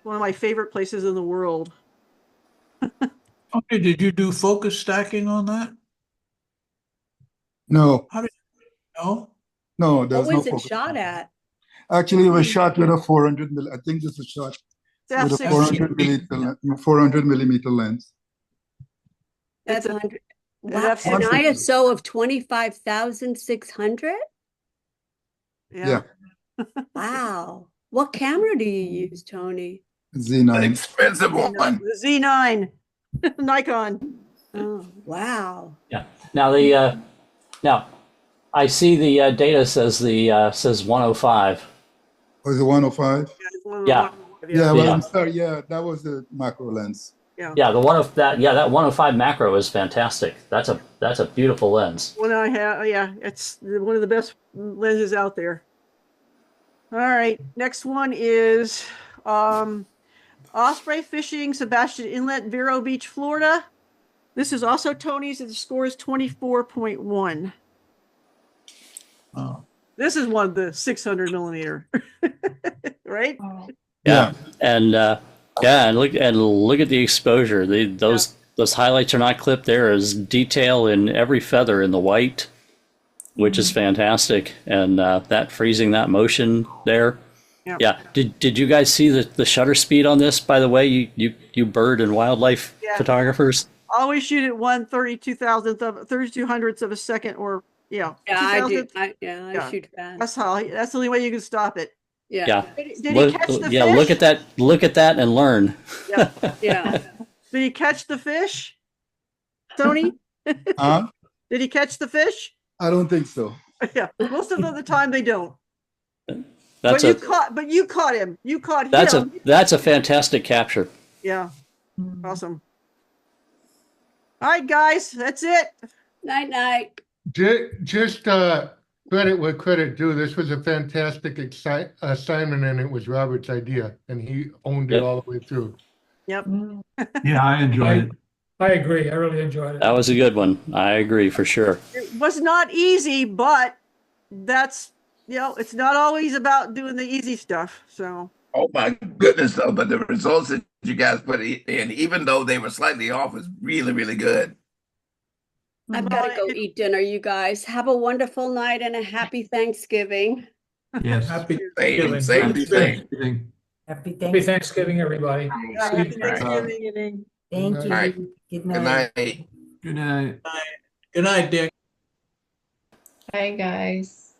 One of my favorite places in the world. Okay, did you do focus stacking on that? No. How did you know? No, there's What no was it focus. shot at? Actually, it was shot with a 400 I think this is shot with a 400 millimeter lens. That's 100. Wow, That's an ISO of 25,600? Yeah. Wow. What camera do you use, Tony? Z9. Expensive one. The Z9. Nikon. Oh, wow. Yeah. Now now I see the data says says 105. Was it 105? Yeah. Yeah, well, Yeah. I'm sorry. Yeah, that was the macro lens. Yeah, that 105 macro is fantastic. That's a beautiful lens. One I have, yeah, it's one of the best lenses out there. All right, next one is Osprey Fishing, Sebastian Inlet, Vero Beach, Florida. This is also Tony's, and the score is 24.1. Oh. This is one of the 600 millimeter, right? Yeah, and look at the exposure. Those highlights are not clipped. There is detail in every feather in the white, which is fantastic, and that freezing that motion there. Yeah. Did you guys see the shutter speed on this? By the way, you bird and wildlife photographers. Always shoot at 3200ths of a second, or Yeah, I do. 2000th. I shoot fast. That's the only way you can stop it. Yeah. Did he catch the fish? Look at that. Look at that and learn. Yeah. Did he catch the fish, Tony? Did he catch the fish? I don't think so. Yeah, most of the time they don't. But you caught him. You caught him. That's a fantastic capture. Yeah, awesome. All right, guys, that's it. Night, night. Just credit where credit due. This was a fantastic assignment, and it was Robert's idea, and he owned it all the way through. Yep. Yeah, I enjoyed it. I agree. I really enjoyed it. That was a good one. I agree for sure. It was not easy, but that's, it's not always about doing the easy stuff. So. Oh my goodness, though! But the results that you guys put in, even though they were slightly off, is really, really good. I've got to go eat dinner, you guys. Have a wonderful night and a happy Thanksgiving. Yes. Happy Thanksgiving. Happy Happy Thanksgiving, everybody. Happy Thanksgiving. Thank you. All right. Good Good night. night. Good night. Good night, Dick. Bye, guys.